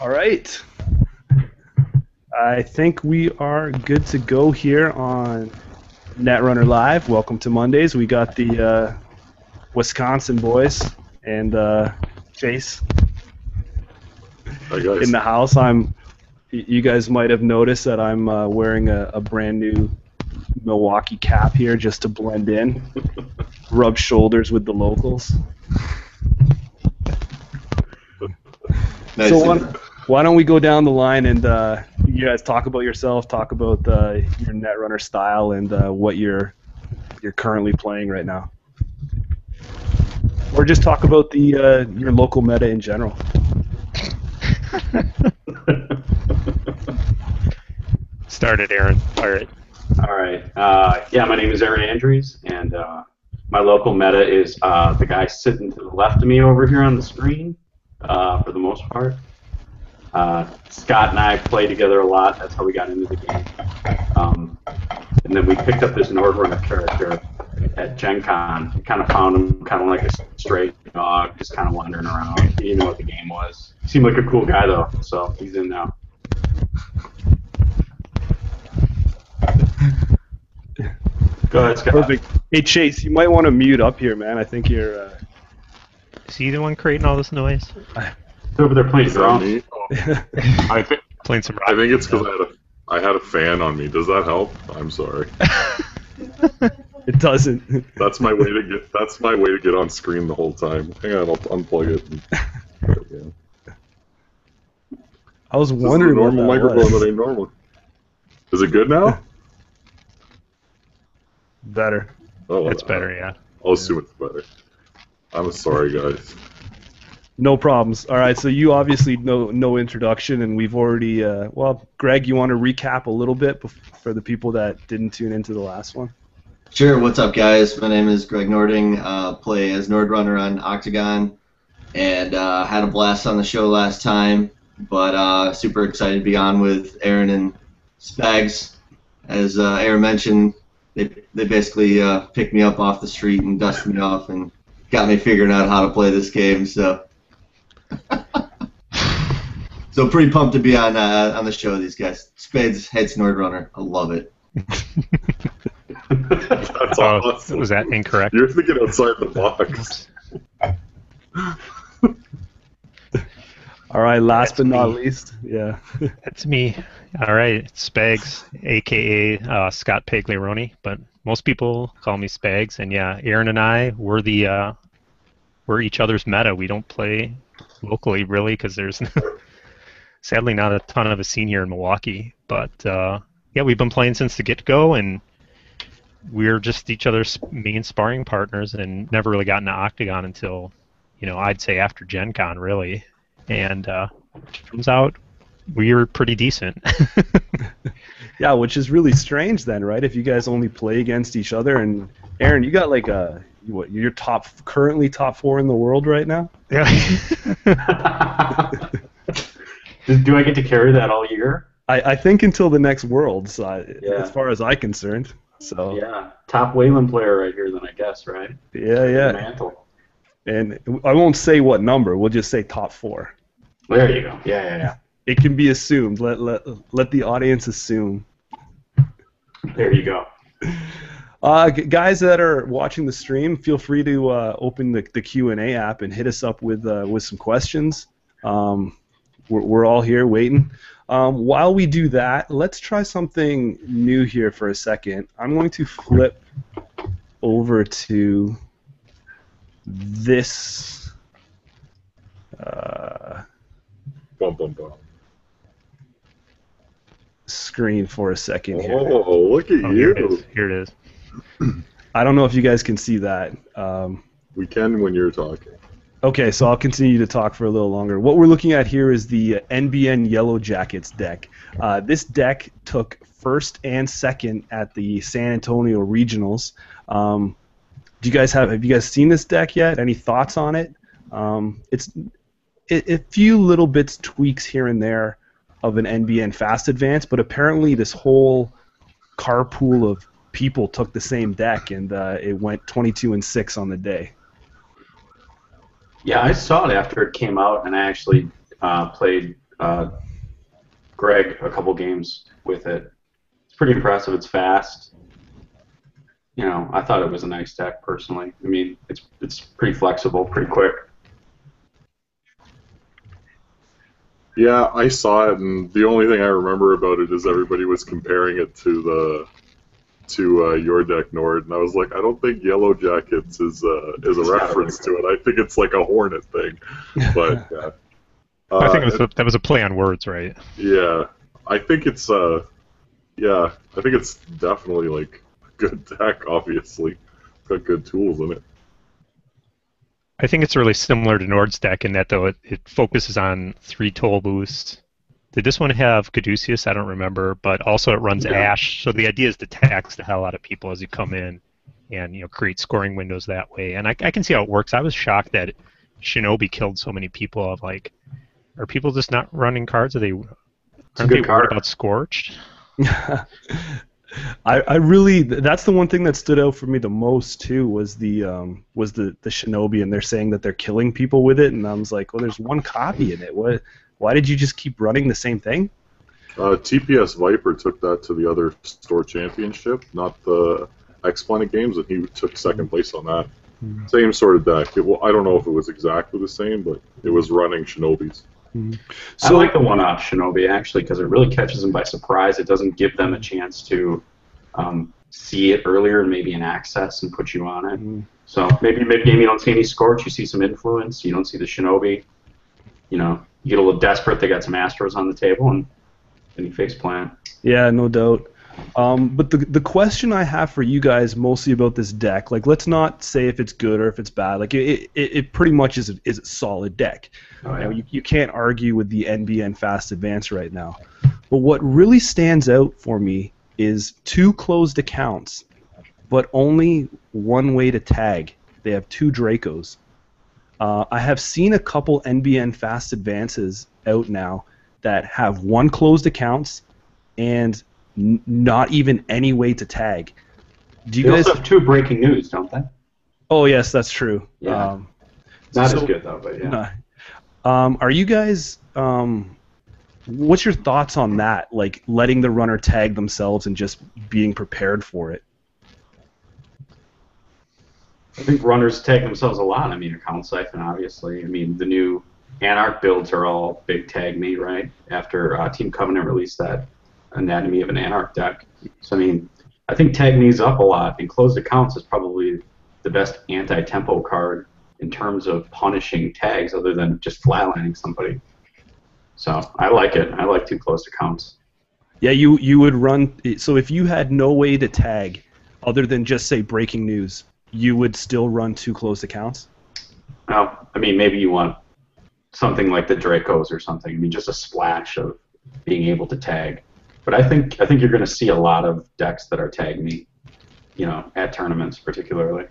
All right. I think we are good to go here on Netrunner Live. Welcome to Mondays. We got the Wisconsin boys and Chase in the house. You guys might have noticed that I'm wearing a brand new Milwaukee cap here just to blend in, rub shoulders with the locals. Nice. So why don't we go down the line and you guys talk about yourself, talk about your Netrunner style and what you're currently playing right now, or just talk about your local meta in general. Started, Aaron. All right. Yeah, my name is Andries, and my local meta is the guy sitting to the left of me over here on the screen. For the most part, Scott and I play together a lot. That's how we got into the game. And then we picked up this Nordeng character at Gen Con. We kind of found him kind of like a stray dog, just kind of wandering around. He didn't know what the game was. He seemed like a cool guy though, so he's in now. Go ahead, Scott. Perfect. Hey, Chase, you might want to mute up here, man. I think you're... Is he the one creating all this noise? He's over there playing drums. I think playing some rock. I think it's because I had a fan on me. Does that help? I'm sorry. It doesn't. That's my way to get on screen the whole time. Hang on, I'll unplug it. Yeah. I was wondering what normal microphone that ain't normal. Is it good now? Better. Oh, it's better, yeah. I'll assume it's better. I'm sorry, guys. No problems. All right, so you obviously no introduction, and we've already... well, Greg, you want to recap a little bit for the people that didn't tune into the last one? Sure. What's up, guys? My name is Greg Nordeng. Play as Nordrunner on Octagon, and had a blast on the show last time, but super excited to be on with Aaron and Spags. As Aaron mentioned, they basically picked me up off the street and dusted me off and got me figuring out how to play this game. So, so pretty pumped to be on the show with these guys. Spades hates Nordrunner. I love it. That's awesome. Was that incorrect? You're thinking outside the box. All right, last but not least, yeah. That's me. All right, Spags, a.k.a. Scott Pagliaroni, but most people call me Spags. And yeah, Aaron and I, we're each other's meta. We don't play locally, really, because there's sadly not a ton of a scene here in Milwaukee. But yeah, we've been playing since the get-go, and we're just each other's main sparring partners and never really got into Octagon until, I'd say after Gen Con, really. And turns out we were pretty decent. Yeah, which is really strange then, right? If you guys only play against each other. And Aaron, you got like you're currently top 4 in the world right now? Yeah. Do I get to carry that all year? I think until the next Worlds, as far as I'm concerned. So yeah, top Wayland player right here then, I guess, right? Yeah. Mantle. And I won't say what number. We'll just say top 4. There you go. Yeah. It can be assumed. Let the audience assume. There you go. Guys that are watching the stream, feel free to open the Q&A app and hit us up with some questions. We're all here waiting. While we do that, let's try something new here for a second. I'm going to flip over to this screen for a second here. Oh, look at you. Here it is. I don't know if you guys can see that. We can when you're talking. Okay, so I'll continue to talk for a little longer. What we're looking at here is the NBN Yellow Jackets deck. This deck took first and second at the San Antonio Regionals. Have you guys seen this deck yet? Any thoughts on it? It's a few little bits, tweaks here and there of an NBN Fast Advance, but apparently this whole carpool of people took the same deck, and it went 22-6 on the day. Yeah, I saw it after it came out, and I actually played Greg a couple games with it. It's pretty impressive. It's fast. You know, I thought it was a nice deck personally. I mean, it's pretty flexible, pretty quick. Yeah, I saw it, and the only thing I remember about it is everybody was comparing it to your deck, Nord, and I was like, I don't think Yellow Jackets is a reference to it. I think it's like a Hornet thing. But yeah. I think that was a play on words, right? Yeah, I think it's definitely like a good deck. Obviously, it's got good tools in it. I think it's really similar to Nord's deck in that, though, it focuses on 3 toll boost. Did this one have Caduceus? I don't remember, but also it runs Ash. So the idea is to tax the hell out of people as you come in, and create scoring windows that way. And I can see how it works. I was shocked that Shinobi killed so many people. Of like, are people just not running cards? Aren't they worried about Scorched? I really, that's the one thing that stood out for me the most too, was the Shinobi, and they're saying that they're killing people with it, and I was like, well, there's one copy in it. Why did you just keep running the same thing? TPS Viper took that to the other store championship, not the X-Planet Games, and he took second place on that. Same sort of deck. I don't know if it was exactly the same, but it was running Shinobis. So, I like the one-off Shinobi, actually, because it really catches them by surprise. It doesn't give them a chance to see it earlier and maybe an access and put you on it. So maybe mid-game you don't see any Scorch, you see some influence, you don't see the Shinobi. You get a little desperate, they got some Astros on the table, and then you face plant. Yeah, no doubt. But the question I have for you guys mostly about this deck, like, let's not say if it's good or if it's bad. Like, it pretty much is a solid deck. Oh, yeah. You can't argue with the NBN Fast Advance right now. But what really stands out for me is 2 closed accounts, but only one way to tag. They have 2 Dracos. I have seen a couple NBN Fast Advances out now that have 1 closed accounts and not even any way to tag. Do you guys also have 2 breaking news, don't they? Oh yes, that's true. Yeah. Not as good though, but yeah. Are you guys? What's your thoughts on that? Like letting the runner tag themselves and just being prepared for it. I think runners tag themselves a lot. I mean, Account Siphon, obviously. I mean, the new Anarch builds are all big tag me, right? After Team Covenant released that Anatomy of an Anarch deck. So, I mean, I think tag me's up a lot, and Closed Accounts is probably the best anti-tempo card in terms of punishing tags other than just flatlining somebody. So, I like it. I like 2 Closed Accounts. Yeah, you would run... So, if you had no way to tag other than just, say, breaking news, you would still run 2 Closed Accounts? Well, I mean, maybe you want something like the Dracos or something. I mean, just a splash of being able to tag. But I think you're going to see a lot of decks that are tag me, at tournaments particularly.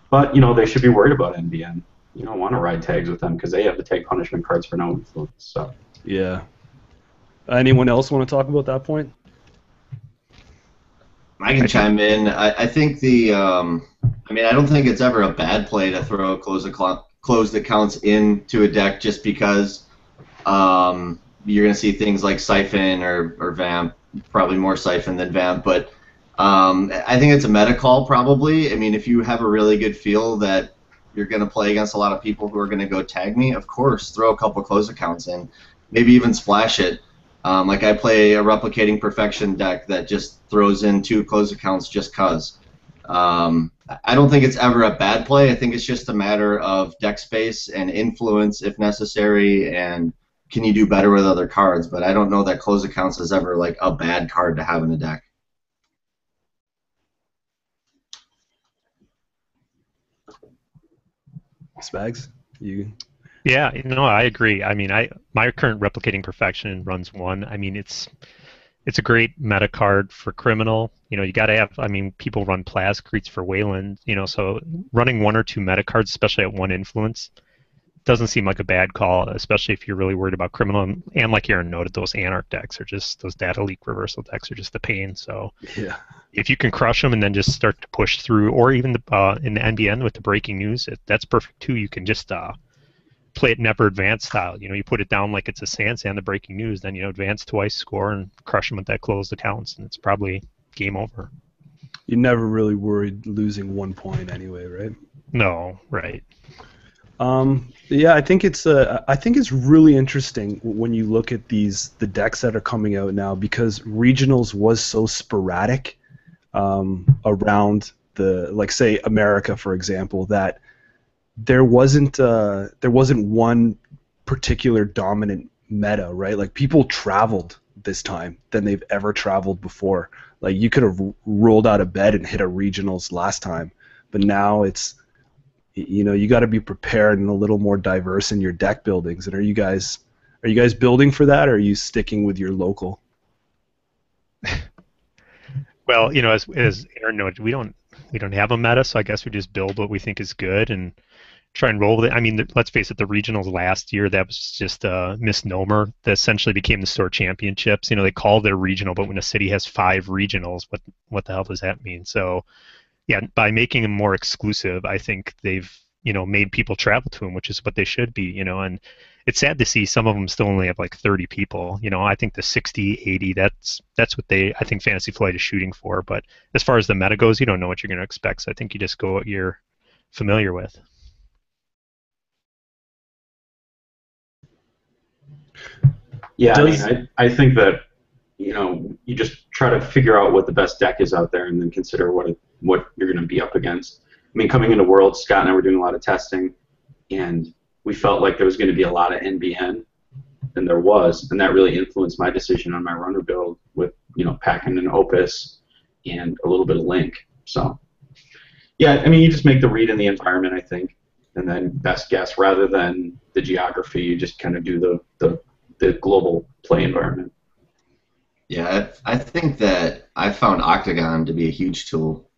But they should be worried about NBN. You don't want to ride tags with them because they have the tag punishment cards for no influence. So. Yeah. Anyone else want to talk about that point? I can chime in. I think I don't think it's ever a bad play to throw closed accounts into a deck just because you're going to see things like Siphon or Vamp, probably more Siphon than Vamp, but I think it's a meta call probably. I mean, if you have a really good feel that you're going to play against a lot of people who are going to go tag me, of course, throw a couple closed accounts in, maybe even splash it. Like I play a Replicating Perfection deck that just throws in 2 closed accounts just cause. I don't think it's ever a bad play. I think it's just a matter of deck space and influence if necessary, and can you do better with other cards. But I don't know that closed accounts is ever like a bad card to have in a deck. Spags, you... Yeah, I agree. I mean, my current Replicating Perfection runs 1. I mean, it's a great meta card for Criminal. You got to have. I mean, people run Plascretes for Wayland. So running 1 or 2 meta cards, especially at 1 influence, doesn't seem like a bad call, especially if you're really worried about Criminal. And like Aaron noted, those Anarch decks are just those Data Leak reversal decks are just the pain. So yeah, if you can crush them and then just start to push through, or even in the NBN with the breaking news, that's perfect too. You can just play it never advance style. You put it down like it's a sand, the breaking news, then advance twice, score, and crush them with that closed accounts, and it's probably game over. You never really worried losing 1 point anyway, right? No, right. Yeah, I think it's really interesting when you look at the decks that are coming out now, because regionals was so sporadic around say America, for example, that there wasn't one particular dominant meta, right? Like, people traveled this time than they've ever traveled before. Like, you could have rolled out of bed and hit a regionals last time, but now it's, you got to be prepared and a little more diverse in your deck buildings. And are you guys building for that, or are you sticking with your local? Well, as Aaron noted, we don't have a meta, so I guess we just build what we think is good and try and roll with it. I mean, let's face it, the regionals last year, that was just a misnomer that essentially became the store championships. They called it a regional, but when a city has 5 regionals, what the hell does that mean? So, yeah, by making them more exclusive, I think they've, made people travel to them, which is what they should be, and it's sad to see some of them still only have like 30 people. I think the 60, 80, that's what I think Fantasy Flight is shooting for. But as far as the meta goes, you don't know what you're going to expect, so I think you just go what you're familiar with. Yeah, I think that you just try to figure out what the best deck is out there, and then consider what you're going to be up against. I mean, coming into Worlds, Scott and I were doing a lot of testing, and we felt like there was going to be a lot of NBN, and there was, and that really influenced my decision on my runner build with packing an Opus and a little bit of Link. So, yeah, I mean, you just make the read in the environment, I think, and then best guess rather than the geography. You just kind of do the global play environment. Yeah, I think that I found Octagon to be a huge tool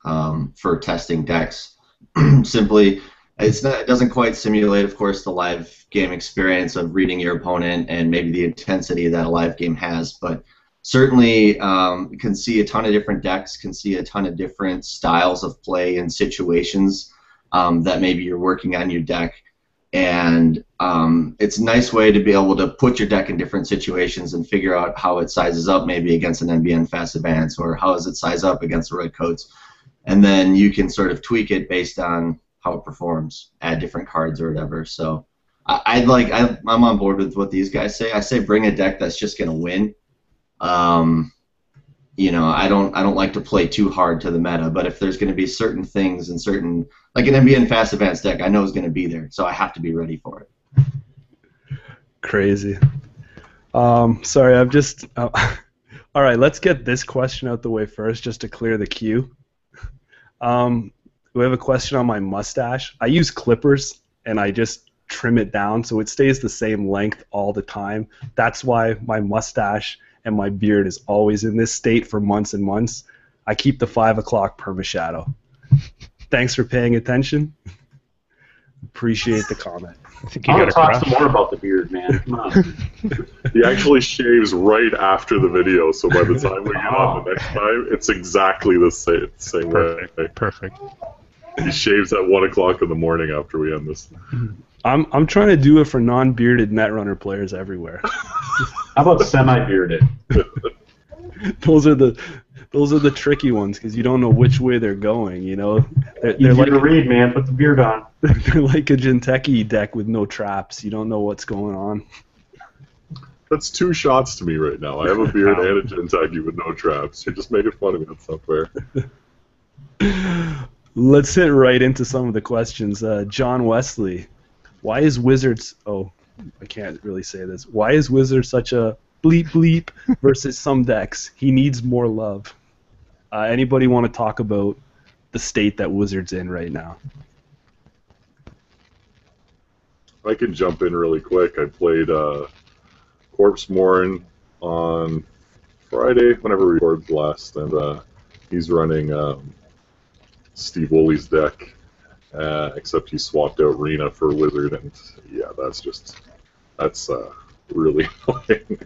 for testing decks. Simply, it doesn't quite simulate, of course, the live game experience of reading your opponent and maybe the intensity that a live game has, but certainly you can see a ton of different decks, can see a ton of different styles of play and situations that maybe you're working on your deck. And it's a nice way to be able to put your deck in different situations and figure out how it sizes up maybe against an NBN Fast Advance, or how does it size up against the Redcoats. And then you can sort of tweak it based on how it performs, add different cards or whatever. So I'm on board with what these guys say. I say bring a deck that's just going to win. I don't like to play too hard to the meta, but if there's going to be certain things and certain, like an NBN Fast Advance deck, I know is going to be there, so I have to be ready for it. Crazy. Sorry, I'm just... all right, let's get this question out the way first, just to clear the queue. We have a question on my mustache. I use clippers, and I just trim it down so it stays the same length all the time. That's why my mustache and my beard is always in this state for months and months. I keep the 5 o'clock perma-shadow. Thanks for paying attention. Appreciate the comment. I think you I got want to talk some more about the beard, man. Come on. He actually shaves right after the video, so by the time we get on the next time, it's exactly the same way. Perfect. He shaves at 1 o'clock in the morning after we end this. I'm trying to do it for non-bearded Netrunner players everywhere. How about semi-bearded? Those are the tricky ones, because you don't know which way they're going. They're like to read, man. Put the beard on. They're like a Jinteki deck with no traps. You don't know what's going on. That's 2 shots to me right now. I have a beard and a Jinteki with no traps. You're just making fun of me. That's not fair. Let's hit right into some of the questions. John Wesley, why is Wizards... Oh, I can't really say this. Why is Wizards such a bleep bleep versus some decks? He needs more love. Anybody want to talk about the state that Wizards in right now? I can jump in really quick. I played Corpse Morn on Friday, whenever we recorded last, and he's running Steve Woolley's deck, except he swapped out Rena for Wizard, and yeah, that's really annoying,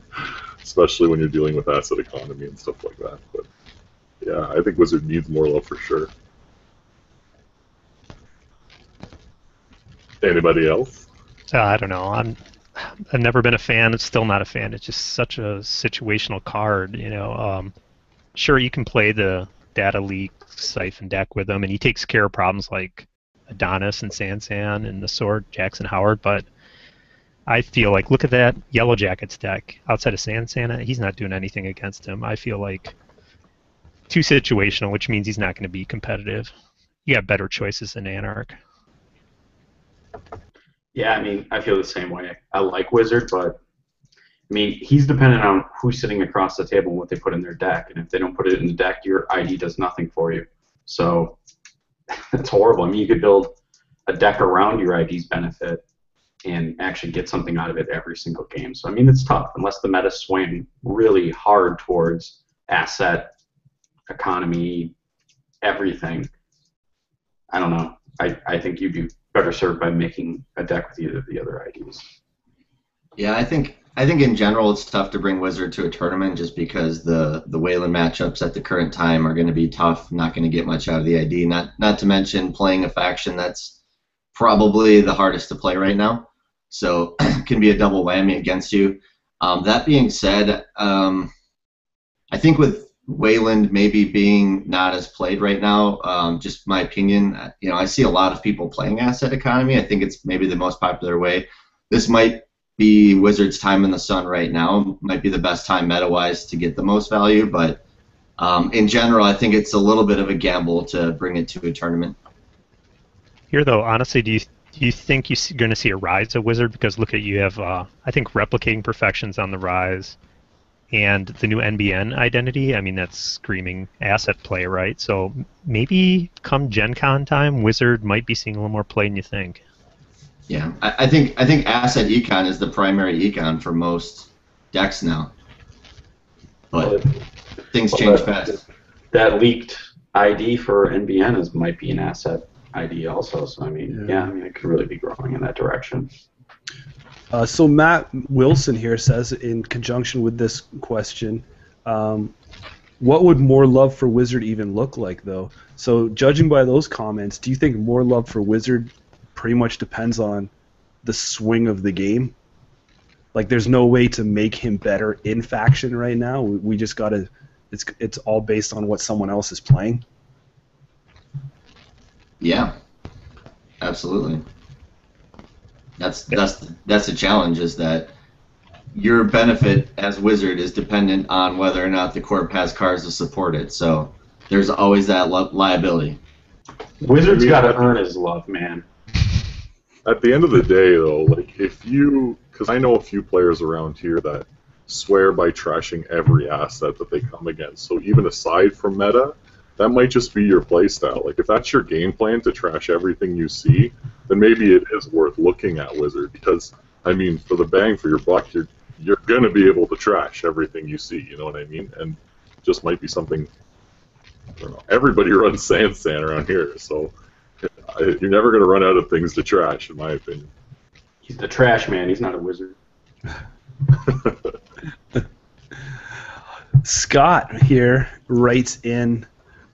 especially when you're dealing with asset economy and stuff like that. But yeah, I think Wizard needs more love for sure. Anybody else? I don't know. I've never been a fan. It's still not a fan. It's just such a situational card. Sure, you can play the data leak siphon deck with him, and he takes care of problems like Adonis and Sansan and the Sword, Jackson Howard, but I feel like, look at that Yellow Jackets deck. Outside of Sansan, he's not doing anything against him. I feel like too situational, which means he's not going to be competitive. You got better choices than Anarch. Yeah, I mean, I feel the same way. I like Wizard, but I mean, he's dependent on who's sitting across the table and what they put in their deck. And if they don't put it in the deck, your ID does nothing for you. So that's horrible. I mean, you could build a deck around your ID's benefit and actually get something out of it every single game. So, I mean, it's tough unless the meta swing really hard towards asset, economy, everything. I don't know. I think you'd be better served by making a deck with either of the other IDs. Yeah, I think in general it's tough to bring Wizard to a tournament just because the Wayland matchups at the current time are going to be tough. Not going to get much out of the ID. Not to mention playing a faction that's probably the hardest to play right now. So it can be a double whammy against you. That being said, I think with Wayland maybe being not as played right now, just my opinion, I see a lot of people playing asset economy. I think it's maybe the most popular way. This might be Wizard's time in the sun right now. Might be the best time meta-wise to get the most value, but in general, I think it's a little bit of a gamble to bring it to a tournament. Here, though, honestly, do you think you're going to see a rise of Wizard? Because look at, you have, I think, Replicating Perfection's on the rise, and the new NBN identity. I mean, that's screaming asset play, right? So maybe come Gen Con time, Wizard might be seeing a little more play than you think. Yeah, I think asset econ is the primary econ for most decks now, but things change fast. That leaked ID for NBN might be an asset ID also. So I mean, yeah, it could really be growing in that direction. So Matt Wilson here says, in conjunction with this question, what would more love for Wizard even look like, though? So judging by those comments, do you think more love for Wizard pretty much depends on the swing of the game? Like, there's no way to make him better in faction right now. We just gotta. It's all based on what someone else is playing. Yeah, absolutely. That's the challenge, is that your benefit as Wizard is dependent on whether or not the corp has cards to support it. So there's always that liability. Wizard's got to earn his love, man. At the end of the day, though, like, because I know a few players around here that swear by trashing every asset that they come against. So even aside from meta, that might just be your playstyle. Like, if that's your game plan to trash everything you see, then maybe it is worth looking at Wizard, because, I mean, for the bang for your buck, you're going to be able to trash everything you see, you know what I mean? And just might be something, I don't know, everybody runs Sansan around here, so you're never going to run out of things to trash, in my opinion. He's the trash man, he's not a wizard. Scott here writes in,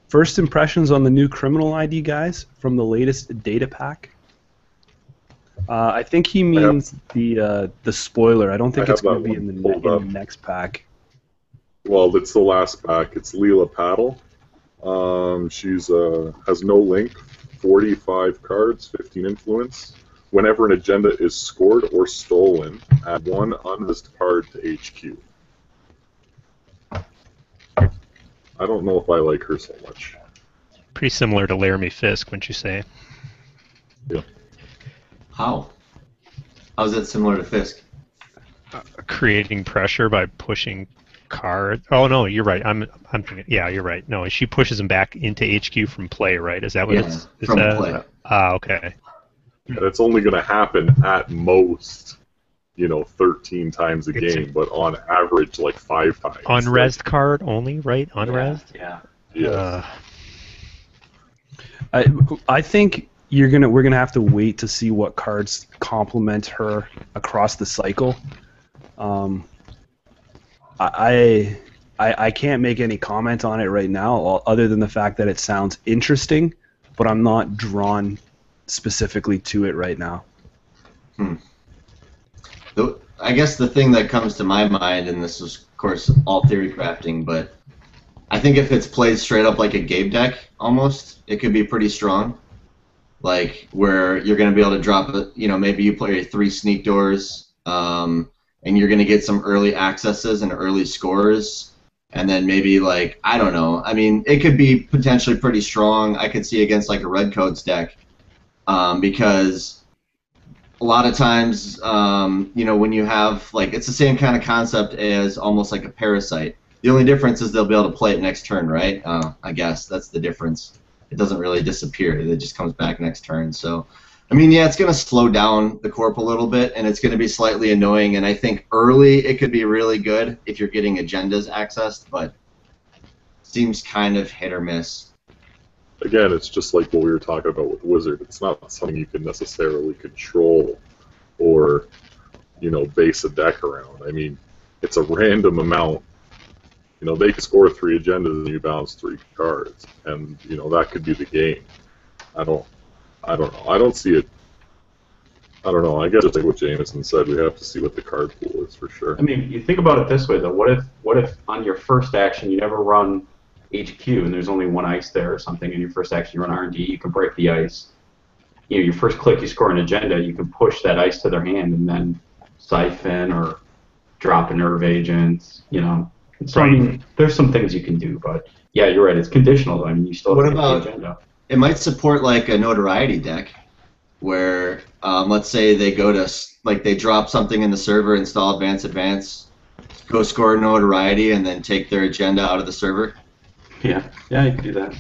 first impressions on the new criminal ID, guys, from the latest data pack. I think he means the spoiler. I don't think it's going to be in the next pack. Well, it's the last pack. It's Leela Paddle. She's has no link, 45 cards, 15 influence. Whenever an agenda is scored or stolen, add one unlist card to HQ. I don't know if I like her so much. Pretty similar to Laramie Fisk, wouldn't you say? Yeah. How is that similar to Fisk? Creating pressure by pushing cards. Oh no, you're right. I'm thinking. Yeah, you're right. No, she pushes them back into HQ from play, right? Is that what it's? Is from that, play. Okay. And it's only going to happen at most, 13 times a game, but on average, like 5 times. Unrezzed card only, right? Unrezzed? Yeah. Yes. I think we're gonna have to wait to see what cards complement her across the cycle. I can't make any comment on it right now, other than the fact that it sounds interesting, but I'm not drawn specifically to it right now. I guess the thing that comes to my mind, and this is of course all theory crafting, but I think if it's played straight up like a game deck, almost, it could be pretty strong. Like where you're going to be able to drop, maybe you play 3 sneak doors, and you're going to get some early accesses and early scores, and then maybe like, I don't know. I mean, it could be potentially pretty strong. I could see against like a red coats deck, because a lot of times, when you have like, it's the same kind of concept as almost like a parasite. The only difference is they'll be able to play it next turn, right? I guess that's the difference. It doesn't really disappear. It just comes back next turn. So, I mean, yeah, it's going to slow down the corp a little bit, and it's going to be slightly annoying. And I think early it could be really good if you're getting agendas accessed, but seems kind of hit or miss. Again, it's just like what we were talking about with Wizard. It's not something you can necessarily control or, base a deck around. I mean, it's a random amount. They can score 3 agendas and you bounce 3 cards, and that could be the game. I don't know. I don't see it. I don't know. I guess just like what Jameson said, we have to see what the card pool is for sure. I mean, you think about it this way though. What if on your first action you never run HQ and there's only 1 ice there or something, and your first action you run R&D, you can break the ice. Your first click you score an agenda, you can push that ice to their hand and then siphon or drop a nerve agent. So I mean, there's some things you can do, but yeah, you're right. It's conditional, though. I mean, you still have to get the agenda. It might support like a notoriety deck, where let's say they go to they drop something in the server, install advance, go score notoriety, and then take their agenda out of the server. Yeah, you can do that.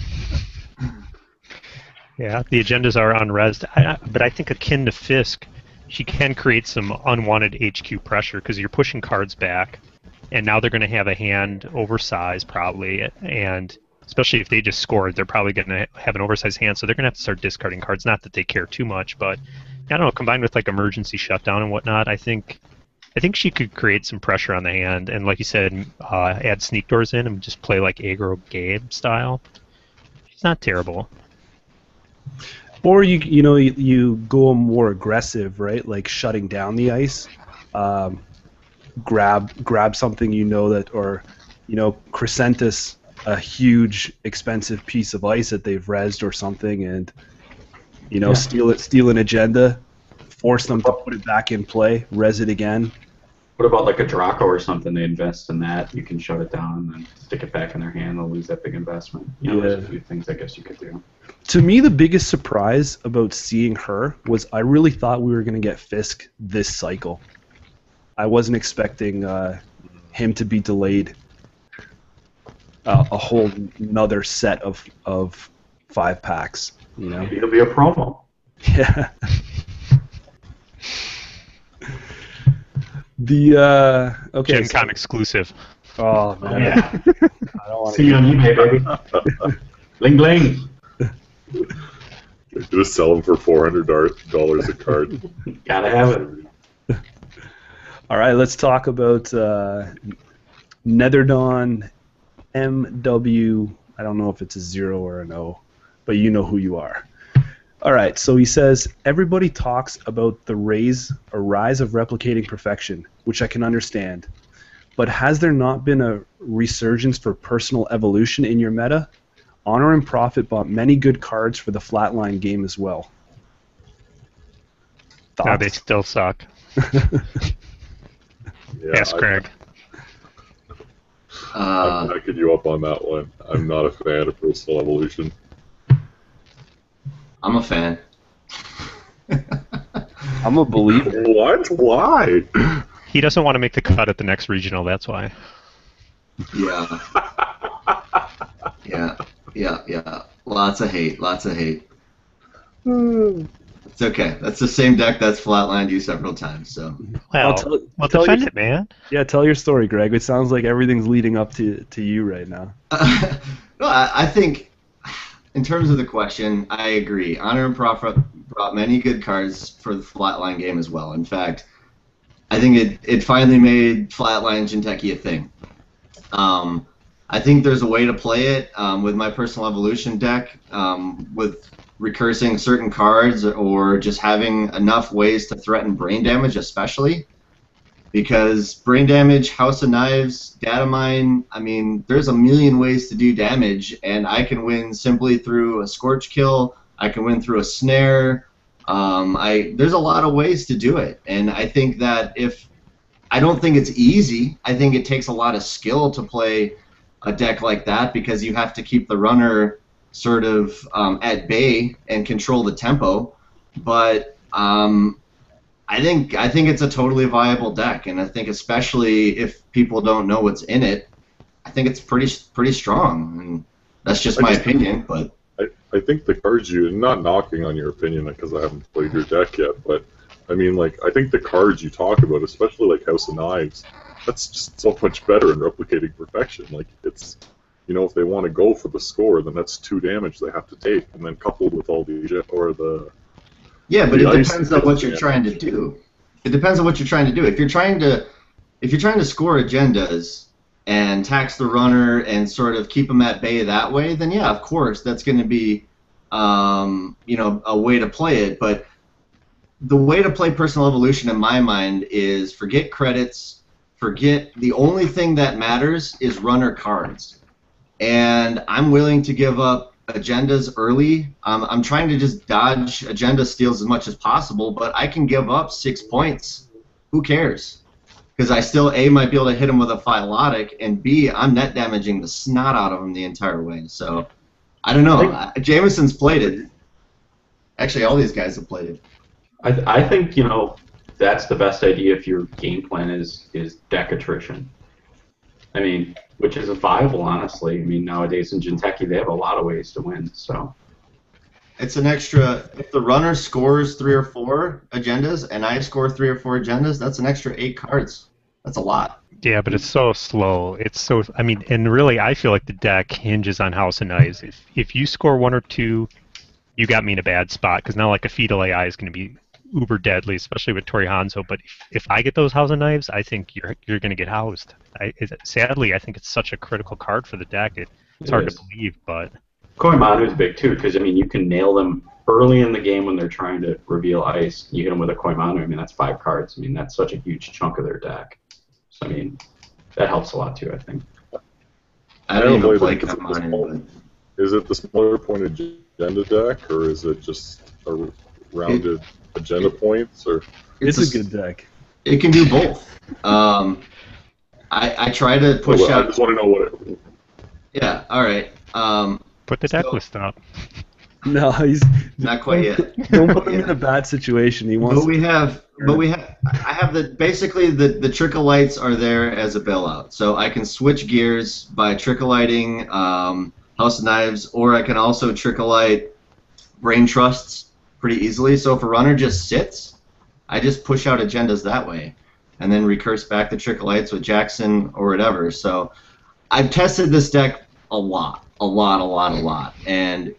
Yeah, the agendas are unresed, but I think akin to Fisk, she can create some unwanted HQ pressure because you're pushing cards back. And now they're going to have a hand oversized probably, and especially if they just scored, they're probably going to have an oversized hand, so they're going to have to start discarding cards. Not that they care too much, but I don't know. Combined with like emergency shutdown and whatnot, I think she could create some pressure on the hand, and like you said, add sneak doors in and just play like aggro Gabe style. She's not terrible. Or you go more aggressive, right? Like shutting down the ice. Grab something that, or Crescentus, a huge expensive piece of ice that they've rezzed or something, and steal an agenda, force them to put it back in play, res it again. What about like a Draco or something? They invest in that, you can shut it down and then stick it back in their hand. They'll lose that big investment. There's a few things I guess you could do. To me, the biggest surprise about seeing her was I really thought we were going to get Fisk this cycle. I wasn't expecting him to be delayed a whole another set of 5 packs. Maybe it'll be a promo. Yeah. Okay. Gen Con exclusive. Oh man. Yeah. I don't want See you on eBay, baby. Bling bling. Just sell them for $400 a card. Gotta have it. All right, let's talk about Netherdawn MW. I don't know if it's a 0 or an O, but you know who you are. All right, so he says, everybody talks about the rise of replicating perfection, which I can understand. But has there not been a resurgence for personal evolution in your meta? Honor and Prophet bought many good cards for the flatline game as well. Thoughts? No, they still suck. Yeah, Ask Craig. I'm backing you up on that one. I'm not a fan of personal evolution. I'm a fan. I'm a believer. What? Why? He doesn't want to make the cut at the next regional, that's why. Yeah. Yeah. Lots of hate. It's okay. That's the same deck that's flatlined you several times, so. Well, defend it, man. Yeah, tell your story, Greg. It sounds like everything's leading up to you right now. No, I think, in terms of the question, I agree. Honor and Prophet brought many good cards for the flatline game as well. In fact, I think it finally made flatline Jinteki a thing. I think there's a way to play it with my personal evolution deck, with recursing certain cards or just having enough ways to threaten brain damage, especially. because brain damage, House of Knives, data mine, I mean, there's a million ways to do damage, and I can win simply through a Scorch Kill, I can win through a Snare, there's a lot of ways to do it, and I think that I don't think it's easy, I think it takes a lot of skill to play a deck like that, because you have to keep the runner sort of at bay and control the tempo, but I think it's a totally viable deck, and I think especially if people don't know what's in it, I think it's pretty strong, and that's just my opinion. But I think the cards not knocking on your opinion because I haven't played your deck yet, but I mean, like, I think the cards you talk about, especially like House of Knives, that's just so much better in replicating perfection. Like, it's, you know, if they want to go for the score, then that's 2 damage they have to take, and then coupled with all the yeah, but it depends on what you're trying to do. It depends on what you're trying to do. If you're trying to score agendas and tax the runner and sort of keep them at bay that way, then yeah, of course, that's going to be you know, a way to play it. But the way to play Personal Evolution in my mind is forget credits, forget the only thing that matters is runner cards. And I'm willing to give up agendas early. I'm trying to just dodge agenda steals as much as possible, but I can give up 6 points. Who cares? Because I still, A, might be able to hit him with a Philotic, and B, I'm net damaging the snot out of him the entire way. So, I don't know. Jameson's played it. Actually, all these guys have played it. I think, you know, that's the best idea if your game plan is deck attrition. I mean, which is viable, honestly. I mean, nowadays in Jinteki, they have a lot of ways to win. So it's an extra. If the runner scores 3 or 4 agendas, and I score 3 or 4 agendas, that's an extra 8 cards. That's a lot. Yeah, but it's so slow. It's so. I mean, and really, I feel like the deck hinges on House of Knives. If you score 1 or 2, you got me in a bad spot, because now like a Fetal AI is going to be uber deadly, especially with Tori Hanzo. But if I get those House of Knives, I think you're going to get housed. Sadly, I think it's such a critical card for the deck. It's hard to believe, but Koimanu is big too, because I mean, you can nail them early in the game when they're trying to reveal ice. You hit them with a Koimanu. I mean, that's 5 cards. I mean, that's such a huge chunk of their deck. So I mean, that helps a lot too, I think. I don't even play Koimanu. Is it the smaller point agenda deck, or is it just a rounded agenda points? Or it's a good deck. It can do both. I try to push out. I just want to know what it. Yeah. All right. put the deck list up. No, he's not quite yet. Don't put him in a bad situation. He wants. I have basically the trickle lights are there as a bailout, so I can switch gears by trickle lighting House of Knives, or I can also trickle light Brain Trusts pretty easily. So if a runner just sits, I just push out agendas that way, and then recurse back the trickle lights with Jackson or whatever. So I've tested this deck a lot, and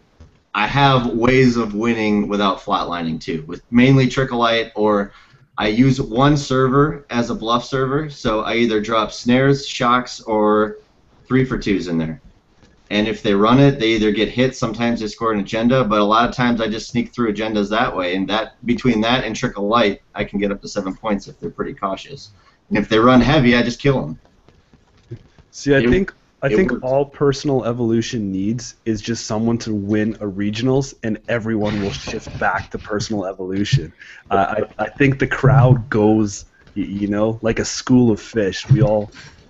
I have ways of winning without flatlining too, with mainly trickle light, or I use one server as a bluff server, so I either drop snares, shocks, or 3-for-2s in there. And if they run it, they either get hit, sometimes they score an agenda, but a lot of times I just sneak through agendas that way, and that between that and trickle light, I can get up to 7 points if they're pretty cautious. And if they run heavy, I just kill them. See, I think all Personal Evolution needs is just someone to win a regionals, and everyone will shift back to Personal Evolution. I think the crowd goes, you know, like a school of fish.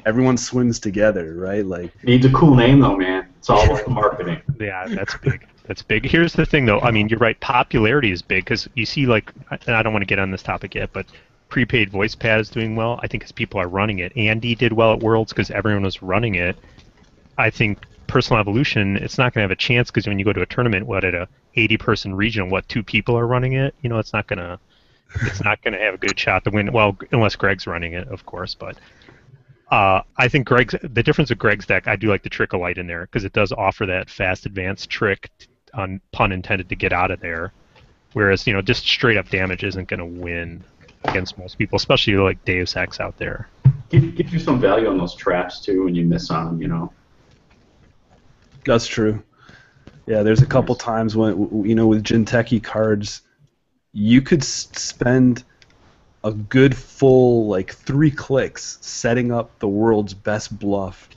Everyone swims together, right? Like, needs a cool name though, man. It's all about the marketing. Yeah, that's big. That's big. Here's the thing, though. I mean, you're right. Popularity is big because you see, like, and I don't want to get on this topic yet, but prepaid voice pad is doing well. I think because people are running it. Andy did well at Worlds because everyone was running it. I think Personal Evolution, it's not going to have a chance because when you go to a tournament, at a 80-person regional, 2 people are running it? You know, it's not going to have a good shot to win. Well, unless Greg's running it, of course, but. I think the difference with Greg's deck, I do like the Trickle Light in there because it does offer that fast advanced trick, on pun intended, to get out of there. Whereas, you know, just straight up damage isn't going to win against most people, especially like Deus Ex out there. Gives you some value on those traps too when you miss on them, you know. That's true. Yeah, there's a couple times when, you know, with Jinteki cards, you could spend a good full like 3 clicks setting up the world's best bluff,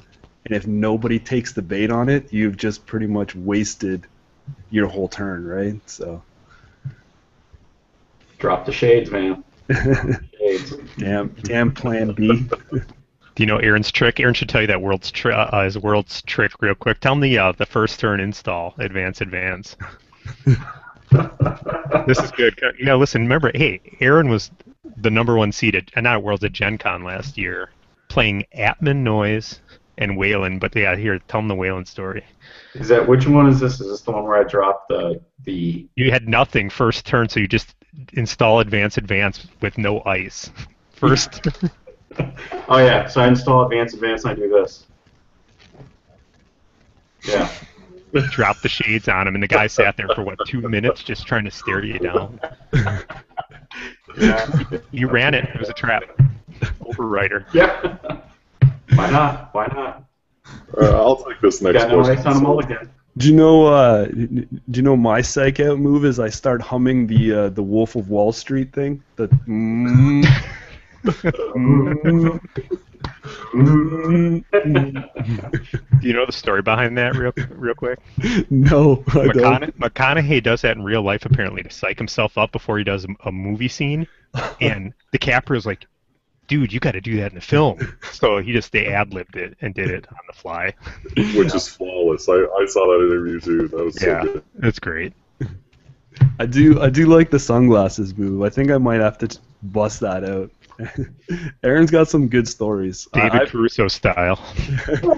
and if nobody takes the bait on it, you've just pretty much wasted your whole turn, right? So Drop the shades, man. Shades. damn plan B. Do you know Aaron's trick? Aaron should tell you that his world's trick real quick. Tell him the first turn install, advance. This is good. Yeah, listen, remember, hey, Aaron was the #1 seed not Worlds at Gen Con last year, playing Atman Noise and Wayland. But yeah, here, tell him the Wayland story. Which one is this? Is this the one where I dropped the? You had nothing first turn, so you just install advance with no ice. First. Oh yeah, so I install advance, and I do this. Yeah. Drop the shades on him, and the guy sat there for 2 minutes just trying to stare you down. Yeah. You ran it. It was a trap. Overwriter. Yeah. Why not? I'll take this next Got no question. ice on them all again. Do you know my psych out move is I start humming the Wolf of Wall Street thing? The Do you know the story behind that real quick? No, I don't. McConaughey does that in real life apparently to psych himself up before he does a movie scene, and DiCaprio's like, dude, you got to do that in the film. So they ad-libbed it and did it on the fly. Which is flawless. I saw that interview too. That was so good. That's great. I do like the sunglasses move. I think I might have to bust that out. Aaron's got some good stories. David Caruso style. All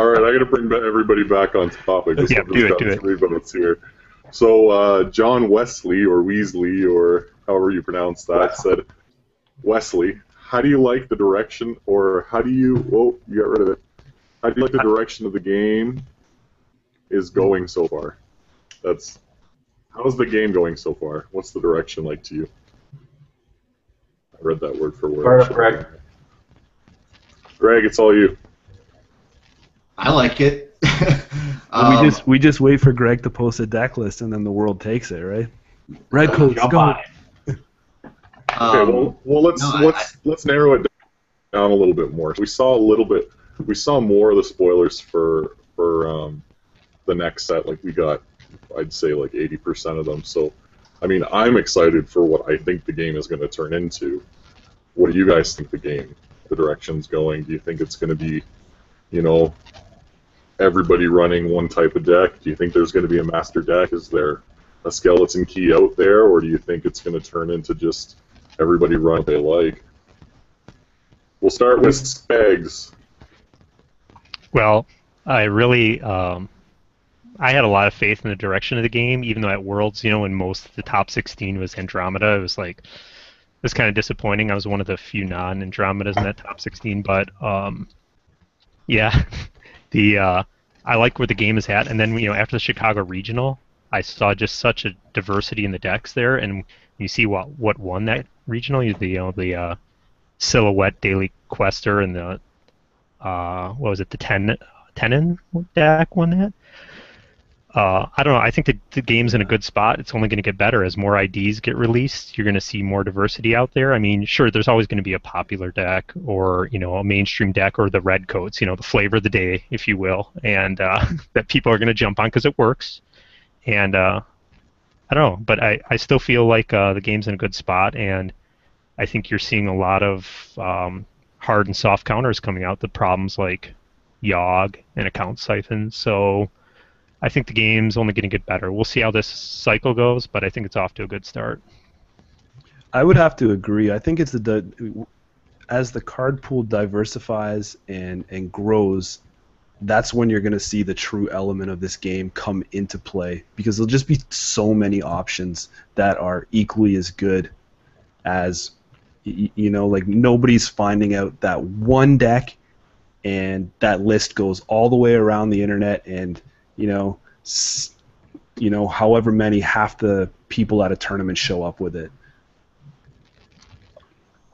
right, I got to bring everybody back on topic. Yeah, do it. 3 votes here. So John Wesley, or Weasley, or however you pronounce that, said, Wesley, how do you like the direction, or how do you... Oh, you got rid of it. How do you like the direction of the game is going so far? How's the game going so far? What's the direction like to you? I read that word for word. Fire up, Greg. Greg, it's all you. I like it. We just wait for Greg to post a deck list, and then the world takes it, right? Red coats, go. Okay, let's narrow it down a little bit more. We saw more of the spoilers for the next set. Like we got, I'd say like 80% of them. So, I mean, I'm excited for what I think the game is going to turn into. What do you guys think the direction's going? Do you think it's going to be, everybody running one type of deck? Do you think there's going to be a master deck? Is there a skeleton key out there, or do you think it's going to turn into just everybody run what they like? We'll start with Spags. Well, I really, I had a lot of faith in the direction of the game, even though at Worlds, when most of the top 16 was Andromeda, it was kind of disappointing. I was one of the few non-Andromedas in that top 16, but yeah, I like where the game is at. And then after the Chicago Regional, I saw just such a diversity in the decks there, and you see what won that regional. The Silhouette Daily Quester and the what was it, the Tenon deck won that. I don't know. I think the game's in a good spot. It's only going to get better as more IDs get released. You're going to see more diversity out there. I mean, sure, there's always going to be a popular deck or a mainstream deck or the red coats, the flavor of the day, if you will, and that people are going to jump on because it works. And I don't know, but I still feel like the game's in a good spot, and I think you're seeing a lot of hard and soft counters coming out. The problems like Yogg and account siphons. So I think the game's only going to get better. We'll see how this cycle goes, but I think it's off to a good start. I would have to agree. I think it's as the card pool diversifies and grows, that's when you're going to see the true element of this game come into play, because there'll just be so many options that are equally as good as, like nobody's finding out that one deck, and that list goes all the way around the internet, and however many, half the people at a tournament show up with it.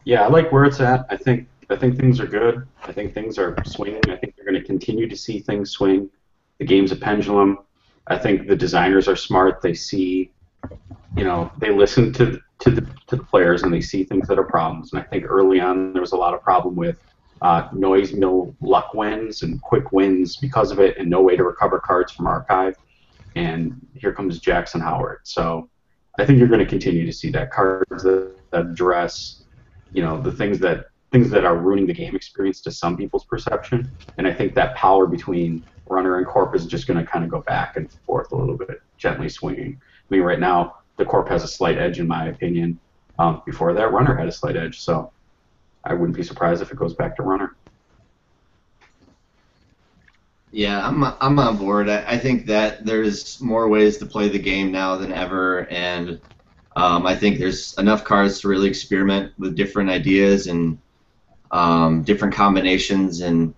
Yeah, I like where it's at. I think things are good. I think things are swinging. I think they're going to continue to see things swing. The game's a pendulum. I think the designers are smart. They see they listen to the players and they see things that are problems. And I think early on there was a lot of problem with noise mill luck wins and quick wins because of it, and no way to recover cards from archive. And here comes Jackson Howard. So I think you're going to continue to see that cards that address, the things that are ruining the game experience to some people's perception. And I think that power between runner and corp is just going to kind of go back and forth a little bit, gently swinging. I mean, right now the corp has a slight edge in my opinion. Before that, runner had a slight edge. So I wouldn't be surprised if it goes back to runner. Yeah, I'm on board. I think that there's more ways to play the game now than ever, and I think there's enough cards to really experiment with different ideas and different combinations. And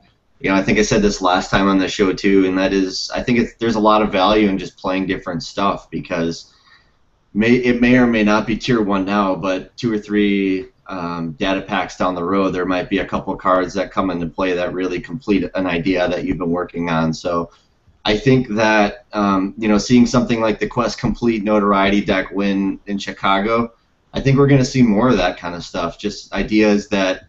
I think I said this last time on the show too, and that is, I think there's a lot of value in just playing different stuff, because it may or may not be tier 1 now, but 2 or 3 data packs down the road, there might be a couple cards that come into play that really complete an idea that you've been working on. So I think that seeing something like the Quest Complete Notoriety deck win in Chicago, I think we're going to see more of that kind of stuff. Just ideas that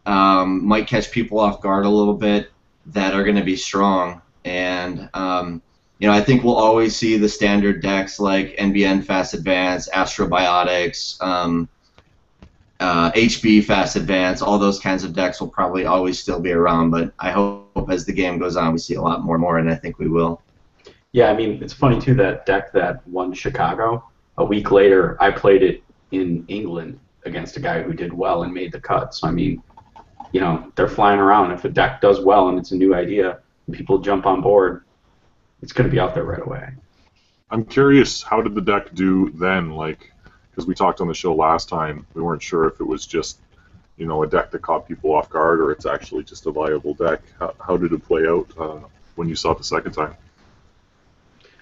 might catch people off guard a little bit, that are going to be strong. And I think we'll always see the standard decks like NBN Fast Advance, Astrobiotics, HB Fast Advance, all those kinds of decks will probably always still be around, but I hope as the game goes on we see a lot more and more, and I think we will. Yeah, I mean, it's funny too, that deck that won Chicago, a week later I played it in England against a guy who did well and made the cut. So I mean, they're flying around. If a deck does well and it's a new idea and people jump on board, it's going to be out there right away. I'm curious, how did the deck do then? Because we talked on the show last time, we weren't sure if it was just, a deck that caught people off guard, or it's actually just a viable deck. How did it play out when you saw it the second time?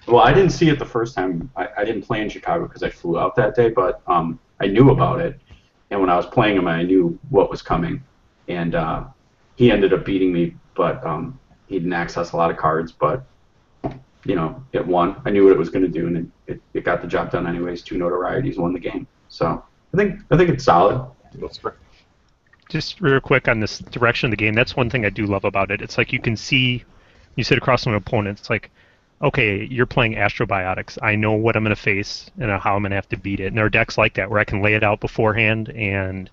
Well, I didn't see it the first time. I didn't play in Chicago because I flew out that day, but I knew about it, and when I was playing him, I knew what was coming, and he ended up beating me, but he didn't access a lot of cards, but it won. I knew what it was going to do, and it got the job done anyways. 2 notorieties won the game. So I think it's solid. That's fair. Just real quick on this direction of the game, that's one thing I do love about it. It's like you can see, you sit across from an opponent, it's like, okay, you're playing Astrobiotics. I know what I'm going to face and how I'm going to have to beat it. And there are decks like that where I can lay it out beforehand, and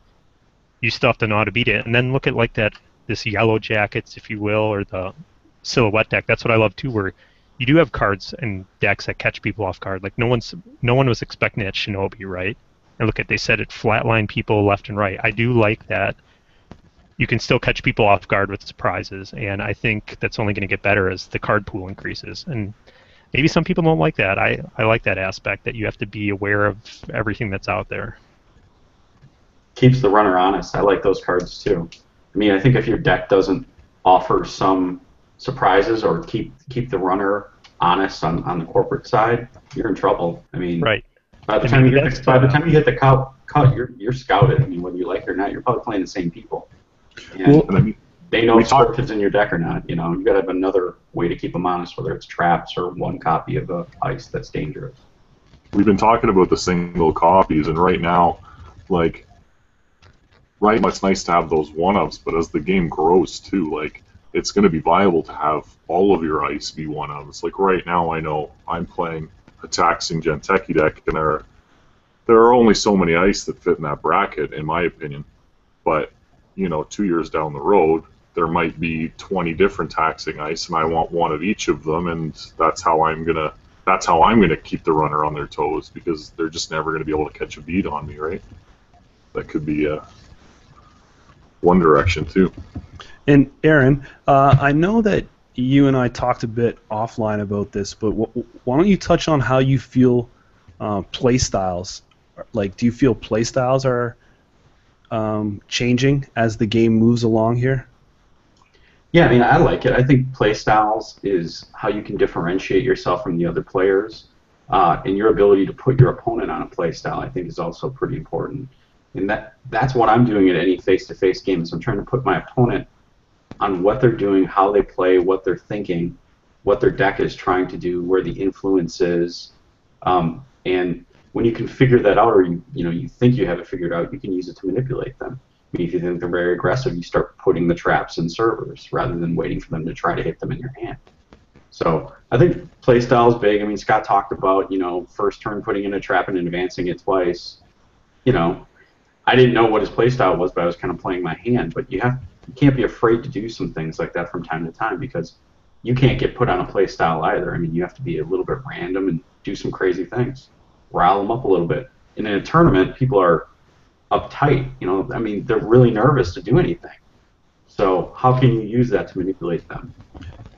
you still have to know how to beat it. And then look at this Yellow Jackets, if you will, or the Silhouette deck. That's what I love too, where you do have cards and decks that catch people off guard. Like no one was expecting that Shinobi, right? And they said it flatlined people left and right. I do like that. You can still catch people off guard with surprises, and I think that's only going to get better as the card pool increases. And maybe some people don't like that. I like that aspect, that you have to be aware of everything that's out there. Keeps the runner honest. I like those cards too. I mean, I think if your deck doesn't offer some surprises or keep the runner honest on the corporate side, you're in trouble. I mean, right. By the time you hit the cut, you're scouted. I mean, whether you like it or not, you're probably playing the same people. And they know if Scorpion's in your deck or not. You got to have another way to keep them honest, whether it's traps or one copy of the ice that's dangerous. We've been talking about the single copies, and right now, right now it's nice to have those one-ofs, but as the game grows too, it's going to be viable to have all of your ice be one-ofs. Like right now, I know I'm playing a taxing Genteki deck, and there are only so many ice that fit in that bracket, in my opinion. But 2 years down the road, there might be 20 different taxing ice, and I want one of each of them, and that's how I'm gonna keep the runner on their toes, because they're just never gonna be able to catch a beat on me, right? That could be one direction too. And Aaron, I know that you and I talked a bit offline about this, but why don't you touch on how you feel play styles? Do you feel play styles are changing as the game moves along here? Yeah, I mean, I like it. I think play styles is how you can differentiate yourself from the other players, and your ability to put your opponent on a play style, I think, is also pretty important. And that's what I'm doing at any face-to-face game, is I'm trying to put my opponent on what they're doing, how they play, what they're thinking, what their deck is trying to do, where the influence is, and when you can figure that out, or you think you have it figured out, you can use it to manipulate them. I mean, if you think they're very aggressive, you start putting the traps in servers rather than waiting for them to try to hit them in your hand. So I think playstyle is big. I mean, Scott talked about, first turn putting in a trap and advancing it twice. I didn't know what his playstyle was, but I was kind of playing my hand. But you can't be afraid to do some things like that from time to time, because you can't get put on a playstyle either. I mean, you have to be a little bit random and do some crazy things, rile them up a little bit. And in a tournament, people are uptight. I mean, they're really nervous to do anything. So how can you use that to manipulate them?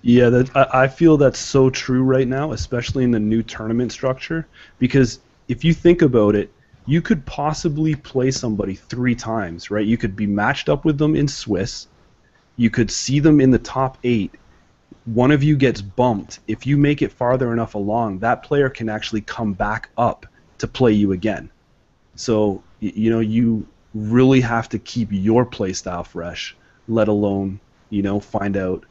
Yeah, I feel that's so true right now, especially in the new tournament structure, because if you think about it, you could possibly play somebody 3 times, right? You could be matched up with them in Swiss. You could see them in the top 8. One of you gets bumped. If you make it farther enough along, that player can actually come back up to play you again. So, you really have to keep your playstyle fresh, let alone, find out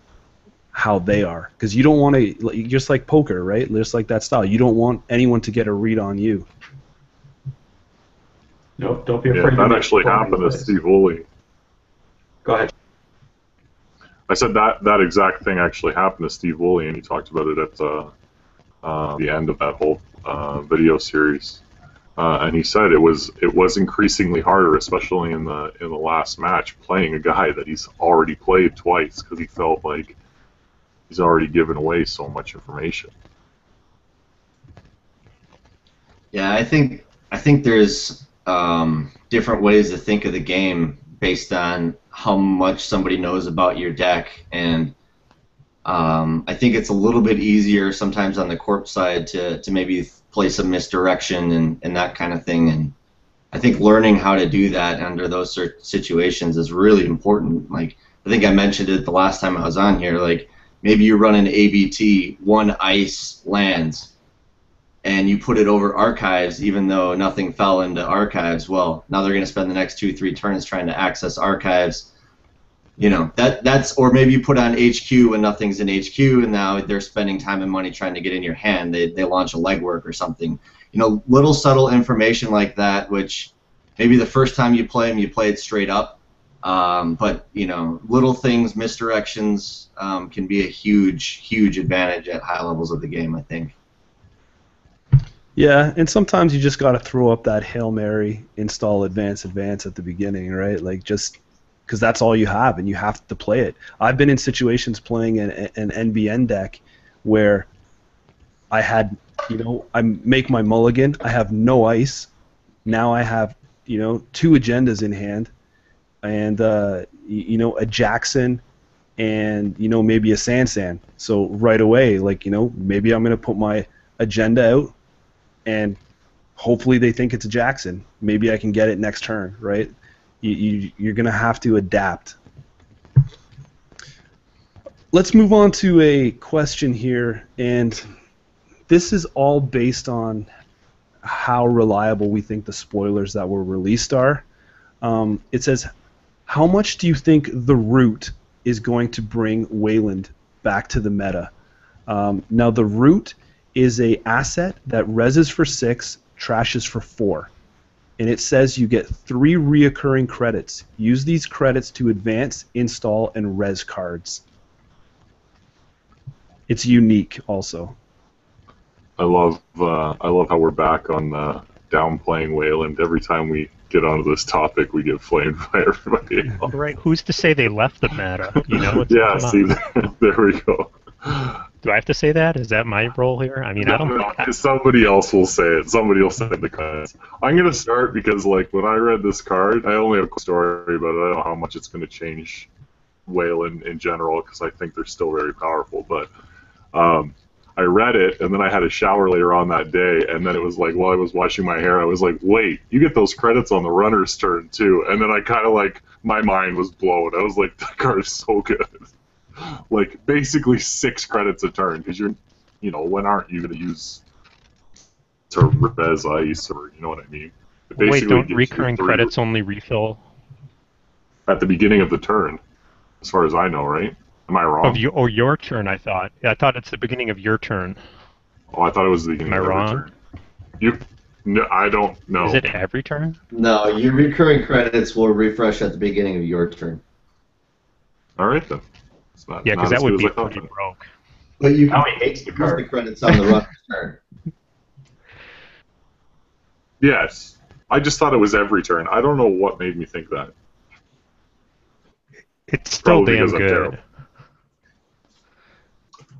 how they are, because you don't want to, just like poker, right? Just like that style, you don't want anyone to get a read on you. Nope, don't be afraid. Yeah, that actually happened to Steve Woolley. Go ahead. I said that exact thing actually happened to Steve Woolley, and he talked about it at the end of that whole video series. And he said it was increasingly harder, especially in the last match, playing a guy that he's already played twice, because he felt like he's already given away so much information. Yeah, I think there's different ways to think of the game based on how much somebody knows about your deck, and I think it's a little bit easier sometimes on the corp side to maybe play some misdirection and that kind of thing, and I think learning how to do that under those situations is really important. Like, I think I mentioned it the last time I was on here, like, maybe you run an ABT, 1 ice lands, and you put it over archives even though nothing fell into archives. Well, now they're going to spend the next 2-3 turns trying to access archives. That's, or maybe you put on HQ when nothing's in HQ, and now they're spending time and money trying to get in your hand. They launch a legwork or something. Little subtle information like that, which maybe the first time you play them, you play it straight up. But little things, misdirections, can be a huge advantage at high levels of the game, I think. Yeah, and sometimes you just got to throw up that Hail Mary, install advance at the beginning, right? Like, just because that's all you have, and you have to play it. I've been in situations playing an NBN deck where I had, I make my mulligan, I have no ice, now I have, 2 agendas in hand, and, a Jackson, and, maybe a Sansan. So right away, like, maybe I'm going to put my agenda out, and hopefully they think it's a Jackson. Maybe I can get it next turn, right? You're going to have to adapt. Let's move on to a question here, and this is all based on how reliable we think the spoilers that were released are. It says, how much do you think The Root is going to bring Wayland back to the meta? Now, The Root is a asset that reses for 6, trashes for 4. And it says you get 3 reoccurring credits. Use these credits to advance, install, and res cards. It's unique also. I love how we're back on downplaying Wayland. Every time we get onto this topic, we get flamed by everybody else. Right? Who's to say they left the meta? Yeah, see, there we go. Do I have to say that? Is that my role here? I mean, I don't. Somebody else will say it. Somebody will say it in the comments. I'm gonna start because, like, when I read this card, I only have a story, but I don't know how much it's gonna change Wayland in general, because I think they're still very powerful. But I read it, and then I had a shower later on that day, and then it was like, while I was washing my hair, I was like, wait, you get those credits on the runner's turn too. And then I kind of, like, my mind was blown. I was like, that card is so good. Like, basically 6 credits a turn, because when aren't you going to use to res ice, or you know what I mean? Wait, don't recurring credits only refill at the beginning of the turn, as far as I know, right? Am I wrong? Your turn, I thought. I thought it's the beginning of your turn. Oh, I thought it was the beginning of your turn. No, I don't know. Is it every turn? No, your recurring credits will refresh at the beginning of your turn. All right then. It's not, Yeah, because not that as would good be as I thought pretty then. broke. But you Now can he hates the use card. the credits on the runner's turn. Yes. I just thought it was every turn. I don't know what made me think that. It's still Probably damn because I'm good. terrible.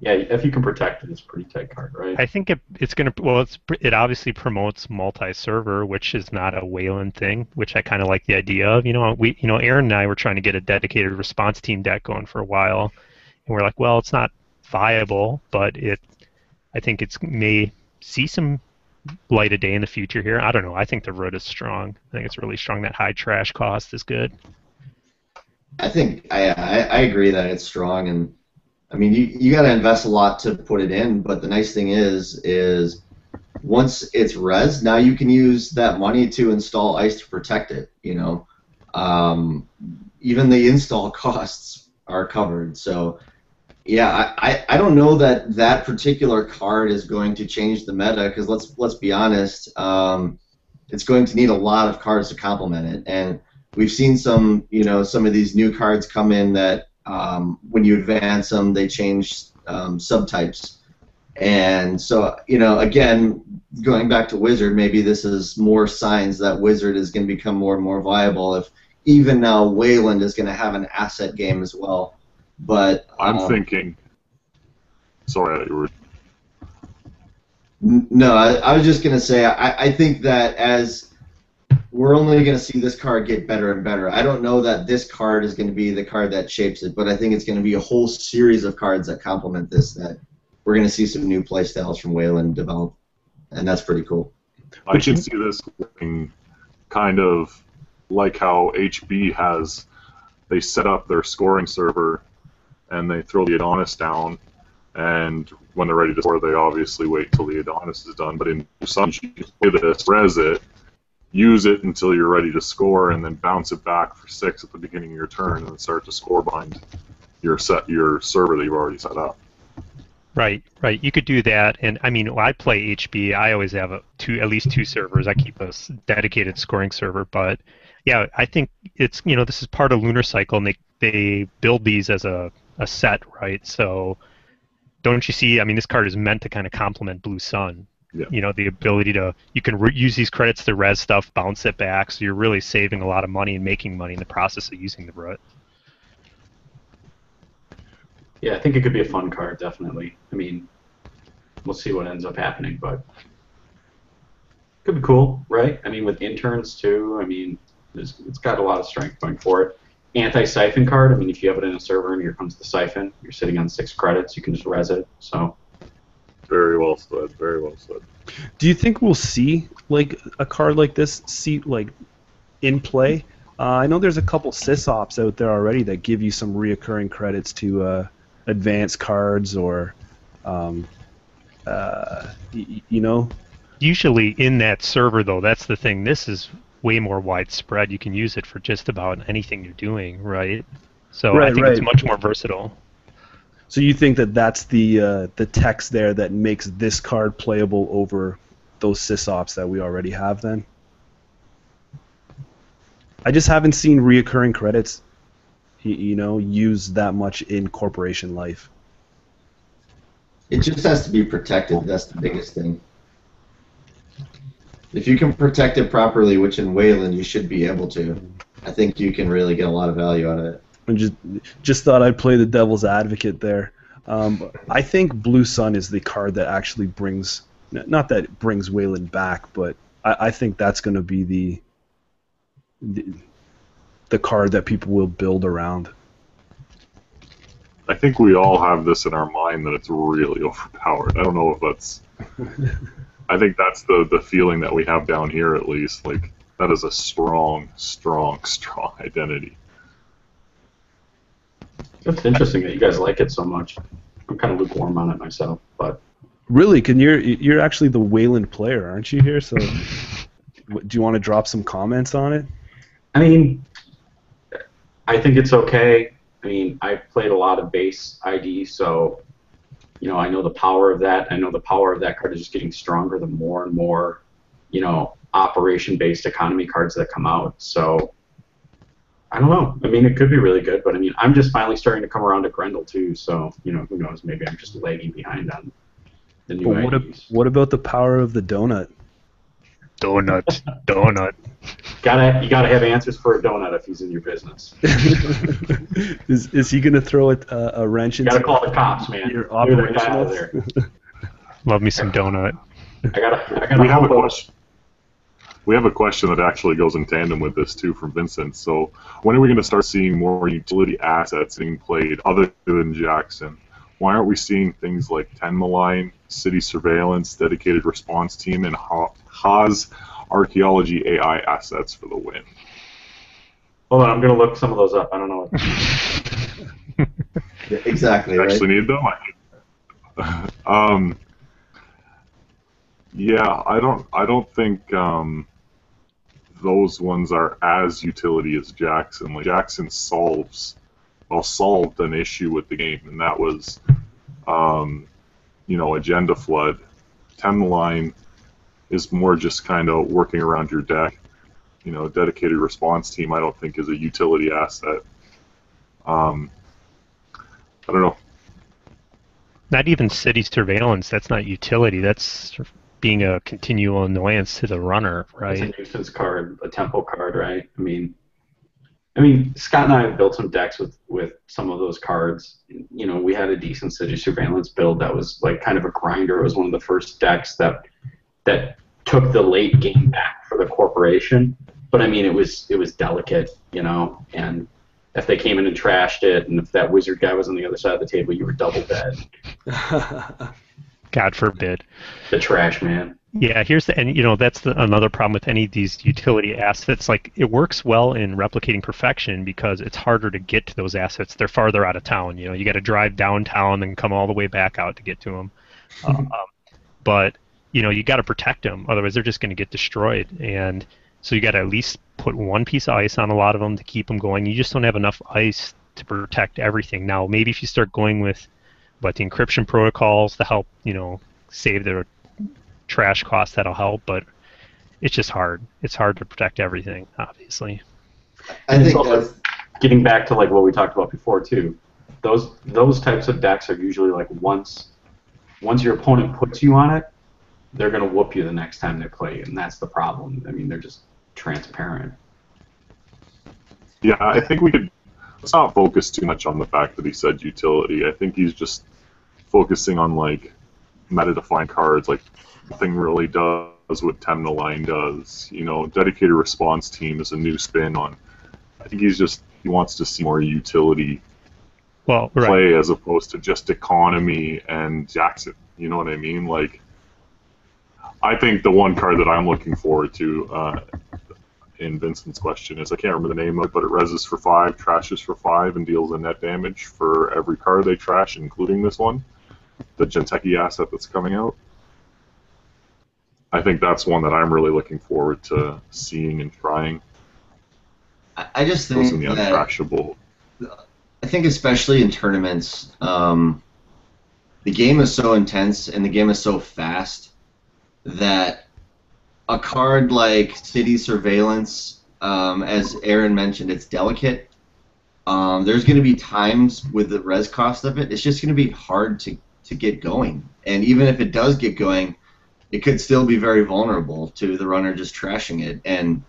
Yeah, if you can protect it, it's a pretty tight card, right? I think it's gonna it obviously promotes multi-server, which is not a Wayland thing, which I kind of like the idea of. Aaron and I were trying to get a dedicated response team deck going for a while, and we're like, well, it's not viable, but I think it's may see some light of day in the future here. I don't know. I think the root is strong. I think it's really strong. That high trash cost is good. I think I agree that it's strong, and I mean you got to invest a lot to put it in. But the nice thing is once it's res, now you can use that money to install ice to protect it. Even the install costs are covered. So yeah, I don't know that particular card is going to change the meta, because let's be honest, it's going to need a lot of cards to complement it, and we've seen some of these new cards come in that when you advance them, they change subtypes, and so again, going back to Wizard, maybe this is more signs that Wizard is going to become more and more viable. If even now Wayland is going to have an asset game as well. But I'm thinking. Sorry, you were. No, I was just going to say I think that as we're only going to see this card get better and better. I don't know that this card is going to be the card that shapes it, but I think it's going to be a whole series of cards that complement this, that we're going to see some new play styles from Wayland develop, and that's pretty cool. I can see this looking kind of like how HB has. They set up their scoring server, and they throw the Adonis down, and when they're ready to score, they obviously wait till the Adonis is done. But in some, you can play this, res it, use it until you're ready to score, and then bounce it back for 6 at the beginning of your turn, and then start to score behind your server that you've already set up. Right. You could do that, and I mean, when I play HB, I always have at least 2 servers. I keep a dedicated scoring server, but yeah, I think it's this is part of Lunar Cycle, and they build these as a set, right? So don't you see? I mean, this card is meant to kind of complement Blue Sun. Yeah. The ability to use these credits to res stuff, bounce it back, so you're really saving a lot of money and making money in the process of using the root. Yeah, I think it could be a fun card, definitely. I mean, we'll see what ends up happening, but could be cool, right? I mean, with interns too. I mean, it's got a lot of strength going for it. Anti-siphon card. I mean, if you have it in a server and here comes the siphon, you're sitting on 6 credits. You can just res it. So. Very well said. Very well said. Do you think we'll see like a card like this in play? I know there's a couple sysops out there already that give you some reoccurring credits to advance cards or, Usually in that server, though, that's the thing. This is way more widespread. You can use it for just about anything you're doing, right? So I think it's much more versatile. So you think that that's the text there that makes this card playable over those sysops that we already have then? I just haven't seen reoccurring credits, used that much in corporation life. It just has to be protected. That's the biggest thing. If you can protect it properly, which in Wayland you should be able to, I think you can really get a lot of value out of it. And just thought I'd play the devil's advocate there. I think Blue Sun is the card that actually brings, not that it brings Wayland back, but I think that's going to be the card that people will build around. I think we all have this in our mind that it's really overpowered. I don't know if that's... I think that's the feeling that we have down here, at least. Like, that is a strong, strong, strong identity. It's interesting that you guys like it so much. I'm kind of lukewarm on it myself, but... Really? You're actually the Wayland player, aren't you, here? So, do you want to drop some comments on it? I mean, I think it's okay. I mean, I've played a lot of base ID, so, I know the power of that. I know the power of that card is just getting stronger the more and more operation-based economy cards that come out. So I don't know. I mean, it could be really good, but I mean, I'm just finally starting to come around to Grendel too. So who knows? Maybe I'm just lagging behind on the new IDs. What about the power of the donut? Donut. You gotta have answers for a donut if he's in your business. Is he gonna throw a wrench into? You gotta call the cops, man. Your Clear that guy out of operationals? there. Love me some donut. I gotta. We have a question. We have a question that actually goes in tandem with this too from Vincent. So when are we going to start seeing more utility assets being played other than Jackson? Why aren't we seeing things like 10 Malign, City Surveillance, Dedicated Response Team, and Haas Archaeology AI assets for the win? Hold on, I'm gonna look some of those up. I don't know. Yeah, exactly. You Right? actually need them? Yeah, I don't think those ones are as utility as Jackson. Like Jackson solved an issue with the game, and that was agenda flood. 10 line is more just kind of working around your deck. Dedicated response team I don't think is a utility asset. I don't know. Not even city surveillance. That's not utility. That's being a continual annoyance to the runner, right? It's a nuisance card, a tempo card, right? I mean, Scott and I have built some decks with some of those cards. We had a decent city surveillance build that was like kind of a grinder. It was one of the first decks that took the late game back for the corporation. But I mean, it was delicate, and if they came in and trashed it, and if that wizard guy was on the other side of the table, you were double dead. God forbid. The trash man. Yeah, that's another problem with any of these utility assets. Like, it works well in replicating perfection because it's harder to get to those assets. They're farther out of town. You got to drive downtown and come all the way back out to get to them. But you got to protect them, otherwise they're just going to get destroyed. And so you got to at least put one piece of ice on a lot of them to keep them going. You just don't have enough ice to protect everything. Now, maybe if you start going with the encryption protocols to help, save their trash costs, that'll help. But it's just hard. It's hard to protect everything, obviously. I think also, getting back to like what we talked about before too. Those types of decks are usually like once your opponent puts you on it, they're gonna whoop you the next time they play you, and that's the problem. I mean, they're just transparent. Yeah, I think let's not focus too much on the fact that he said utility. I think he's just focusing on like meta-defined cards, like nothing really does what 10 Malign does. Dedicated response team is a new spin on. I think he wants to see more utility play as opposed to just economy and Jackson. You know what I mean? Like, I think the one card that I'm looking forward to in Vincent's question is, I can't remember the name of it, but it reses for 5, trashes for 5, and deals a net damage for every card they trash, including this one, the Genteki asset that's coming out. I think that's one that I'm really looking forward to seeing and trying. I just think the untrashable. I think especially in tournaments, the game is so intense and the game is so fast that a card like City Surveillance, as Aaron mentioned, it's delicate. There's going to be times with the res cost of it, it's just going to be hard to get going. And even if it does get going, it could still be very vulnerable to the runner just trashing it. And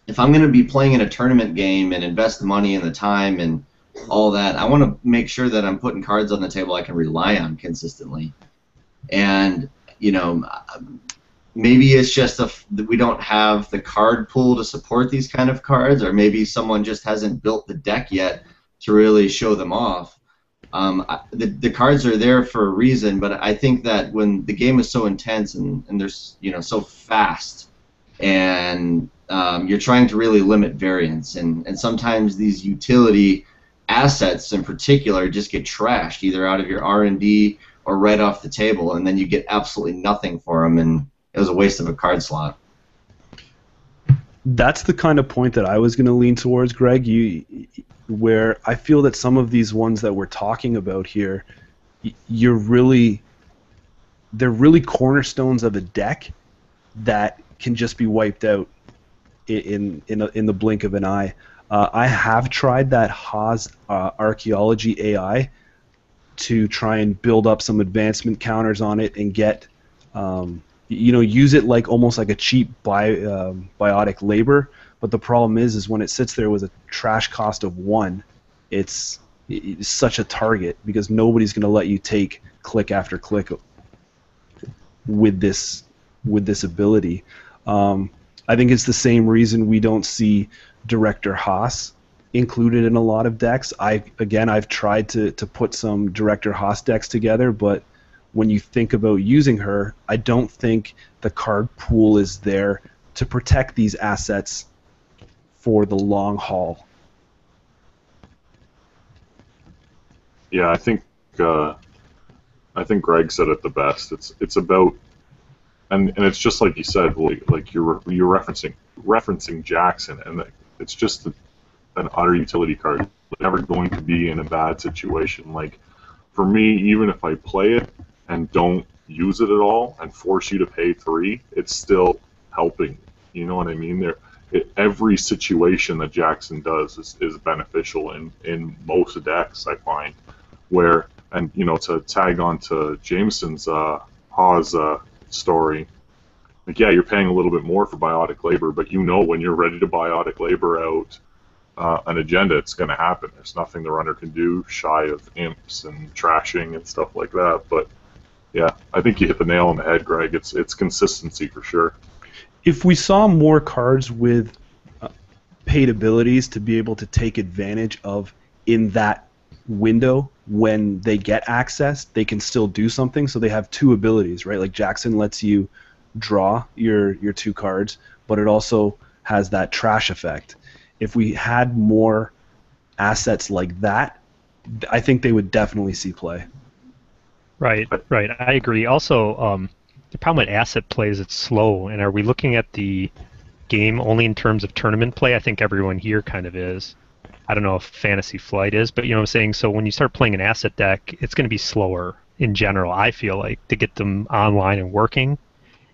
if I'm going to be playing in a tournament game and invest the money and the time and all that, I want to make sure that I'm putting cards on the table I can rely on consistently. And, maybe it's just that we don't have the card pool to support these kind of cards, or maybe someone just hasn't built the deck yet to really show them off. The cards are there for a reason, but I think that when the game is so intense and there's so fast, and you're trying to really limit variance, and sometimes these utility assets in particular just get trashed either out of your R&D or right off the table, and then you get absolutely nothing for them, and it was a waste of a card slot. That's the kind of point that I was going to lean towards, Greg. Where I feel that some of these ones that we're talking about here, they're really cornerstones of a deck that can just be wiped out in the blink of an eye. I have tried that Haas archaeology AI to try and build up some advancement counters on it and get, use it like almost like a cheap biotic labor. But the problem is when it sits there with a trash cost of 1, it's such a target because nobody's going to let you take click after click with this ability. I think it's the same reason we don't see Director Haas included in a lot of decks. I've tried to put some Director Haas decks together, but when you think about using her, I don't think the card pool is there to protect these assets for the long haul. Yeah, I think Greg said it the best. It's about, and it's just like you said, like you're referencing Jackson, and it's just an utter utility card. Never going to be in a bad situation. Like for me, even if I play it and don't use it at all and force you to pay 3, it's still helping. You know what I mean? Every situation that Jackson does is beneficial in most decks, I find. Where, and to tag on to Jameson's Haas story, like you're paying a little bit more for biotic labor, but when you're ready to biotic labor out an agenda, it's going to happen. There's nothing the runner can do shy of imps and trashing and stuff like that. But yeah, I think you hit the nail on the head, Greg. It's consistency for sure. If we saw more cards with paid abilities to be able to take advantage of in that window when they get access, they can still do something. So they have 2 abilities, right? Like Jackson lets you draw your 2 cards, but it also has that trash effect. If we had more assets like that, I think they would definitely see play. Right. I agree. Also, the problem with asset play is it's slow. And are we looking at the game only in terms of tournament play? I think everyone here kind of is. I don't know if Fantasy Flight is, but you know what I'm saying? So when you start playing an asset deck, it's going to be slower in general, I feel like, to get them online and working.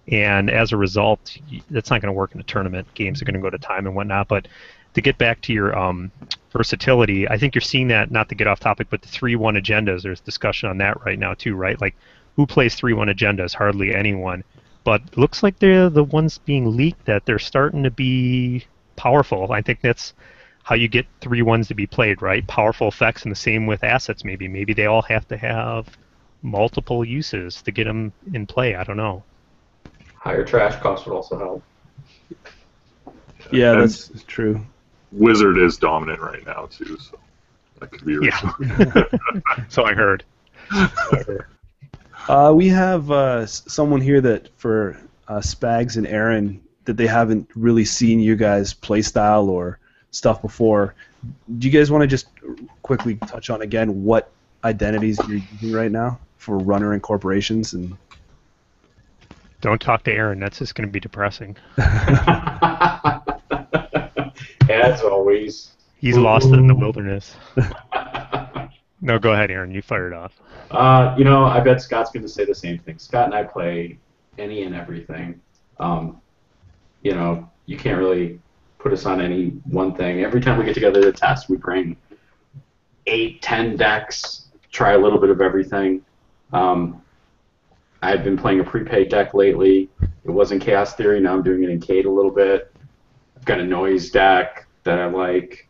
And as a result, that's not going to work in a tournament. Games are going to go to time and whatnot. But to get back to your versatility, I think you're seeing that, not to get off topic, but the 3-1 agendas, there's discussion on that right now too, right? Like, who plays 3-1 agendas? Hardly anyone. But it looks like they're the ones being leaked that they're starting to be powerful. I think that's how you get 3-1s to be played, right? Powerful effects, and the same with assets maybe. Maybe they all have to have multiple uses to get them in play. I don't know. Higher trash costs would also help. Yeah, that's true. Wizard is dominant right now too, so that could be a reason. Yeah. So I heard. We have someone here that for Spags and Aaron that they haven't really seen you guys play style or stuff before. Do you guys want to just quickly touch on again what identities you're using right now for runner and corporations? And don't talk to Aaron. That's just going to be depressing. As always. He's lost in the wilderness. No, go ahead, Aaron. You fired off. I bet Scott's going to say the same thing. Scott and I play any and everything. You can't really put us on any one thing. Every time we get together to test, we bring 8, 10 decks, try a little bit of everything. I've been playing a prepaid deck lately. It wasn't Chaos Theory. Now I'm doing it in Cade a little bit. I've got a noise deck that I like.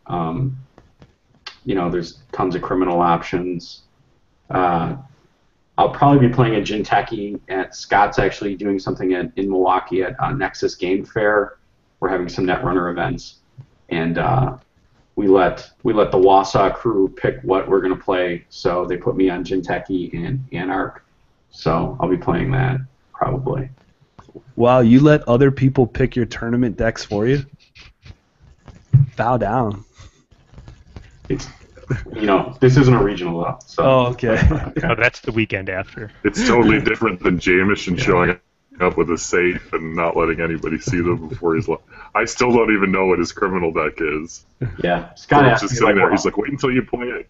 There's tons of criminal options. I'll probably be playing a Jinteki. Scott's actually doing something in Milwaukee at Nexus Game Fair. We're having some Netrunner events, and we let the Wausau crew pick what we're going to play. So they put me on Jinteki and Anarch. So I'll be playing that probably. Wow, you let other people pick your tournament decks for you? Bow down. It's this isn't a regional though. So. Oh, okay. Oh, that's the weekend after. It's totally different than Jameson showing up with a safe and not letting anybody see them before he's. I still don't even know what his criminal deck is. Yeah, Scott so just sitting there. He's like, wait until you play it.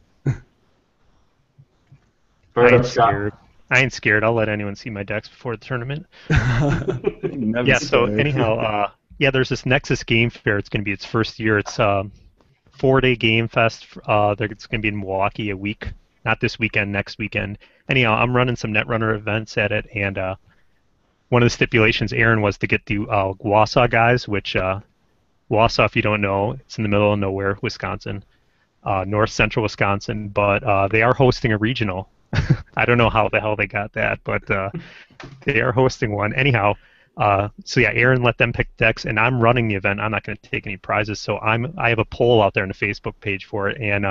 I'm scared. I ain't scared. I'll let anyone see my decks before the tournament. Never Yeah, so scared. anyhow, yeah, there's this Nexus Game Fair. It's going to be its first year. It's 4-day game fest. It's going to be in Milwaukee a week. Not this weekend, next weekend. Anyhow, I'm running some Netrunner events at it, and one of the stipulations, Aaron, was to get the Wausau guys, which Wausau, if you don't know, it's in the middle of nowhere, Wisconsin, north central Wisconsin, but they are hosting a regional. I don't know how the hell they got that, but they are hosting one. Anyhow, so yeah, Aaron let them pick decks, and I'm running the event. I'm not going to take any prizes, so I have a poll out there on the Facebook page for it, and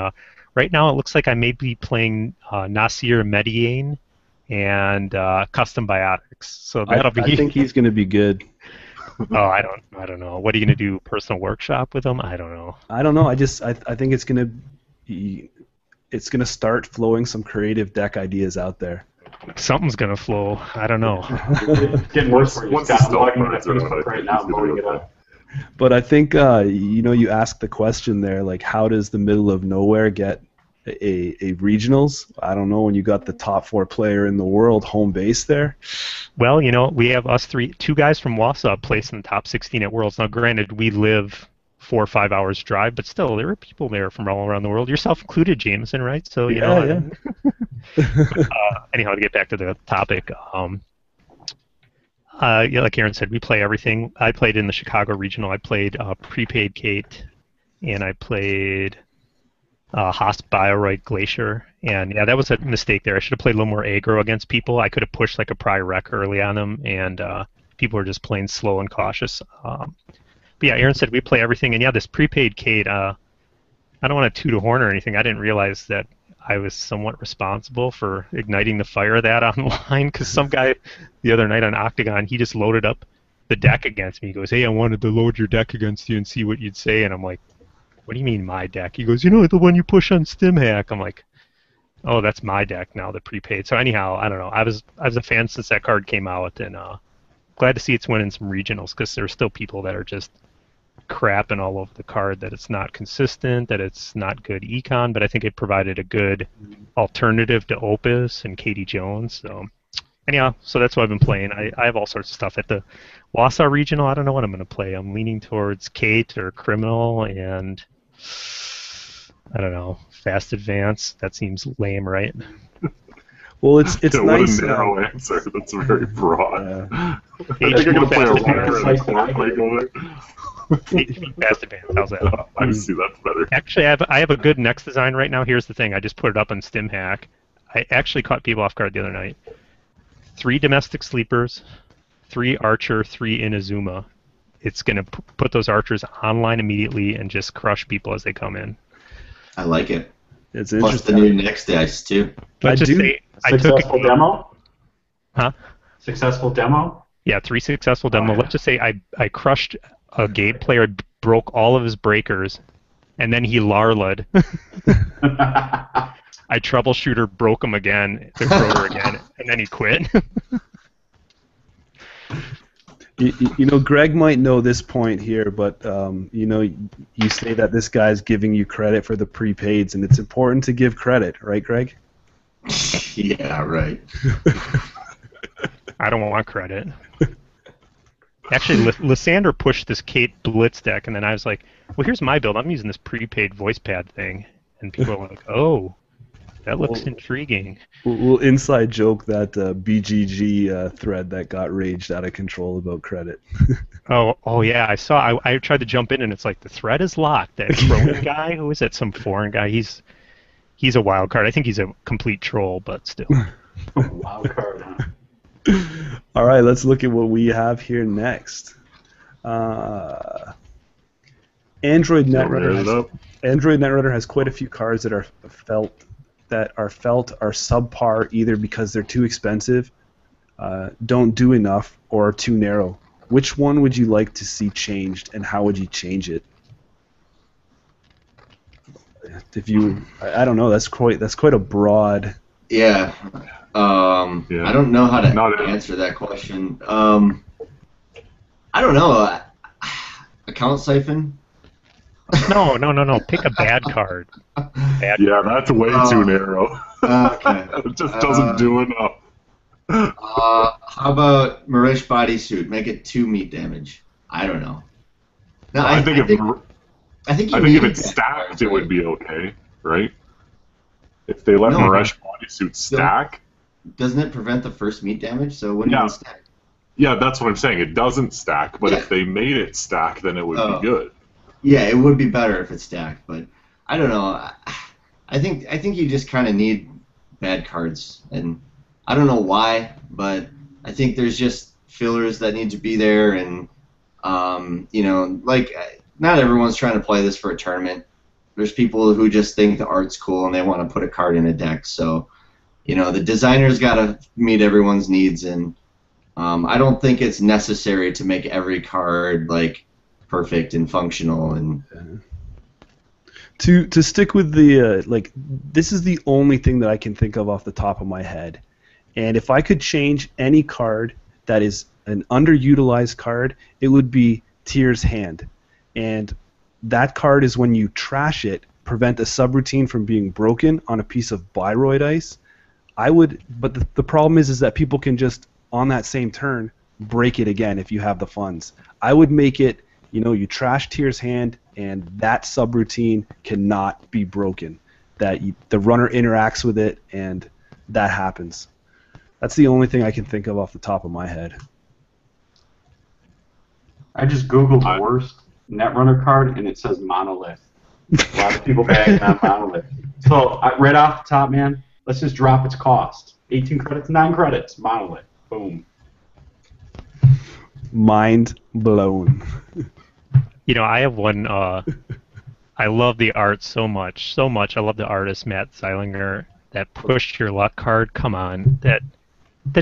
right now it looks like I may be playing Nasir Mediane and Custom Biotics. So that'll be. I think he's going to be good. Oh, I don't know. What are you going to do? Personal workshop with him? I don't know. I don't know. I think it's going to start flowing some creative deck ideas out there. Something's going to flow. I don't know. It's getting worse for you. Once Scott. the I'm stock looking at markets are down, Facebook I right think now, he's gonna loading do it up. But I think you asked the question there, like, how does the middle of nowhere get a regionals? I don't know, when you got the top 4 player in the world home base there. Well, we have us two guys from Wausau placed in the top 16 at Worlds. Now, granted, we live 4 or 5 hours drive, but still, there are people there from all around the world, yourself included, Jameson, right? So Yeah. Anyhow, to get back to the topic, yeah, like Aaron said, we play everything. I played in the Chicago Regional. I played Prepaid Kate, and I played Haas Bioroid Glacier. And yeah, that was a mistake there. I should have played a little more aggro against people. I could have pushed like a Pry Wreck early on them, and people were just playing slow and cautious. But yeah, Aaron said we play everything. And yeah, this Prepaid Kate, I don't want to toot a horn or anything. I didn't realize that I was somewhat responsible for igniting the fire of that online, because some guy the other night on Octagon, he just loaded up the deck against me. He goes, "Hey, I wanted to load your deck against you and see what you'd say." And I'm like, "What do you mean my deck?" He goes, "The one you push on StimHack." I'm like, "Oh, that's my deck now, the prepaid." So anyhow, I don't know. I was a fan since that card came out, and glad to see it's winning some regionals, because there's still people that are just crapping all over the card, that it's not consistent, that it's not good econ, but I think it provided a good alternative to Opus and Katie Jones. So anyhow, so that's what I've been playing. I have all sorts of stuff. At the Wausau Regional, I don't know what I'm going to play. I'm leaning towards Kate or Criminal, and I don't know, Fast Advance. That seems lame, right? Well, it's Yeah, nice. What a narrow answer. That's very broad. HP You're going to play a Fast runner Advance. and a cornflake over HP Fast Advance. How's that? I see, that's better. Actually, I have a good next design right now. Here's the thing. I just put it up on StimHack. I actually caught people off guard the other night. 3 domestic sleepers, 3 Archer, 3 Inazuma. It's going to put those Archers online immediately and just crush people as they come in. I like it. It's Plus interesting. the new next dice too. Let's just say I took Successful demo? Huh? Successful demo? Yeah, 3 successful demo. Oh, yeah. Let's just say I crushed a game player, broke all of his breakers, and then he Larla'd. I troubleshooter broke him again, the Broder again, and then he quit. Greg might know this point here, but you say that this guy's giving you credit for the prepaids, and it's important to give credit, right, Greg? Yeah, right. I don't want credit. Actually, Lysander pushed this Kate Blitz deck, and then I was like, well, here's my build. I'm using this prepaid voice pad thing. And people are like, oh, that looks intriguing. We'll inside joke that BGG thread that got raged out of control about credit. Oh yeah, I saw. I tried to jump in, and it's like the thread is locked. That Crowan guy, who is that? Some foreign guy. He's a wild card. I think he's a complete troll, but still. Wild card, huh? All right, let's look at what we have here next. Android Netrunner has quite a few cards that are felt are subpar, either because they're too expensive, don't do enough, or are too narrow. Which one would you like to see changed, and how would you change it? I don't know. That's quite a broad. Yeah. Yeah. I don't know how to Not answer that question. I don't know. Account siphon? No. Pick a bad card. Yeah, that's way too narrow. Okay. It just doesn't do enough. How about Marish bodysuit? Make it 2 meat damage. I don't know. No, I think if it's that stacked, card, it would be okay, right? If they let No. Maresh bodysuit stack, Doesn't it prevent the first meat damage? So it wouldn't Yeah. even stack. yeah, that's what I'm saying. It doesn't stack, but Yeah. if they made it stack, then it would Oh. be good. Yeah, it would be better if it's stacked, but I don't know. I think you just kind of need bad cards, and I don't know why, but I think there's just fillers that need to be there, and like not everyone's trying to play this for a tournament. There's people who just think the art's cool and they want to put a card in a deck. So, the designer's got to meet everyone's needs, and I don't think it's necessary to make every card like perfect and functional. And To stick with the this is the only thing that I can think of off the top of my head, and if I could change any card that is an underutilized card, it would be Tyr's Hand, and that card is when you trash it, prevent a subroutine from being broken on a piece of Biroid ice. But the problem is that people can just on that same turn break it again if you have the funds. I would make it, you trash Tyr's Hand, and that subroutine cannot be broken. The runner interacts with it, and that happens. That's the only thing I can think of off the top of my head. I just googled the worst Netrunner card, and it says Monolith. A lot of people bagging on Monolith. So right off the top, man, let's just drop its cost. 18 credits, 9 credits, Monolith. Boom. Mind blown. I have one. I love the art so much. I love the artist Matt Zeilinger. That Push Your Luck card. Come on, that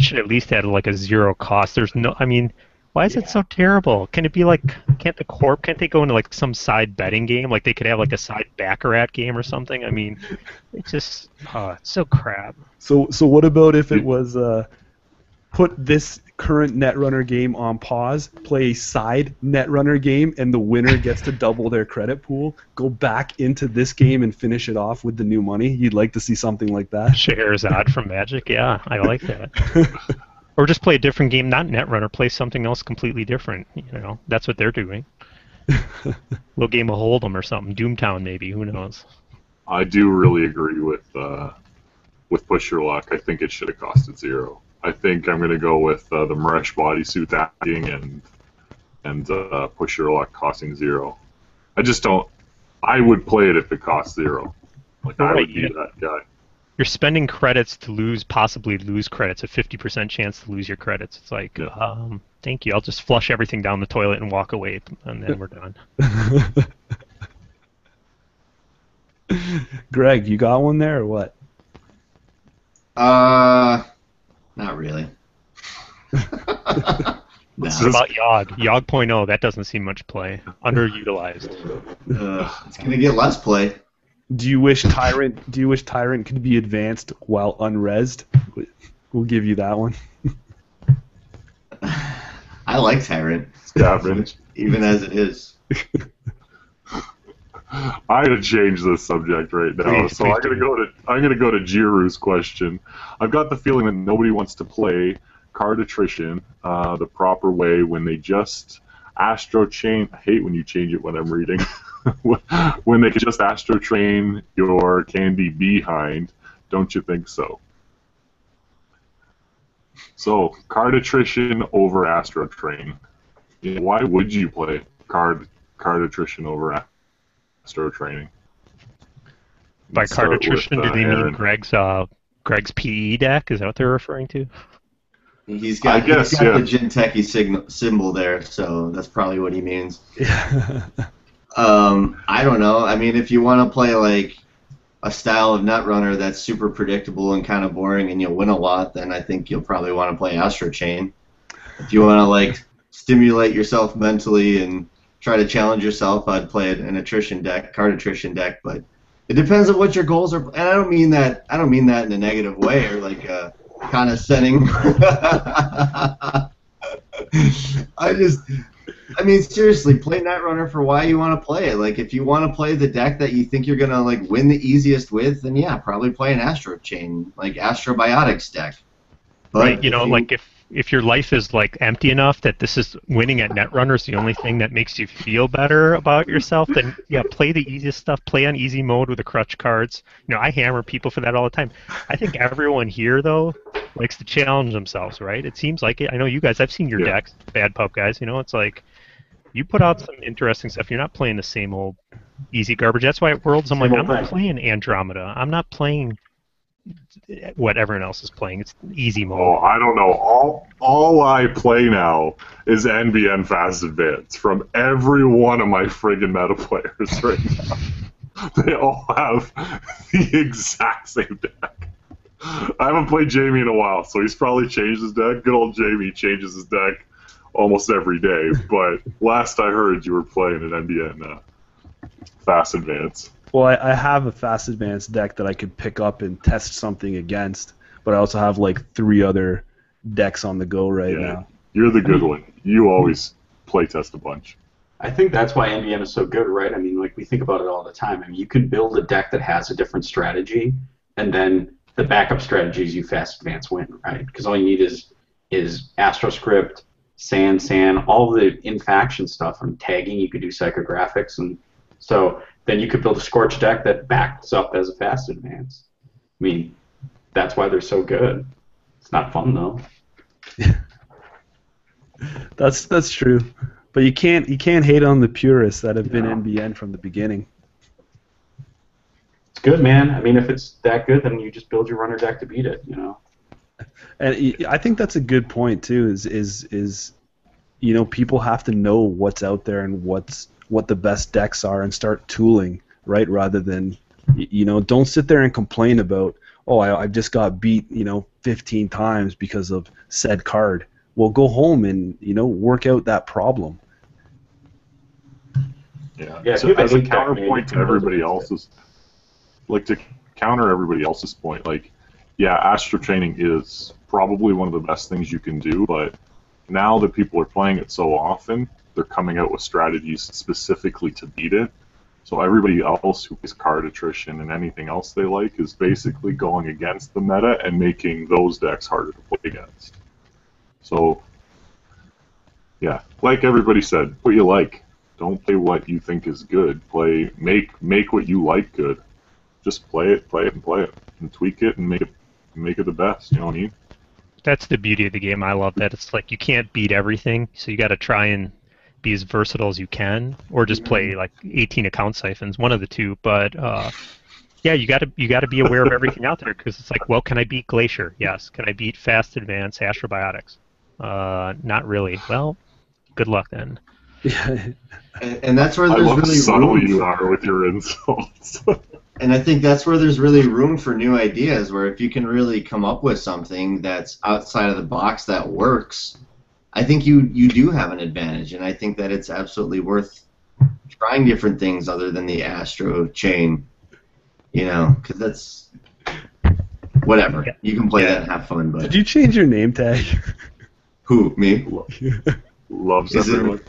should at least add like a 0 cost. Why is it so terrible? Can it be like, can't they go into like some side betting game? Like they could have like a side Baccarat game or something? It's just, it's so crap. So what about if it was put this current Netrunner game on pause, play a side Netrunner game, and the winner gets to double their credit pool, go back into this game and finish it off with the new money? You'd like to see something like that? Scheherazade from Magic, yeah, I like that. Or just play a different game, not Netrunner, play something else completely different. That's what they're doing. Little game of Hold'em or something, Doomtown maybe, who knows? I do really agree with Push Your Luck. I think it should have costed 0. I think I'm going to go with the Maresh bodysuit acting and Push Your Luck costing 0. I just don't. I would play it if it cost 0. Like I would be that guy. You're spending credits to possibly lose credits, a 50% chance to lose your credits. It's like, thank you. I'll just flush everything down the toilet and walk away, and then we're done. Greg, you got one there or what? Not really. What about Yogg? Yogg.0, that doesn't seem much play. Underutilized. It's gonna get less play. Do you wish Tyrant could be advanced while unresed? We'll give you that one. I like Tyrant. Even as it is. I'm gonna change this subject right now. So I'm gonna go to Jiru's question. I've got the feeling that nobody wants to play card attrition the proper way when they just Astro Chain. I hate when you change it when I'm reading. When they could just Astro Train your candy behind, don't you think so? So card attrition over Astro Train. Why would you play card attrition over Astro Training? By card attrition, do they mean Greg's PE deck? Is that what they're referring to? He's got the Jinteki symbol there, so that's probably what he means. I don't know. If you want to play like a style of Netrunner that's super predictable and kind of boring and you'll win a lot, then I think you'll probably want to play Astro Chain. If you want to like stimulate yourself mentally and try to challenge yourself, I'd play an attrition deck, card attrition deck. But it depends on what your goals are. And I don't mean that in a negative way or like kind of setting. Seriously, play Netrunner for why you want to play it. Like, if you want to play the deck that you think you're gonna like win the easiest with, then yeah, probably play an Astro Chain, like Astrobiotics deck. Right, you know, like if your life is like empty enough that this is winning at Netrunner is the only thing that makes you feel better about yourself, then yeah, play the easiest stuff. Play on easy mode with the crutch cards. You know, I hammer people for that all the time. I think everyone here though likes to challenge themselves, right? It seems like it. I know you guys. I've seen your decks, Bad Pup guys. You know, it's like you put out some interesting stuff. You're not playing the same old easy garbage. That's why at Worlds I'm like, I'm not playing Andromeda. I'm not playing what everyone else is playing. It's easy mode. Oh, I don't know. All I play now is NBN Fast Advance from every one of my friggin' meta players right now. They all have the exact same deck. I haven't played Jamie in a while, so he's probably changed his deck. Good old Jamie changes his deck almost every day, but last I heard you were playing an NBN Fast Advance. Well, I have a Fast Advance deck that I could pick up and test something against, but I also have like 3 other decks on the go right now. You're the good one. You always play test a bunch. I think that's why NBN is so good, right? I mean, like, we think about it all the time. I mean, you can build a deck that has a different strategy, and then the backup strategies you Fast Advance win, right? Because all you need is AstroScript, San, all the in-faction stuff, and tagging. You could do psychographics, and so then you could build a Scorch deck that backs up as a Fast Advance. I mean, that's why they're so good. It's not fun, though. That's true. But you can't hate on the purists that have been NBN from the beginning. It's good, man. I mean, if it's that good, then you just build your runner deck to beat it, you know. And I think that's a good point too. Is you know, people have to know what's out there and what the best decks are and start tooling, right? Rather than, you know, don't sit there and complain about, oh, I just got beat, you know, 15 times because of said card. Well, go home and, you know, work out that problem. Yeah. So as a counterpoint to everybody else's, like to counter everybody else's point, like, yeah, Astro Training is probably one of the best things you can do, but now that people are playing it so often, they're coming out with strategies specifically to beat it. So everybody else who plays card attrition and anything else they like is basically going against the meta and making those decks harder to play against. So, yeah, like everybody said, what you like. Don't play what you think is good. Make what you like good. Just play it, and tweak it, and make it the best. You know what I mean? That's the beauty of the game. I love that. It's like you can't beat everything, so you got to try and be as versatile as you can, or just play like 18 account siphons, one of the two. But yeah, you got to be aware of everything out there, because it's like, well, can I beat Glacier? Yes. Can I beat Fast Advance Astrobiotics? Not really. Well, good luck then. And that's where there's I love really how subtle room you are with your insults. And I think that's where there's really room for new ideas, where if you can really come up with something that's outside of the box that works, I think you do have an advantage, and I think that it's absolutely worth trying different things other than the Astro chain, you know, because that's whatever. You can play that and have fun, but... Did you change your name tag? Who, me? Loves everyone.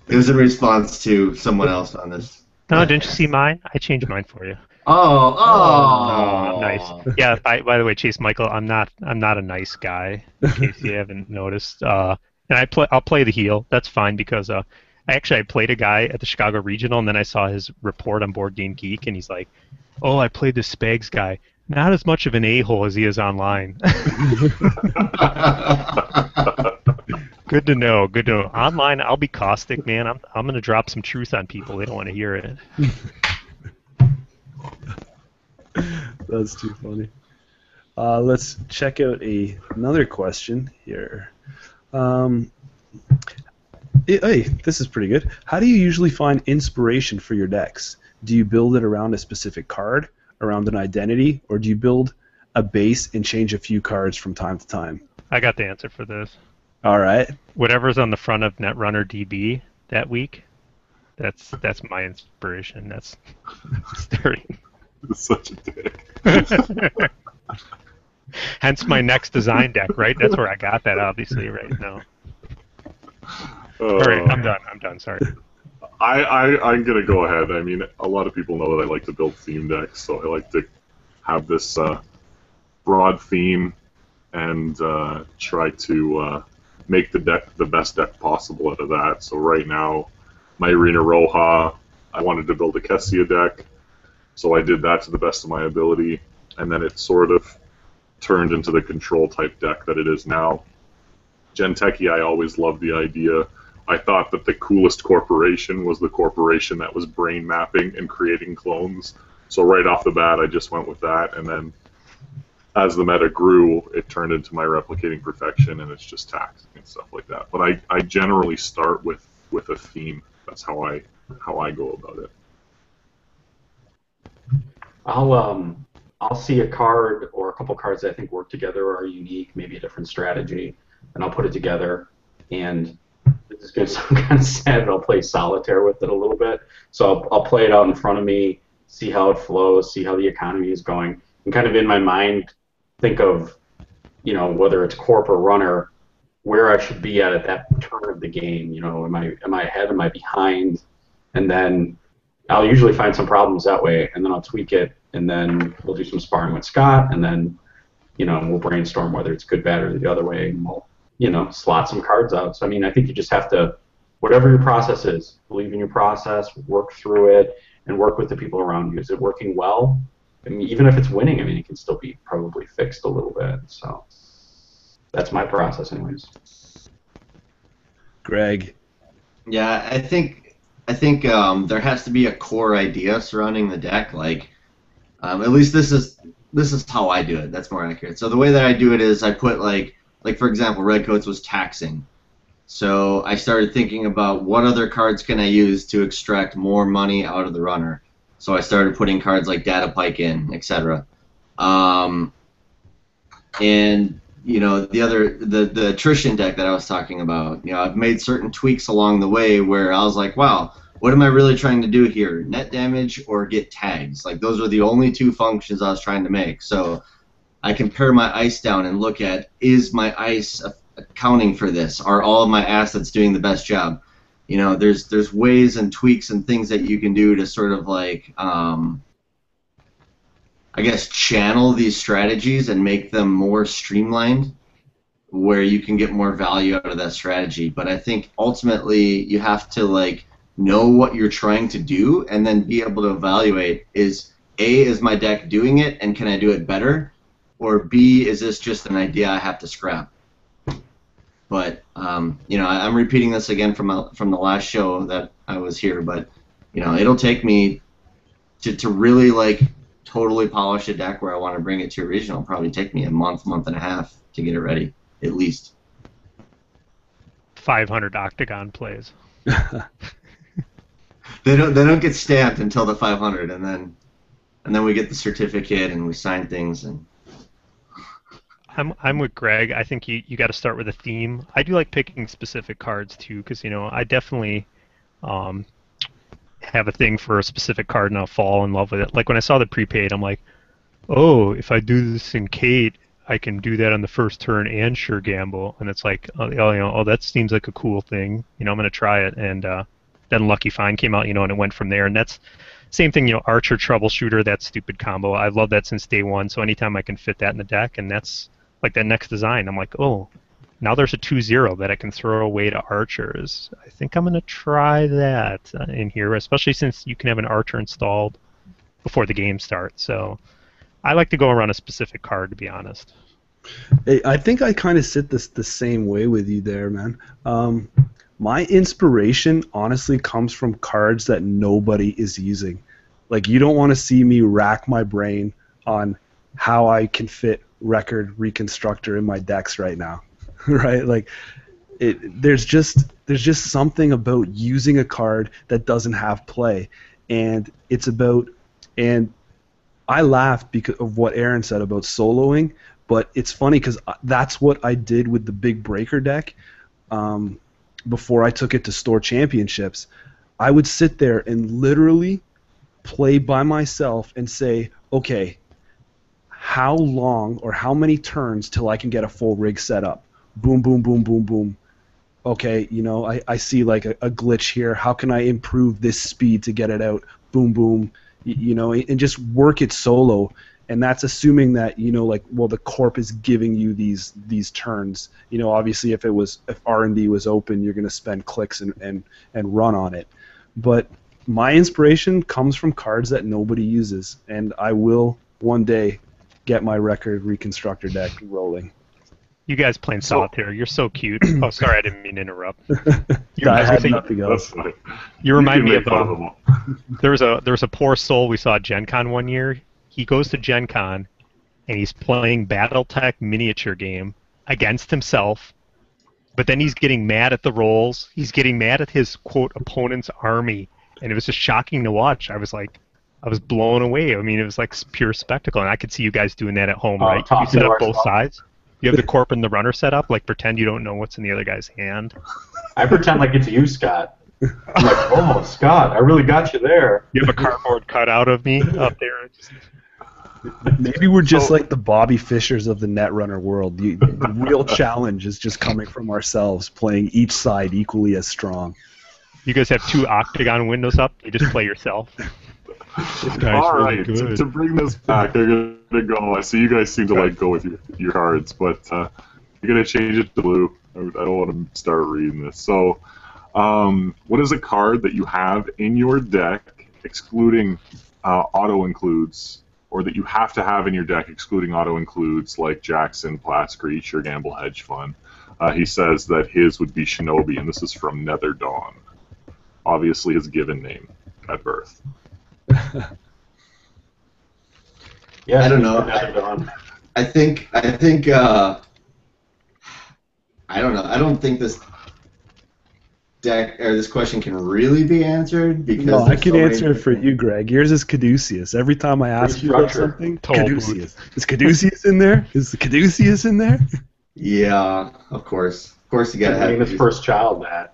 It was in response to someone else on this. No, didn't you see mine? I changed mine for you. Oh, nice. Yeah. By the way, Chase Michael, I'm not a nice guy, in case you haven't noticed. And I'll play the heel. That's fine, because I played a guy at the Chicago Regional, and then I saw his report on Board Game Geek, and he's like, "Oh, I played this Spags guy. Not as much of an a-hole as he is online." Good to know. Good to know. Online, I'll be caustic, man. I'm gonna drop some truth on people. They don't want to hear it. That's too funny. Let's check out another question here. Hey, this is pretty good. How do you usually find inspiration for your decks? Do you build it around a specific card, around an identity, or do you build a base and change a few cards from time to time? I got the answer for this. All right. Whatever's on the front of Netrunner DB that week, that's my inspiration. That's sturdy. It's such a dick. Hence my next design deck, right? That's where I got that, obviously, right now. All right, I'm done. Sorry. I'm going to go ahead. I mean, a lot of people know that I like to build theme decks, so I like to have this broad theme and try to make the deck the best deck possible out of that. So right now, my Arena Roja, I wanted to build a Kessia deck, so I did that to the best of my ability, and then it sort of turned into the control type deck that it is now. Genteki, I always loved the idea. I thought that the coolest corporation was the corporation that was brain mapping and creating clones. So right off the bat, I just went with that, and then as the meta grew, it turned into my replicating perfection, and it's just taxing and stuff like that. But I generally start with a theme. That's how I go about it. I'll see a card or a couple cards that I think work together or are unique, maybe a different strategy, and I'll put it together. And this is going to sound kind of sad, but I'll play solitaire with it a little bit. So I'll play it out in front of me, see how it flows, see how the economy is going, and kind of in my mind think of, whether it's corp or runner, where I should be at that turn of the game. Am I ahead? Am I behind? And then I'll usually find some problems that way, and then I'll tweak it, and then we'll do some sparring with Scott, and then we'll brainstorm whether it's good, bad, or the other way, and we'll slot some cards out. So I think you just have to, whatever your process is, believe in your process, work through it, and work with the people around you. Is it working well? Even if it's winning, it can still be probably fixed a little bit. So that's my process, anyways. Greg. Yeah, I think there has to be a core idea surrounding the deck. Like, at least this is how I do it. That's more accurate. So the way that I do it is I put like for example, Redcoats was taxing. So I started thinking about what other cards can I use to extract more money out of the runner. So I started putting cards like Data Pike in, etc. And the attrition deck that I was talking about, I've made certain tweaks along the way where I was like, wow, what am I really trying to do here? Net damage or get tags? Like, those are the only two functions I was trying to make. So I can pare my ice down and look at, is my ice accounting for this? Are all of my assets doing the best job? There's ways and tweaks and things that you can do to sort of like, I guess, channel these strategies and make them more streamlined, where you can get more value out of that strategy. But I think ultimately you have to know what you're trying to do, and then be able to evaluate, is my deck doing it, and can I do it better? Or B, is this just an idea I have to scrap? But I'm repeating this again from the last show that I was here. But it'll take me to really totally polish a deck where I want to bring it to a regional. It'll probably take me a month and a half to get it ready, at least. 500 Octagon plays. They don't get stamped until the 500, and then we get the certificate and we sign things. And I'm with Greg. I think you got to start with a theme. I do like picking specific cards too, because I definitely have a thing for a specific card and I'll fall in love with it. Like when I saw the prepaid, I'm like, oh, if I do this in Kate, I can do that on the first turn and sure gamble. And it's like, oh, that seems like a cool thing. I'm going to try it. And then Lucky Find came out, and it went from there. And that's same thing, Archer Troubleshooter, that stupid combo. I've loved that since day one. So anytime I can fit that in the deck, and that's like that next design, I'm like, oh, now there's a 2-0 that I can throw away to archers. I think I'm going to try that in here, especially since you can have an archer installed before the game starts. So I like to go around a specific card, to be honest. Hey, I think I kind of sit the same way with you there, man. My inspiration, honestly, comes from cards that nobody is using. Like, you don't want to see me rack my brain on how I can fit Record Reconstructor in my decks right now. Right? Like, there's just something about using a card that doesn't have play, and it's about, and I laughed because of what Aaron said about soloing, but it's funny because that's what I did with the Big Breaker deck before I took it to store championships. I would sit there and literally play by myself and say, okay, how long or how many turns till I can get a full rig set up? Boom, boom, boom, boom, boom. Okay, I see like a glitch here. How can I improve this speed to get it out? Boom, boom. And just work it solo. and that's assuming that the corp is giving you these turns. Obviously if R&D was open, you're going to spend clicks and run on it. But my inspiration comes from cards that nobody uses, and I will one day get my record reconstructor deck rolling. You guys playing solitaire, you're so cute. Oh, sorry, I didn't mean to interrupt. I had nothing else. You remind me of there was a poor soul we saw at Gen Con one year. He goes to Gen Con and he's playing Battletech miniature game against himself, but then he's getting mad at the rolls. He's getting mad at his quote opponent's army, and it was just shocking to watch. I was blown away. I mean, it was like pure spectacle, and I could see you guys doing that at home, right? You set up both sides. You have the corp and the runner set up, like pretend you don't know what's in the other guy's hand. I pretend like it's you, Scott. I'm like, oh, Scott, I really got you there. You have a cardboard cutout of me up there. Maybe we're just like the Bobby Fishers of the Netrunner world. The real challenge is just coming from ourselves, playing each side equally as strong. You guys have 2 octagon windows up. You just play yourself. All right, to bring this back, I'm gonna go. I see you guys seem to like go with your cards, but you're gonna change it to blue. I don't want to start reading this. So, what is a card that you have in your deck, excluding auto includes, or that you have to have in your deck, excluding auto includes, like Jackson, Plascreech, or Gamble Hedge Fund? He says that his would be Shinobi, and this is from Nether Dawn. Obviously, his given name at birth. Yeah, I don't know. I think I don't know. I don't think this deck or this question can really be answered because no, I can answer it for you, Greg. Yours is Caduceus. Every time I ask you about something, Caduceus. Is Caduceus in there? Is the Caduceus in there? Yeah, of course. Of course, you gotta have name his first child that.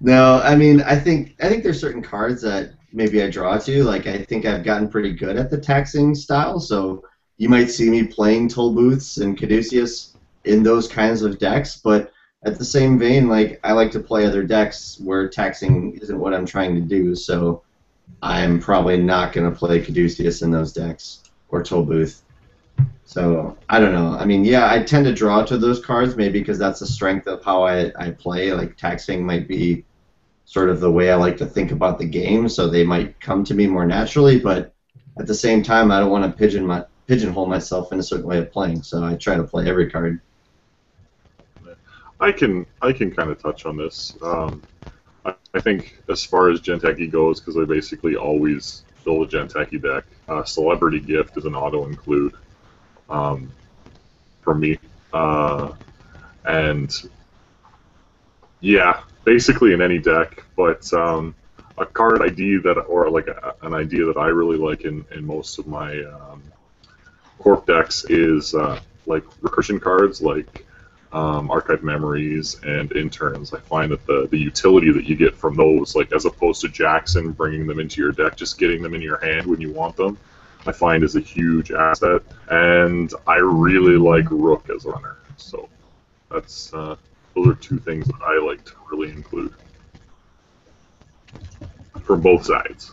No, I mean, I think there's certain cards that maybe I draw to. Like, I think I've gotten pretty good at the taxing style, so you might see me playing Toll Booths and Caduceus in those kinds of decks, but at the same vein, like, I like to play other decks where taxing isn't what I'm trying to do, so I'm probably not going to play Caduceus in those decks, or Toll Booth. So, I don't know. I mean, yeah, I tend to draw to those cards, maybe because that's the strength of how I play. Like, taxing might be sort of the way I like to think about the game, so they might come to me more naturally, but at the same time, I don't want to pigeonhole myself in a certain way of playing, so I try to play every card. I can kind of touch on this. I think as far as Genteki goes, because I basically always build a Genteki deck, Celebrity Gift is an auto-include for me. And yeah, basically in any deck, but a card ID that, or like an idea that I really like in most of my corp decks is like recursion cards, like Archive Memories and Interns. I find that the utility that you get from those, like as opposed to Jackson bringing them into your deck, just getting them in your hand when you want them, I find is a huge asset. And I really like Rook as a runner. So that's those are two things that I like to really include from both sides.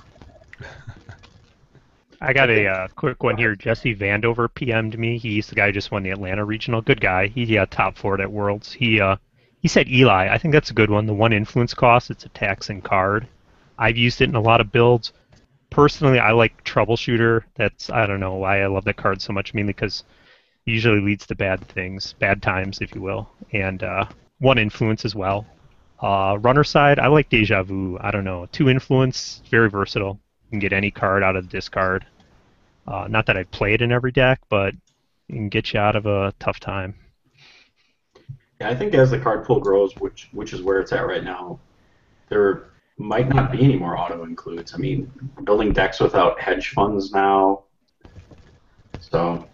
I got a quick one here. Jesse Vandover PM'd me. He's the guy who just won the Atlanta Regional. Good guy. He top 4 at Worlds. He said Eli. I think that's a good one. The 1 influence cost. It's a taxing card. I've used it in a lot of builds. Personally, I like Troubleshooter. I don't know why I love that card so much, mainly because it usually leads to bad things, bad times, if you will. And 1 influence as well. Runner side, I like Deja Vu. I don't know. 2 influence, very versatile. You can get any card out of the discard. Not that I play it in every deck, but it can get you out of a tough time. Yeah, I think as the card pool grows, which is where it's at right now, there might not be any more auto includes. I mean, we're building decks without hedge funds now, so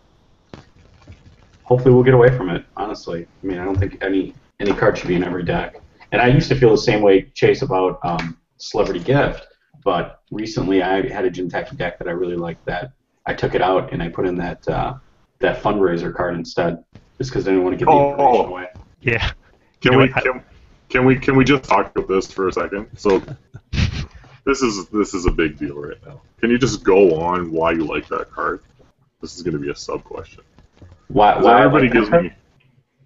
hopefully we'll get away from it. Honestly, I mean, I don't think any card should be in every deck. And I used to feel the same way, Chase, about Celebrity Gift. But recently, I had a Genteki deck that I really liked. That I took it out and I put in that fundraiser card instead, just because I didn't want to give the information away. Yeah. Can we just talk about this for a second? So, This is a big deal right now. Can you just go on why you like that card? This is going to be a sub question. Why Everybody like gives that? me.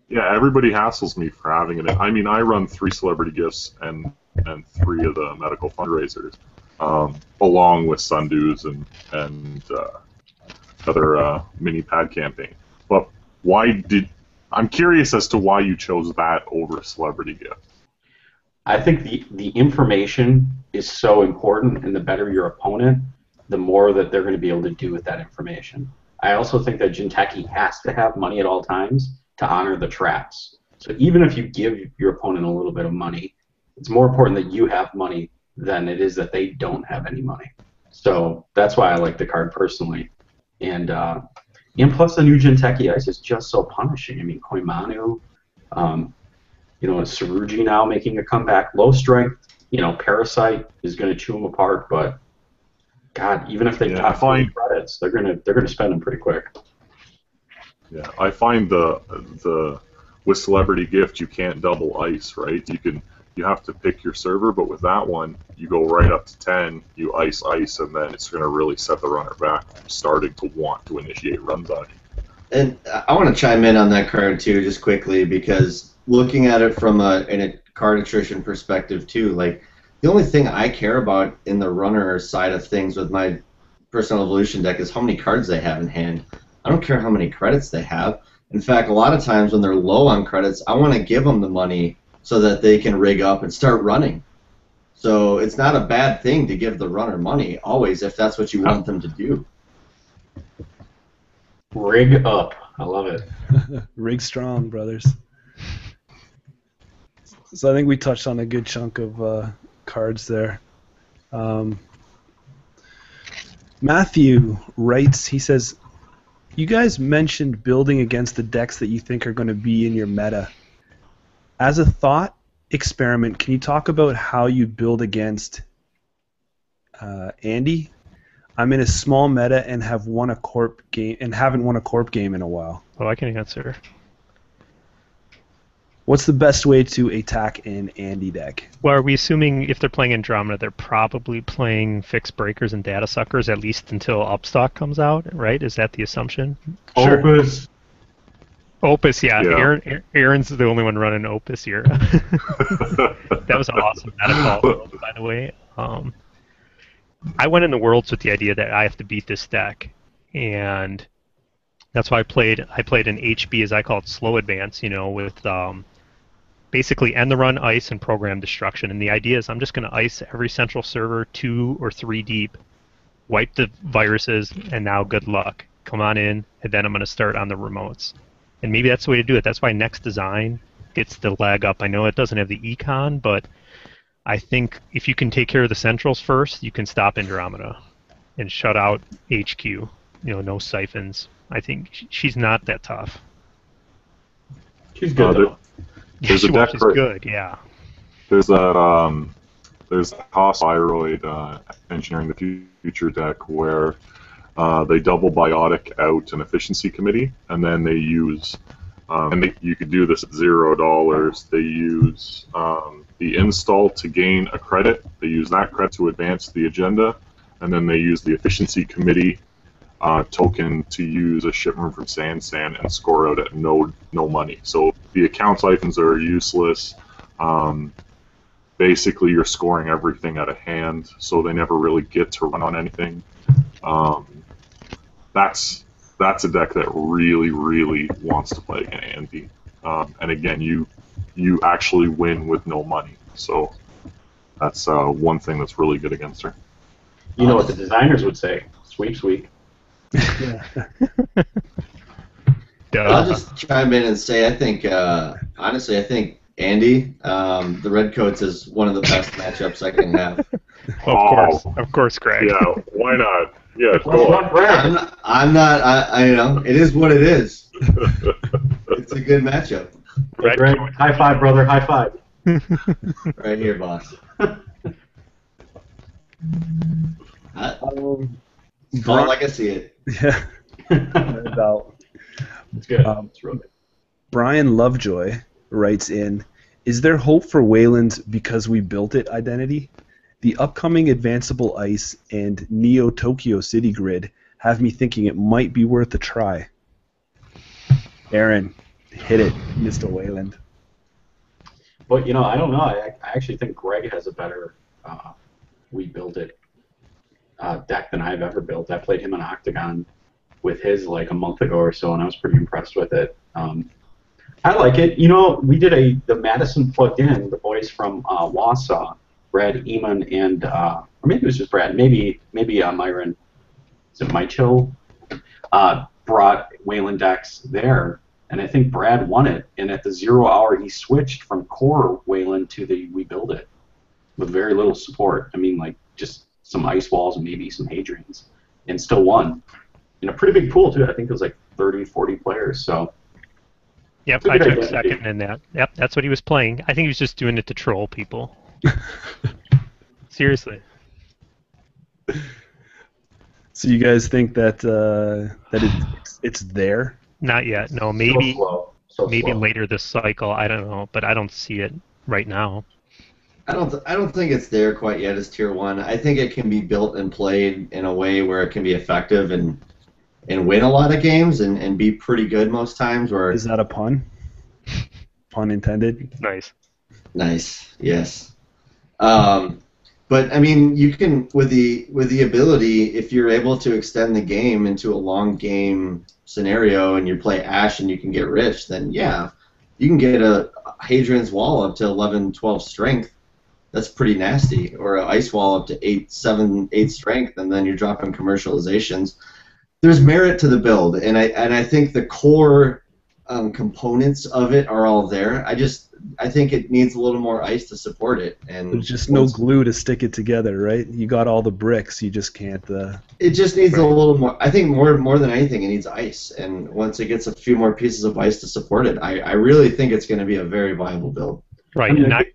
Yeah, everybody hassles me for having it. I mean, I run 3 celebrity gifts and 3 of the medical fundraisers, along with Sundews and other mini pad campaign. But I'm curious as to why you chose that over celebrity gift. I think the information is so important, and the better your opponent, the more that they're going to be able to do with that information. I also think that Jinteki has to have money at all times to honor the traps. So even if you give your opponent a little bit of money, it's more important that you have money than it is that they don't have any money. So that's why I like the card personally. And plus the new Jinteki Ice is just so punishing. I mean, Koimanu, Saruji now making a comeback. Low strength, Parasite is going to chew them apart, but God, even if they got 40 credits, they're gonna spend them pretty quick. Yeah, I find the with celebrity gift you can't double ice, right? You have to pick your server, but with that one you go right up to 10, you ice, and then it's gonna really set the runner back from starting to want to initiate runs on you. And I want to chime in on that card too, just quickly, because looking at it from a card attrition perspective too, like the only thing I care about in the runner side of things with my personal evolution deck is how many cards they have in hand. I don't care how many credits they have. In fact, a lot of times when they're low on credits, I want to give them the money so that they can rig up and start running. So it's not a bad thing to give the runner money, always, if that's what you want them to do. Rig up. I love it. Rig strong, brothers. So I think we touched on a good chunk of cards there. Matthew writes, he says, you guys mentioned building against the decks that you think are going to be in your meta. As a thought experiment, can you talk about how you build against Andy? I'm in a small meta and haven't won a corp game in a while. Oh, I can answer. What's the best way to attack an Andy deck? Well, are we assuming if they're playing Andromeda, they're probably playing Fixed Breakers and Data Suckers at least until Upstock comes out, right? Is that the assumption? Sure. Opus, yeah. Yeah. Aaron's the only one running Opus here. That was an awesome meta call, by the way. I went in the Worlds with the idea that I have to beat this deck, and that's why I played an HB, as I call it, slow advance, with basically end the run, ice, and program destruction. And the idea is I'm just going to ice every central server 2 or 3 deep, wipe the viruses, and now good luck. Come on in, and then I'm going to start on the remotes. And maybe that's the way to do it. That's why Next Design gets the leg up. I know it doesn't have the econ, but I think if you can take care of the centrals first, you can stop Andromeda and shut out HQ. No siphons. I think she's not that tough. She's good though. There's she's a deck good, yeah. There's that there's Haas Thyroid Engineering the Future deck where they double biotic out an efficiency committee, and then they use you could do this at $0. They use the install to gain a credit. They use that credit to advance the agenda, and then they use the efficiency committee token to use a shipment from Sansan and score out at no money. So the account siphons are useless. Basically, you're scoring everything out of hand, so they never really get to run on anything. That's a deck that really, really wants to play against Andy. And again, you actually win with no money. So that's one thing that's really good against her. You know what the designers would say? Sweep, sweep. I'll just chime in and say honestly, I think Andy, the Redcoats, is one of the best matchups I can have. Of course, Greg. Yeah, why not? Yeah, go on. I'm not. It is what it is. It's a good matchup. Greg, high five, brother. High five. Right here, boss. Call it like I see it. Yeah. It's good. It's really good. Brian Lovejoy writes in, is there hope for Wayland because we built it identity? The upcoming Advanceable Ice and Neo Tokyo City Grid have me thinking it might be worth a try. Aaron, hit it, Mr. Wayland. But, I don't know. I actually think Greg has a better We Build It deck than I've ever built. I played him in Octagon with his like a month ago or so, and I was pretty impressed with it. I like it. We did the Madison Plugged In, the boys from Wausau, Brad Eamon and, or maybe it was just Brad, maybe Myron, is it Michael, brought Wayland decks there. And I think Brad won it, and at the 0 hour he switched from core Wayland to the We Build It with very little support. I mean, like just some ice walls and maybe some Hadrians, and still won. In a pretty big pool, too. I think it was like 30, 40 players. So. Yep, I took second in that. Yep, that's what he was playing. I think he was just doing it to troll people. Seriously. So you guys think that it's there? Not yet. No, maybe So maybe slow. later this cycle. I don't know, but I don't see it right now. I don't think it's there quite yet as Tier 1. I think it can be built and played in a way where it can be effective and win a lot of games and be pretty good most times. Where Is that a pun? Pun intended? Nice. Nice, yes. But I mean, you can with the ability, if you're able to extend the game into a long game scenario, and you play Ash and you can get rich, then yeah, you can get a Hadrian's Wall up to 11, 12 strength. That's pretty nasty, or an Ice Wall up to 8 strength, and then you're dropping commercializations. There's merit to the build, and I think the core components of it are all there. I think it needs a little more ice to support it, and There's just no glue to stick it together, right? You got all the bricks, you just can't. It just needs a little more. I think more than anything, it needs ice, and once it gets a few more pieces of ice to support it, I really think it's going to be a very viable build. Right. I mean, and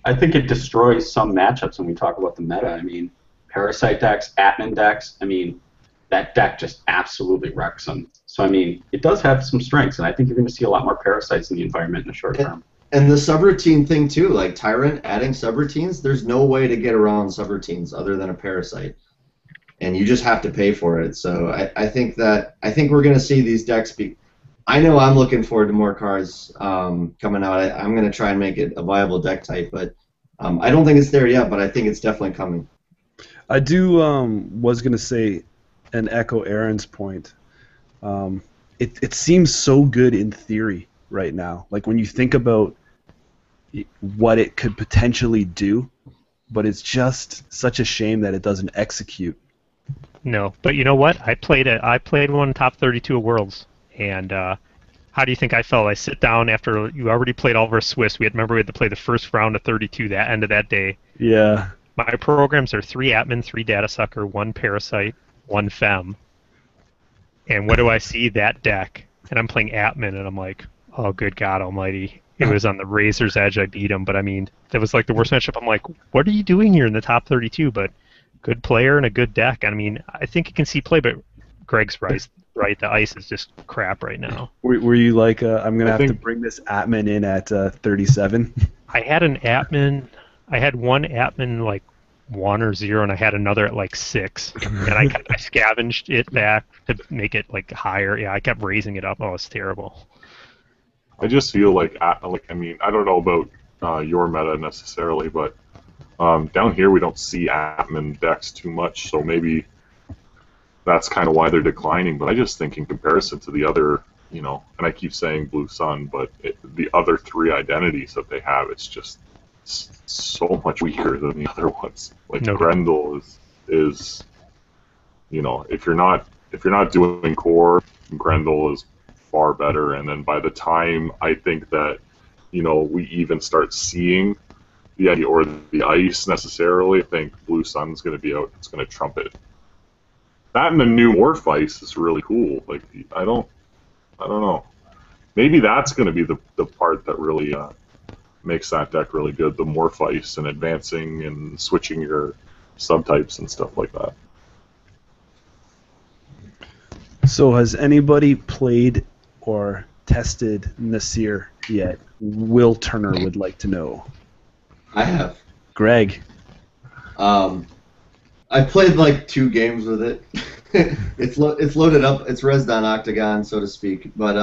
I think it destroys some matchups when we talk about the meta. I mean, Parasite decks, Atman decks, I mean, that deck just absolutely wrecks them. So, I mean, it does have some strengths, and I think you're going to see a lot more Parasites in the environment in the short term. And the subroutine thing, too, like Tyrant adding subroutines, there's no way to get around subroutines other than a Parasite. And you just have to pay for it. So I think we're going to see these decks be... I know I'm looking forward to more cards coming out. I'm going to try and make it a viable deck type, but I don't think it's there yet, but I think it's definitely coming. I do was going to say, and echo Aaron's point, it seems so good in theory right now. Like when you think about what it could potentially do, but it's just such a shame that it doesn't execute. No, but you know what? I played one top 32 of Worlds, and how do you think I felt? I sit down after you already played all of our Swiss. We had to play the first round of 32 that end of that day. Yeah. My programs are 3 Atman, 3 Data Sucker, 1 Parasite, 1 Fem. And what do I see? That deck. And I'm playing Atman, and I'm like, oh, good God almighty. It was on the razor's edge. I beat him, but I mean, that was like the worst matchup. I'm like, what are you doing here in the top 32? But good player and a good deck. I mean, I think it can see play, but Greg's right. The ice is just crap right now. Were you like, I'm going to have to bring this Atman in at 37? I had an Atman. I had one Atman like 1 or 0, and I had another at like 6. And I scavenged it back to make it like higher. Yeah, I kept raising it up. Oh, it's terrible. I just feel like I mean, I don't know about your meta necessarily, but down here we don't see Atman decks too much, so maybe that's kind of why they're declining. But I just think in comparison to the other, and I keep saying Blue Sun, but the other 3 identities that they have, it's just so much weaker than the other ones. Like No Grendel is if you're not doing core, Grendel is far better. And then by the time I think that we even start seeing the idea or the ice necessarily, I think Blue Sun's going to be out. It's going to trump it. That and the new Morph Ice is really cool. Like I don't know. Maybe that's going to be the part that really makes that deck really good. The Morph Ice and advancing and switching your subtypes and stuff like that. So has anybody played or tested Nasir yet? Will Turner would like to know. I have. Greg. I played like 2 games with it. It's loaded up. It's rezzed on Octagon, so to speak. But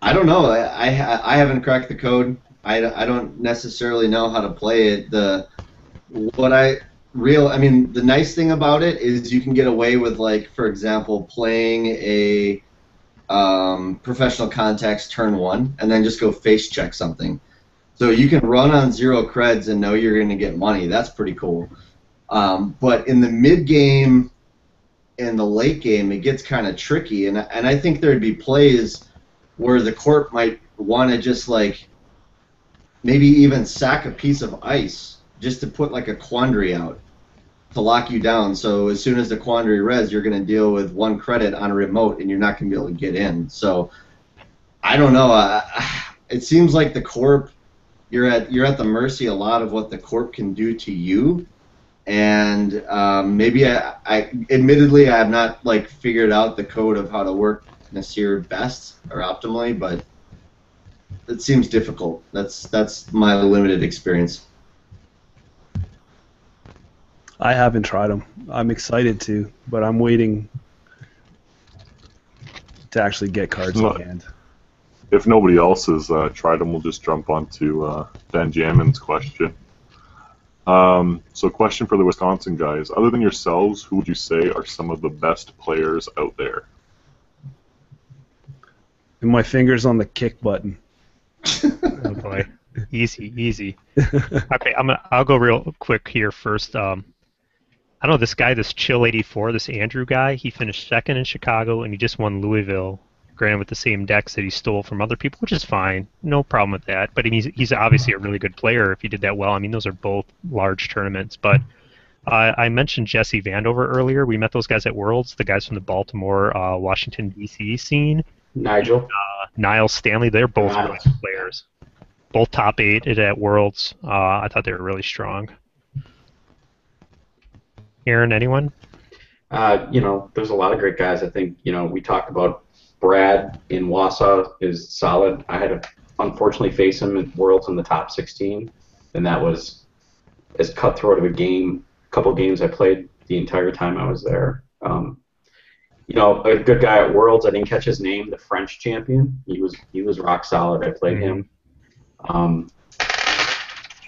I don't know. I haven't cracked the code. I don't necessarily know how to play it. The nice thing about it is you can get away with, like, for example, playing a professional contacts turn 1 and then just go face check something. So you can run on 0 creds and know you're going to get money. That's pretty cool. But in the mid game and the late game, it gets kind of tricky. And I think there'd be plays where the corp might want to just, like, maybe even sack a piece of ice just to put, like, a quandary out to lock you down. So as soon as the quandary res, you're going to deal with 1 credit on a remote and you're not going to be able to get in. So I don't know. It seems like the corp, you're at the mercy a lot of what the corp can do to you. And maybe I admittedly I have not, like, figured out the code of how to work Nasir best or optimally, but it seems difficult. That's my limited experience. I haven't tried them. I'm excited to, but I'm waiting to actually get cards in hand. If nobody else has tried them, we'll just jump on to Benjamin's question. So question for the Wisconsin guys. Other than yourselves, who would you say are some of the best players out there? And my finger's on the kick button. Oh boy, easy. Okay, I'll go real quick here first. I don't know, this guy, this Chill 84, this Andrew guy, he finished 2nd in Chicago and he just won Louisville, granted with the same decks that he stole from other people, which is fine, no problem with that. But he's obviously a really good player if he did that well. I mean, those are both large tournaments. But I mentioned Jesse Vandover earlier. We met those guys at Worlds, the guys from the Baltimore, Washington, D.C. scene. Niles Stanley, they're both really good players. Both top 8 at Worlds. I thought they were really strong. Aaron, anyone? There's a lot of great guys. I think, we talked about Brad in Wausau is solid. I had to unfortunately face him at Worlds in the top 16, and that was as cutthroat of a couple games I played the entire time I was there. A good guy at Worlds, I didn't catch his name, the French champion. He was rock solid. I played him. I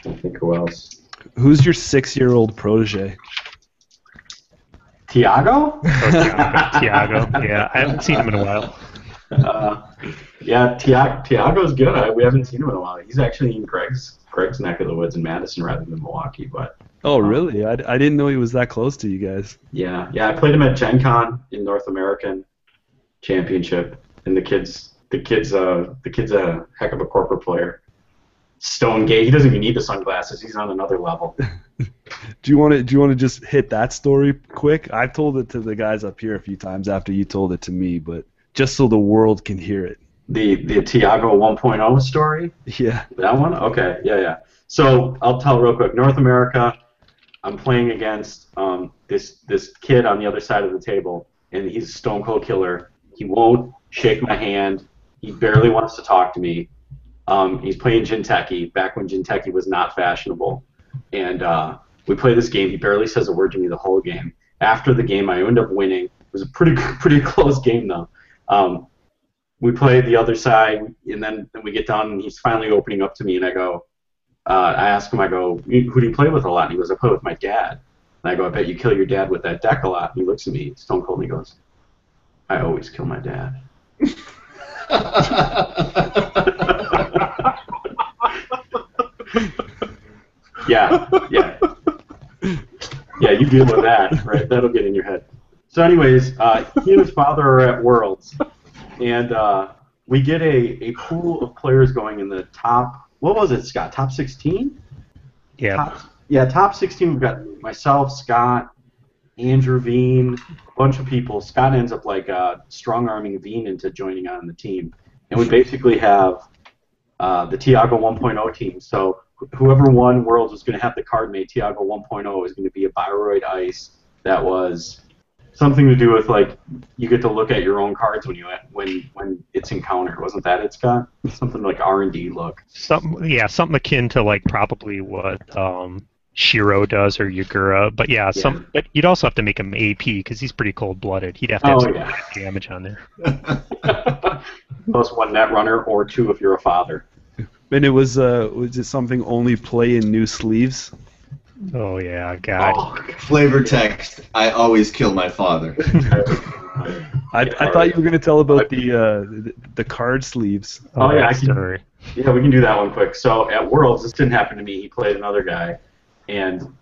think who else? Who's your 6-year-old protege? Tiago? Tiago. Yeah, I haven't seen him in a while. Tiago's good. We haven't seen him in a while. He's actually in Greg's neck of the woods in Madison rather than Milwaukee. But oh, really? I didn't know he was that close to you guys. Yeah. I played him at Gen Con in North American Championship, and the kid's a heck of a corporate player. Stone Gate. He doesn't even need the sunglasses. He's on another level. Do you want to just hit that story quick? I've told it to the guys up here a few times after you told it to me, but just so the world can hear it. The Tiago 1.0 story? Yeah. That one? Okay. Yeah. So I'll tell real quick. North America, I'm playing against this kid on the other side of the table, and he's a stone cold killer. He won't shake my hand. He barely wants to talk to me. He's playing Jinteki back when Jinteki was not fashionable. And we play this game. He barely says a word to me the whole game. After the game, I end up winning. It was a pretty close game, though. We play the other side, and then we get done, and he's finally opening up to me, and I ask him, who do you play with a lot? And he goes, I play with my dad. And I go, I bet you kill your dad with that deck a lot. And he looks at me, stone cold, and he goes, I always kill my dad. Yeah, you deal with that, right? That'll get in your head. So anyways, he and his father are at Worlds, and we get a pool of players going in the top, what was it, Scott, top 16? Yeah. Top 16, we've got myself, Scott, Andrew Veen, a bunch of people. Scott ends up strong-arming Veen into joining on the team. And we basically have the Tiago 1.0 team. So whoever won Worlds was going to have the card made. Tiago 1.0 is going to be a Bioroid Ice that was something to do with, you get to look at your own cards when it's encountered. Wasn't that it, Scott? Something like R&D look. Something akin to probably what Shiro does or Yagura. But yeah, but you'd also have to make him AP because he's pretty cold-blooded. He'd have to have some damage on there. Plus one Netrunner or 2 if you're a father. And it was it something only play in new sleeves? Oh yeah, God. Oh, flavor text. I always kill my father. I thought you were gonna tell about the card sleeves. Oh yeah, we can do that one quick. So at Worlds, this didn't happen to me. He played another guy, and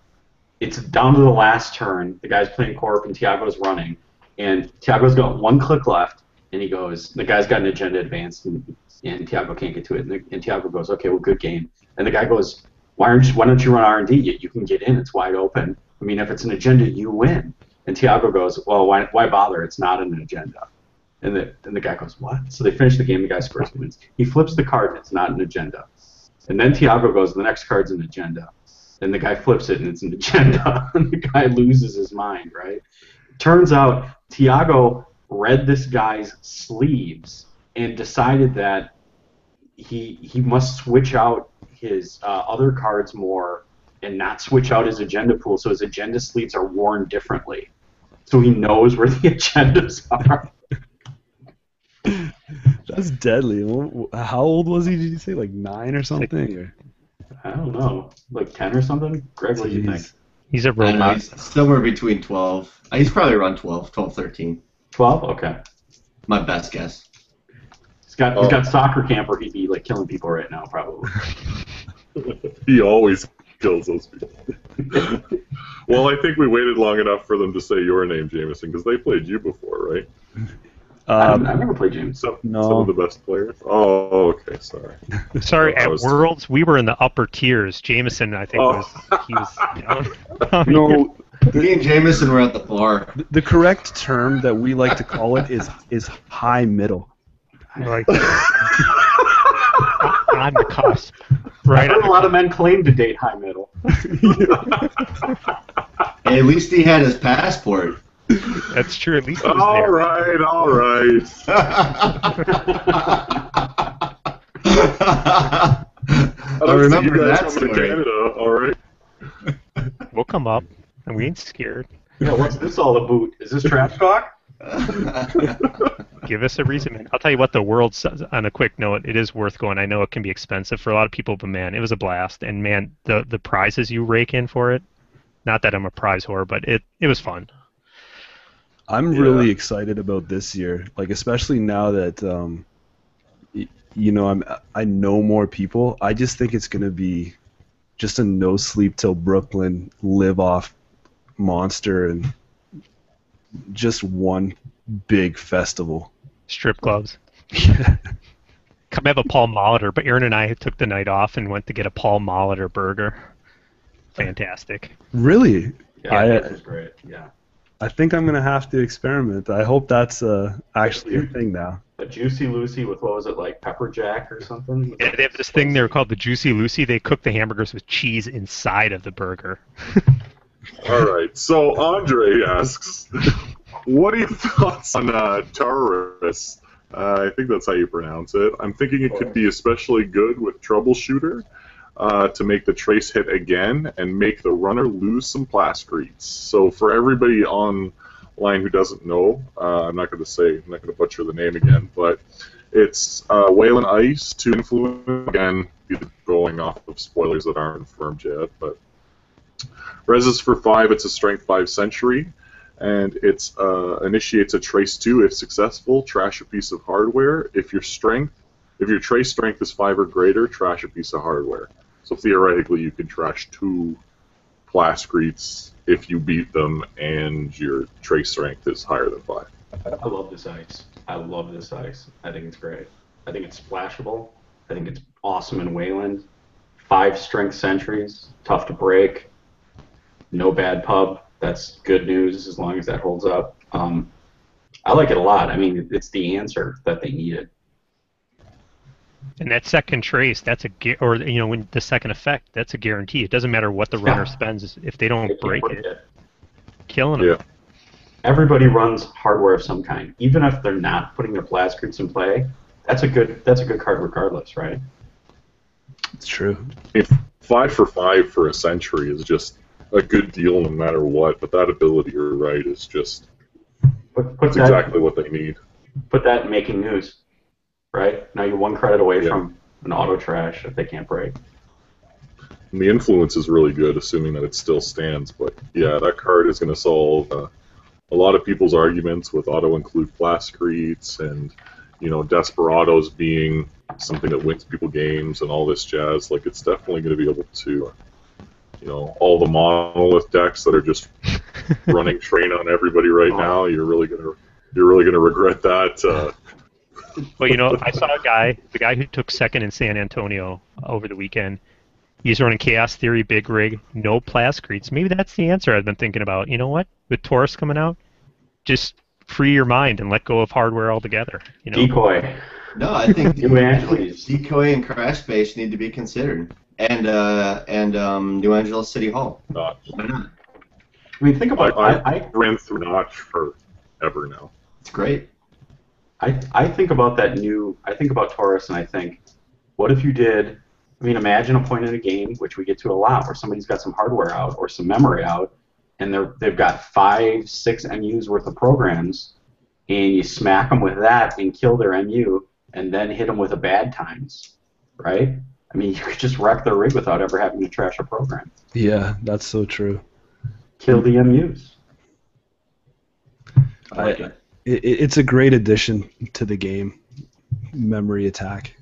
it's down to the last turn. The guy's playing Corp, and Tiago's running, and Tiago's got 1 click left, and he goes, the guy's got an agenda advanced, and Tiago can't get to it, and Tiago goes, okay, well, good game. And the guy goes, why don't you run R&D? You can get in. It's wide open. I mean, if it's an agenda, you win. And Tiago goes, well, why bother? It's not an agenda. And the guy goes, what? So they finish the game. The guy scores and wins. He flips the card, and it's not an agenda. And then Tiago goes, the next card's an agenda. And the guy flips it, and it's an agenda. And the guy loses his mind, right? Turns out Tiago read this guy's sleeves and decided that he must switch out his other cards more and not switch out his agenda pool, so his agenda sleeves are worn differently. So he knows where the agendas are. That's deadly. How old was he, did you say? Like 9 or something? Or? I don't know. Like 10 or something? Greg, what do you think? He's a robot. He's somewhere between 12. He's probably around 12, 13. 12? Okay. My best guess. He's got soccer camp where he'd be like killing people right now, probably. He always kills those people. Well, I think we waited long enough for them to say your name, Jameson, because they played you before, right? I've never played James. Some of the best players. Oh, okay, sorry. Sorry, at Worlds we were in the upper tiers. Jameson, I think, he was down. No, me and Jameson were at the bar. The correct term that we like to call it is high middle. Like on the cusp. Right. I heard a lot of men claim to date high middle. Hey, at least he had his passport. That's true. At least it was All there. right. I remember that story. story. Canada, all right. We'll come up, and we ain't scared. Yeah, what's this all about? Is this trash talk? Give us a reason, man. I'll tell you what, the Worlds, on a quick note, it is worth going. I know it can be expensive for a lot of people, but man, it was a blast. And man, the prizes you rake in for it, not that I'm a prize whore, but it was fun. I'm really excited about this year, like especially now that I know more people. I just think it's gonna be just a no sleep till Brooklyn, live off monster, and just one big festival. Strip clubs. Come have a Paul Molitor, but Aaron and I took the night off and went to get a Paul Molitor burger. Fantastic. Really? Yeah, that was great. Yeah. I think I'm gonna have to experiment. I hope that's actually a thing now. A Juicy Lucy with, what was it, like pepper jack or something? Yeah, they have this thing there called the Juicy Lucy. They cook the hamburgers with cheese inside of the burger. All right. So Andre asks, what are your thoughts on Taurus? I think that's how you pronounce it. I'm thinking it could be especially good with Troubleshooter to make the trace hit again and make the runner lose some plascretes. So for everybody online who doesn't know, I'm not going to butcher the name again, but it's Wayland Ice to influence, again, going off of spoilers that aren't confirmed yet, but Reses for 5, it's a strength 5 century, and it initiates a trace 2 if successful, trash a piece of hardware. If your trace strength is 5 or greater, trash a piece of hardware. So theoretically, you can trash 2 plascretes if you beat them and your trace strength is higher than 5. I love this ice. I think it's great. I think it's splashable. I think it's awesome in Wayland. 5 strength centuries, tough to break. No bad pub. That's good news as long as that holds up. I like it a lot. I mean, it's the answer that they needed. And that second trace, when the second effect, that's a guarantee. It doesn't matter what the runner spends if they don't break it. Killing them. Yeah. Everybody runs hardware of some kind, even if they're not putting their plascretes in play. That's a good card regardless, right? It's true. 5 for 5 for a century is just a good deal no matter what, but that ability, you're right, is just it's exactly what they need. Put that in making news, right? Now you're 1 credit away Yeah. from an auto trash if they can't break. And the influence is really good, assuming that it still stands, but yeah, that card is going to solve a lot of people's arguments with auto-include Blastcreets and, you know, Desperados being something that wins people games and all this jazz. Like, it's definitely going to be able to, you know, all the monolith decks that are just running train on everybody right now. You're really gonna regret that. Well, you know, I saw the guy who took second in San Antonio over the weekend. He's running Chaos Theory, Big Rig, no Blastcreets. Maybe that's the answer I've been thinking about. You know what? With Taurus coming out, just free your mind and let go of hardware altogether. You know? Decoy. No, I think New Andries. Decoy and Crash Base need to be considered, and New Angeles City Hall. Why not? I mean, think about I ran through Notch forever now. It's great. I think about that new. I think about Taurus, and I think, what if you did? I mean, imagine a point in a game, which we get to a lot, where somebody's got some hardware out or some memory out, and they've got 5, 6 MUs worth of programs, and you smack them with that and kill their MU, and then hit them with a bad times, right? I mean, you could just wreck their rig without ever having to trash a program. Yeah, that's so true. Kill the MUs. I like it. It's a great addition to the game, memory attack.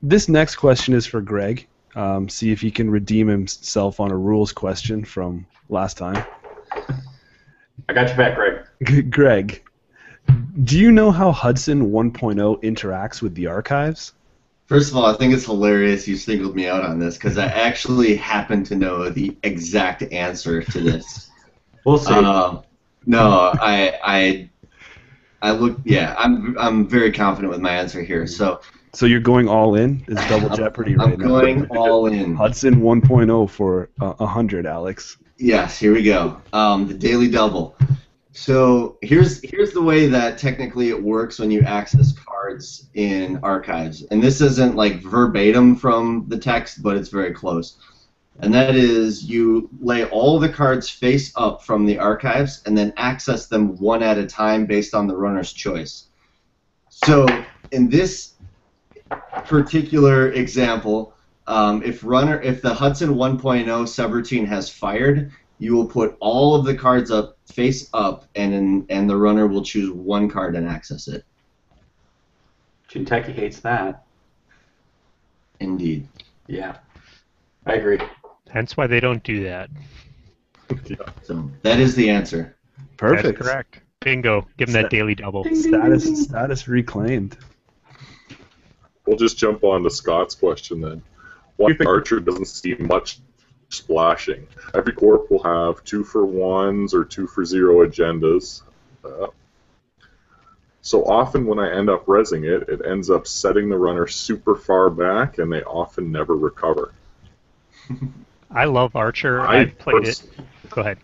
This next question is for Greg. See if he can redeem himself on a rules question from last time. I got your back, Greg. Greg, do you know how Hudson 1.0 interacts with the archives? First of all, I think it's hilarious you singled me out on this because I actually happen to know the exact answer to this. We'll see. No, I look. Yeah, I'm very confident with my answer here. So you're going all in? It's double jeopardy right now. I'm going all in. Hudson 1.0 for 100, Alex. Yes, here we go. The daily double. So here's the way that technically it works when you access cards in archives, and this isn't like verbatim from the text, but it's very close. And that is, you lay all the cards face up from the archives and then access them one at a time based on the runner's choice. So in this particular example, if the Hudson 1.0 subroutine has fired, you will put all of the cards up face up, and the runner will choose one card and access it. Kentucky hates that. Indeed. Yeah, I agree. Hence why they don't do that. So that is the answer. Perfect. That's correct. Bingo. Give them that daily double. Status reclaimed. We'll just jump on to Scott's question then. Why do you think Archer doesn't see much splashing? Every corp will have 2 for 1s or 2 for 0 agendas. So often when I end up rezzing it, it ends up setting the runner super far back, and they often never recover. I love Archer. I've played it. Go ahead.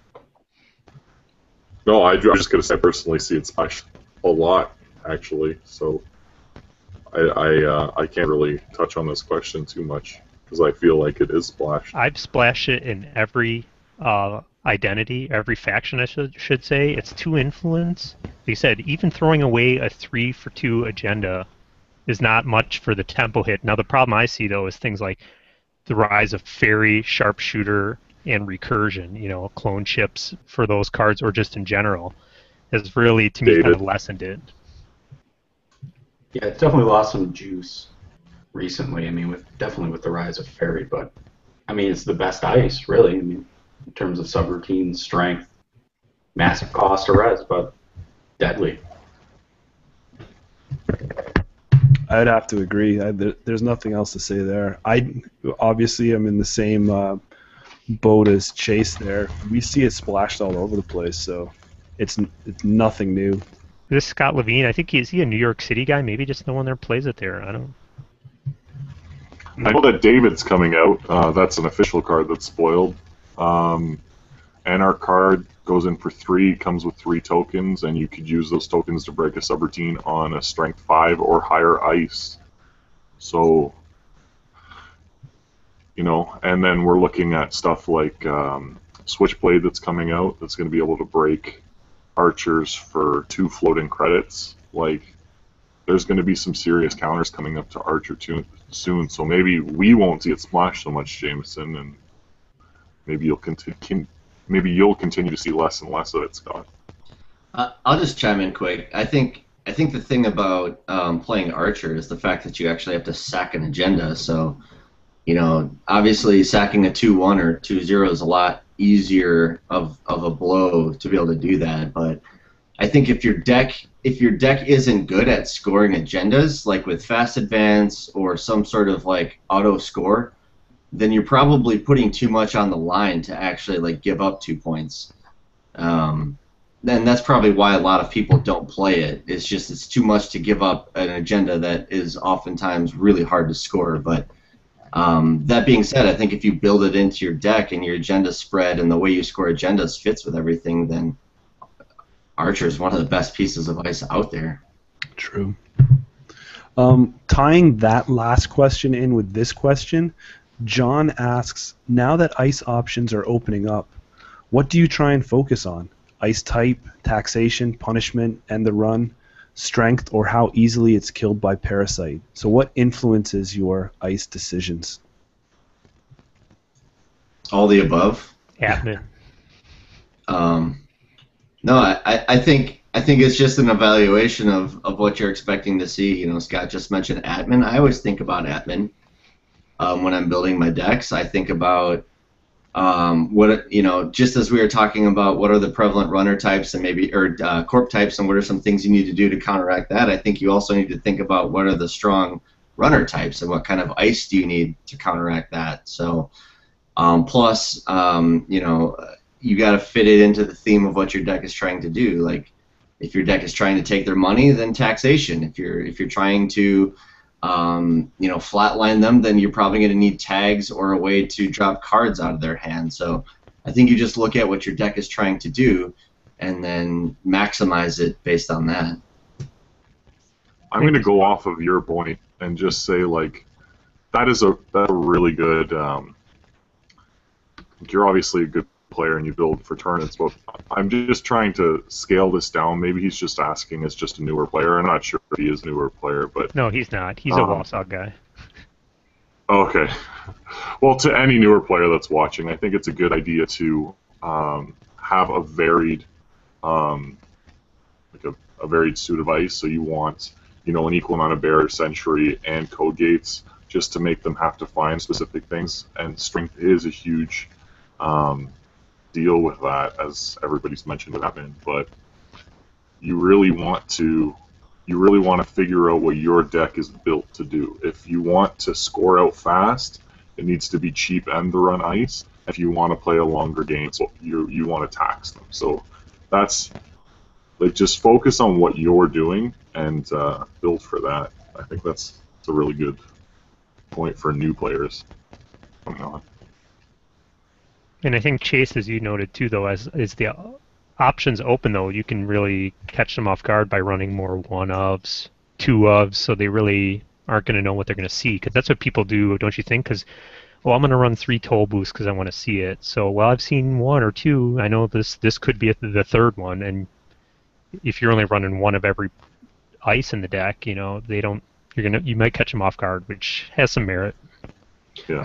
No, I'm just going to say I personally see it splash a lot, actually. So I can't really touch on this question too much because I feel like it is splashed. I've splashed it in every identity, every faction, I should say. It's 2 influence. Like you said, even throwing away a 3 for 2 agenda is not much for the tempo hit. Now, the problem I see, though, is things like the rise of Fairy, Sharpshooter, and Recursion, you know, clone chips for those cards, or just in general, has really, to me, kind of lessened it. Yeah, it's definitely lost some juice recently. I mean, definitely with the rise of Fairy, but I mean, it's the best ice, really. I mean, in terms of subroutine strength, massive cost to res, but deadly. I'd have to agree. There's nothing else to say there. Obviously I'm in the same boat as Chase there. We see it splashed all over the place, so it's nothing new. This Scott Levine, I think is he a New York City guy? Maybe just no one there plays it there. I don't. I know that David's coming out. That's an official card that's spoiled. And our card goes in for 3, comes with 3 tokens, and you could use those tokens to break a subroutine on a strength 5 or higher ice. So you know, and then we're looking at stuff like Switchblade that's coming out that's going to be able to break archers for 2 floating credits. Like, there's going to be some serious counters coming up to Archer soon, so maybe we won't see it splash so much, Jameson, and maybe you'll continue to see less and less of it, Scott. I'll just chime in quick. I think the thing about playing Archer is the fact that you actually have to sack an agenda. So, you know, obviously sacking a 2-1 or 2-0 is a lot easier of a blow to be able to do that. But I think if your deck isn't good at scoring agendas, like with fast advance or some sort of like auto score, then you're probably putting too much on the line to actually like give up 2 points. Then that's probably why a lot of people don't play it. It's too much to give up an agenda that is oftentimes really hard to score. But that being said, I think if you build it into your deck and your agenda spread and the way you score agendas fits with everything, then Archer is one of the best pieces of ice out there. True. Tying that last question in with this question, John asks, now that ice options are opening up, what do you try and focus on? Ice type, taxation, punishment, and the run, strength, or how easily it's killed by parasite? So what influences your ice decisions? All the above. Admin. No, I think it's just an evaluation of what you're expecting to see. You know, Scott just mentioned admin. I always think about admin when I'm building my decks. I think about what, you know, just as we were talking about what are the prevalent runner types and maybe corp types and what are some things you need to do to counteract that. I think you also need to think about what are the strong runner types and what kind of ice do you need to counteract that. So plus, you know, you got to fit it into the theme of what your deck is trying to do. Like, if your deck is trying to take their money, then taxation. If you're trying to, you know, flatline them, then you're probably going to need tags or a way to drop cards out of their hand. So I think you just look at what your deck is trying to do and then maximize it based on that. I'm going to go off of your point and just say, like, that's a really good. You're obviously a good player and you build for tournaments, but I'm just trying to scale this down. Maybe he's just asking as just a newer player. I'm not sure if he is a newer player, but No, he's not. He's a Wausau guy. Okay. Well, to any newer player that's watching, I think it's a good idea to have a varied, like a varied suit of ice. So you want, you know, an equal amount of barrier, sentry, and code gates, just to make them have to find specific things. And strength is a huge deal with that, as everybody's mentioned with admin. But you really want to figure out what your deck is built to do. If you want to score out fast, it needs to be cheap and to run ice. If you want to play a longer game, so you want to tax them. So that's, like, just focus on what you're doing and build for that. I think that's a really good point for new players coming on. And I think Chase, as you noted too, though, as the options open, though, you can really catch them off guard by running more 1-ofs, 2-ofs, so they really aren't going to know what they're going to see. Because that's what people do, don't you think? Because, well, I'm going to run 3 toll boosts because I want to see it. So, well, I've seen 1 or 2. I know this could be the third one. And if you're only running 1 of every ice in the deck, you know, you might catch them off guard, which has some merit. Yeah.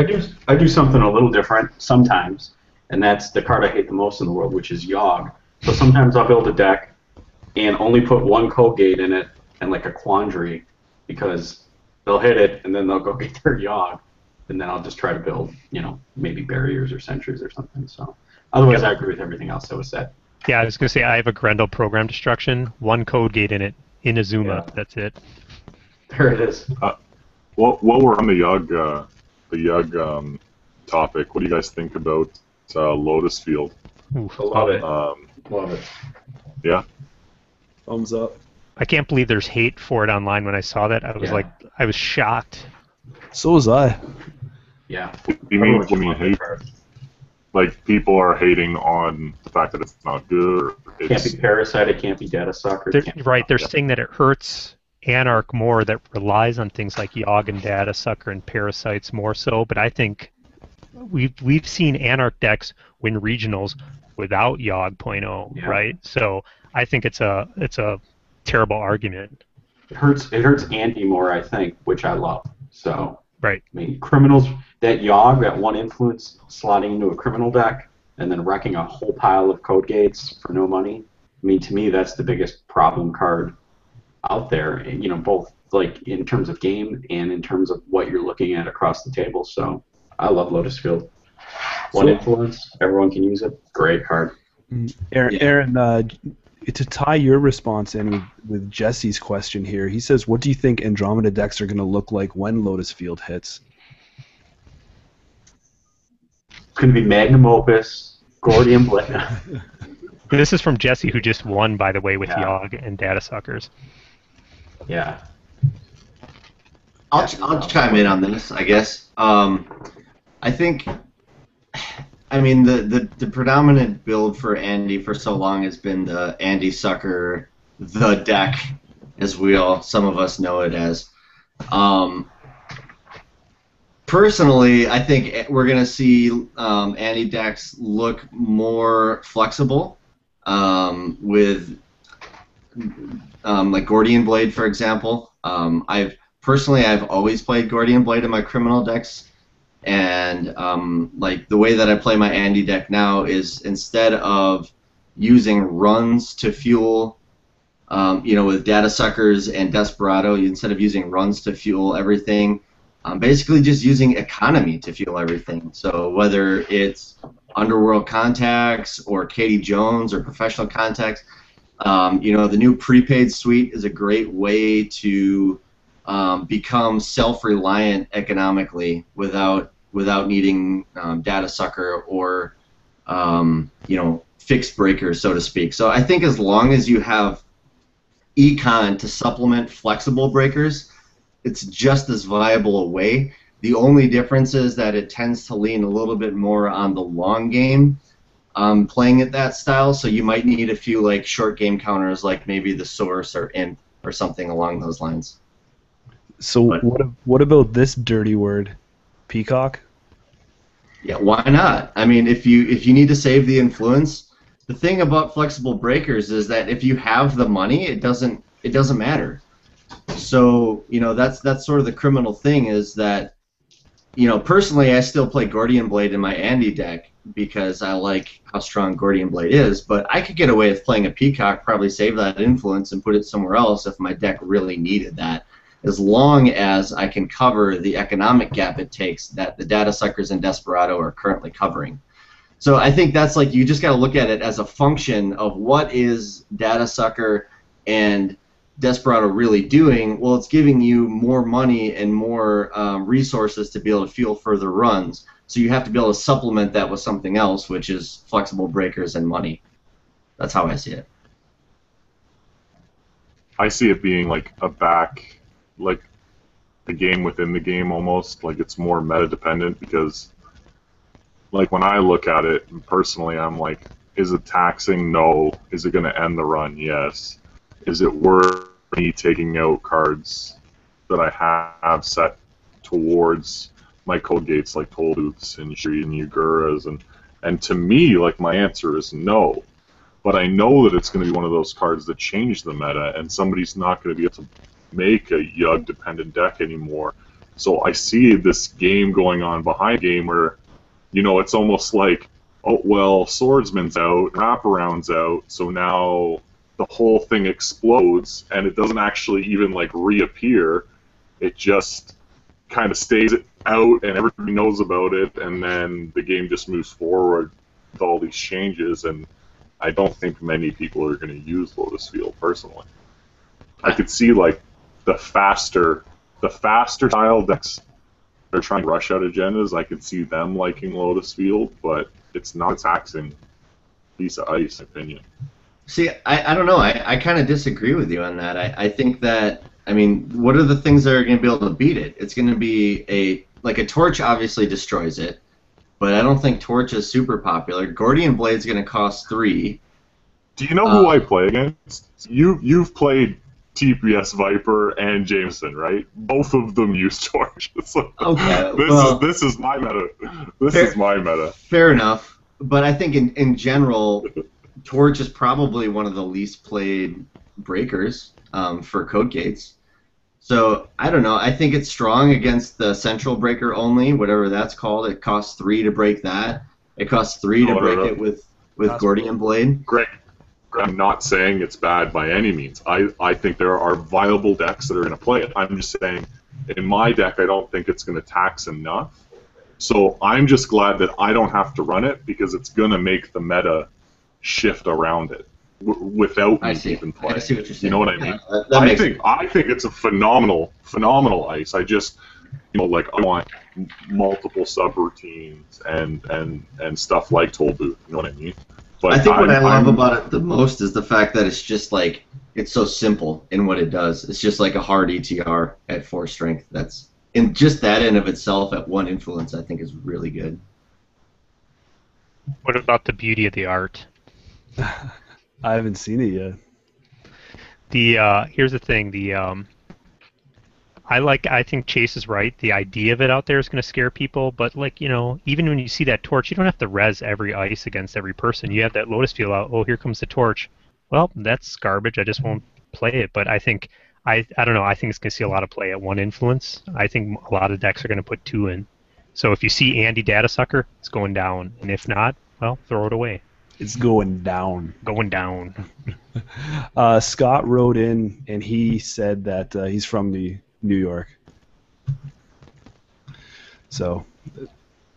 I do something a little different sometimes, and that's the card I hate the most in the world, which is Yogg. So sometimes I'll build a deck and only put 1 code gate in it and like a quandary, because they'll hit it and then they'll go get their Yogg, and then I'll just try to build, you know, maybe barriers or sentries or something. So otherwise, I agree with everything else that was said. Yeah, I was going to say I have a Grendel program destruction, 1 code gate in it, in Azuma. Yeah. That's it. There it is. While we're on the Yogg topic, what do you guys think about Lotus Field? Oof. Love it. Love it. Yeah. Thumbs up. I can't believe there's hate for it online. When I saw that, I was I was shocked. So was I. Yeah. You mean hate? Like, people are hating on the fact that it's not good? Or It can't be Parasite, it can't be Data Sucker. They're saying that it hurts Anarch more, that relies on things like Yogg and Data Sucker and Parasites more so, but I think we've seen Anarch decks win regionals without Yogg 0.0, Yeah. right? So I think it's a terrible argument. It hurts Andy more, I think, which I love. So, Right. I mean, criminals, that Yogg, that one influence slotting into a criminal deck and then wrecking a whole pile of code gates for no money. I mean, to me, that's the biggest problem card out there, you know, both like in terms of game and in terms of what you're looking at across the table. So I love Lotus Field. One influence, everyone can use it. Great card. Aaron, to tie your response in with Jesse's question here, he says, what do you think Andromeda decks are going to look like when Lotus Field hits? It's going to be Magnum Opus, Gordian Blade. This is from Jesse, who just won, by the way, with Yeah. Yogg and Data Suckers. Yeah. I'll chime in on this, I guess. I think, I mean, the predominant build for Andy for so long has been the Andy Sucker, the deck, as some of us know it as. Personally, I think we're going to see Andy decks look more flexible with like Gordian Blade, for example. I've always played Gordian Blade in my criminal decks, and like the way that I play my Andy deck now is instead of using runs to fuel, with Data Suckers and Desperado, instead of using runs to fuel everything, I'm basically just using economy to fuel everything. So whether it's Underworld Contacts or Katie Jones or Professional Contacts, the new prepaid suite is a great way to become self-reliant economically without needing Data Sucker or fixed breakers, so to speak. So I think as long as you have econ to supplement flexible breakers, it's just as viable a way. The only difference is that it tends to lean a little bit more on the long game, playing it that style. So you might need a few like short game counters, like maybe the Source or Imp or something along those lines. So what about this dirty word, Peacock? Yeah, why not? I mean, if you need to save the influence, the thing about flexible breakers is that if you have the money, it doesn't matter. So that's sort of the criminal thing is that personally I still play Gordian Blade in my Andy deck because I like how strong Gordian Blade is, but I could get away with playing a Peacock, probably save that influence and put it somewhere else if my deck really needed that, as long as I can cover the economic gap it takes that the Data Suckers and Desperado are currently covering. So I think that's like, you just got to look at it as a function of what is Data Sucker and Desperado really doing. Well, it's giving you more money and more resources to be able to fuel further runs. So you have to be able to supplement that with something else, which is flexible breakers and money. That's how I see it. I see it being like like the game within the game almost. Like it's more meta dependent because, like when I look at it personally, I'm like, is it taxing? No. Is it going to end the run? Yes. Is it worth me taking out cards that I have set towards my code gates like Tolduths and Shri and Yuguras? And to me, like, my answer is no. But I know that it's going to be one of those cards that change the meta, and somebody's not going to be able to make a Yugg-dependent deck anymore. So I see this game going on behind game where, it's almost like, oh, well, Swordsman's out, Wraparound's out, so now the whole thing explodes, and it doesn't actually even like reappear. It just kind of stays out, and everybody knows about it, and then the game just moves forward with all these changes. And I don't think many people are going to use Lotus Field personally. I could see like the faster style decks that are trying to rush out agendas. I could see them liking Lotus Field, but it's not a taxing piece of ice, in my opinion. See, I don't know. I kind of disagree with you on that. I think that, what are the things that are going to be able to beat it? It's going to be a Torch obviously destroys it, but I don't think Torch is super popular. Gordian Blade's going to cost 3. Do you know who I play against? You've played TPS Viper and Jameson, right? Both of them use Torch. So Okay. this is my meta. This is my meta. Fair enough. But I think in general, Torch is probably one of the least played breakers for code gates. So I don't know. I think it's strong against the central breaker only, whatever that's called. It costs 3 to break that. It costs 3 to break it with Gordian Blade. Great. I'm not saying it's bad by any means. I think there are viable decks that are going to play it. I'm just saying, in my deck, I don't think it's going to tax enough. So I'm just glad that I don't have to run it because it's going to make the meta shift around it without me even playing. I see what you're saying. You know what I mean? That I think it's a phenomenal ice. I just, I want multiple subroutines and stuff like Toll Booth. You know what I mean? But I think what I love about it the most is the fact that it's just like it's so simple in what it does. It's just like a hard ETR at 4 strength. That's in just that in of itself at 1 influence. I think is really good. What about the beauty of the art? I haven't seen it yet. Here's the thing. I think Chase is right. The idea of it out there is going to scare people, but even when you see that torch, you don't have to res every ice against every person. You have that Lotus Field out. Oh, here comes the torch. Well, that's garbage. I just won't play it. But I think I don't know. I think it's going to see a lot of play at 1 influence. I think a lot of decks are going to put 2 in. So if you see Andy Data Sucker, it's going down, and if not, well, throw it away. It's going down. Going down. Scott wrote in, and he said that he's from New York. So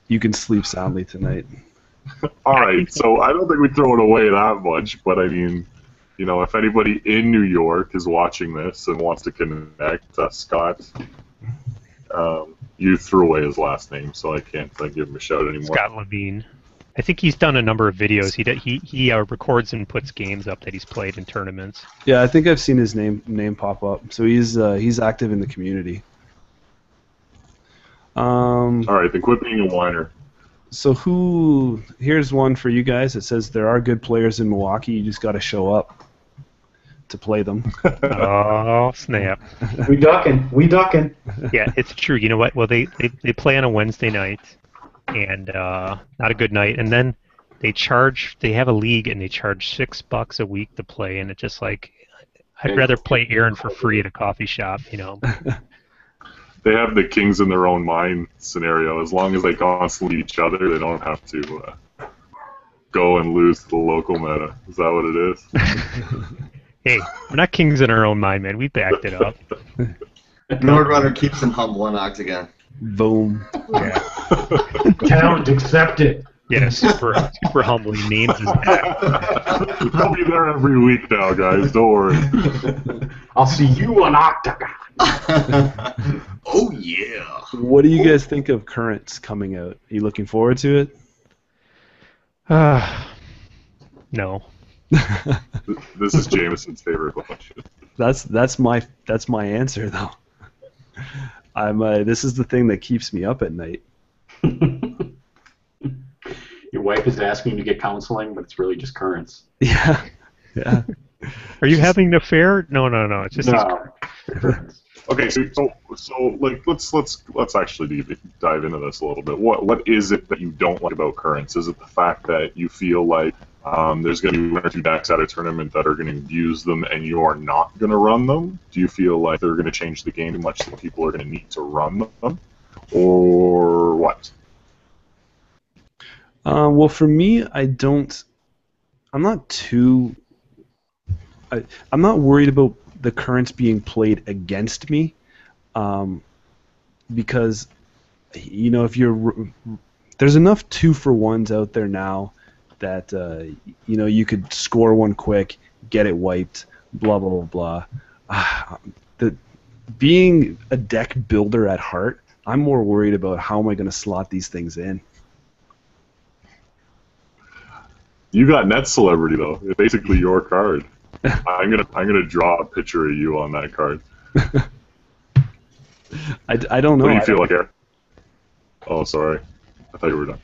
you can sleep soundly tonight. All right, so I don't think we throw it away that much, but I mean, if anybody in New York is watching this and wants to connect, Scott, you threw away his last name, so I can't give him a shout anymore. Scott Levine. I think he's done a number of videos. He records and puts games up that he's played in tournaments. Yeah, I think I've seen his name pop up. So he's active in the community. All right, then quit being a whiner. So here's one for you guys. It says there are good players in Milwaukee. You just got to show up to play them. Oh, snap. We ducking. Yeah, it's true. You know what? Well, they play on a Wednesday night. And not a good night. And then they have a league and they charge $6 a week to play, and it's just like I'd rather play Aaron for free at a coffee shop, They have the kings in their own mind scenario. As long as they constantly each other, they don't have to go and lose to the local meta. Is that what it is? Hey, we're not kings in our own mind, man. We backed it up. Nordrunner keeps him humble on Octagon. Boom. Yeah. Count accepted. Yeah, super humbly names his deck. I'll be there every week now, guys. Don't worry. I'll see you on Octagon. Oh, yeah. What do you guys think of Currents coming out? Are you looking forward to it? No. This is Jameson's favorite question. That's my answer though. This is the thing that keeps me up at night. Your wife is asking you to get counseling, but it's really just currents. Yeah. Are you having an affair? No. It's just Currents. Okay, so let's actually dive into this a little bit. What is it that you don't like about currents? Is it the fact that you feel like there's going to be 1 or 2 decks at a tournament that are going to use them and you are not going to run them? Do you feel like they're going to change the game too much that people are going to need to run them? Or what? Well, for me, I'm not worried about the Currents being played against me, because there's enough 2-for-1s out there now that you could score one quick, get it wiped, blah blah blah blah. Being a deck builder at heart, I'm more worried about how am I going to slot these things in. You got Net Celebrity though. It's basically your card. I'm gonna draw a picture of you on that card. I don't know. What do you feel like, Eric? Oh, sorry. I thought you were done.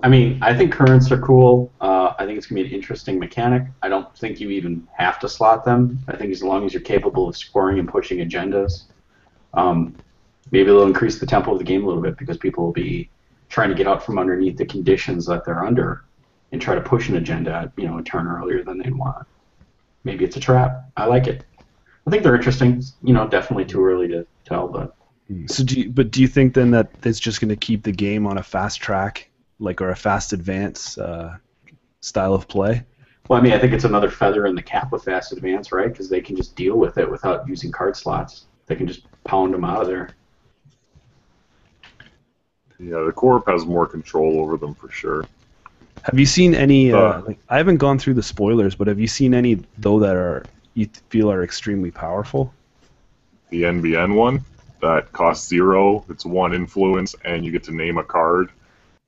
I mean, I think currents are cool. I I think it's going to be an interesting mechanic. I don't think you even have to slot them. I think as long as you're capable of scoring and pushing agendas, maybe they'll increase the tempo of the game a little bit because people will be trying to get out from underneath the conditions that they're under and try to push an agenda, a turn earlier than they want. Maybe it's a trap. I like it. I think they're interesting. Definitely too early to tell, but. So do you think then that it's just going to keep the game on a fast track, or a fast advance style of play? Well, I think it's another feather in the cap with fast advance, right? Because they can just deal with it without using card slots. They can just pound them out of there. Yeah, the Corp has more control over them for sure. Have you seen any? I haven't gone through the spoilers, but have you seen any though that you feel are extremely powerful? The NBN one that costs 0. It's 1 influence, and you get to name a card.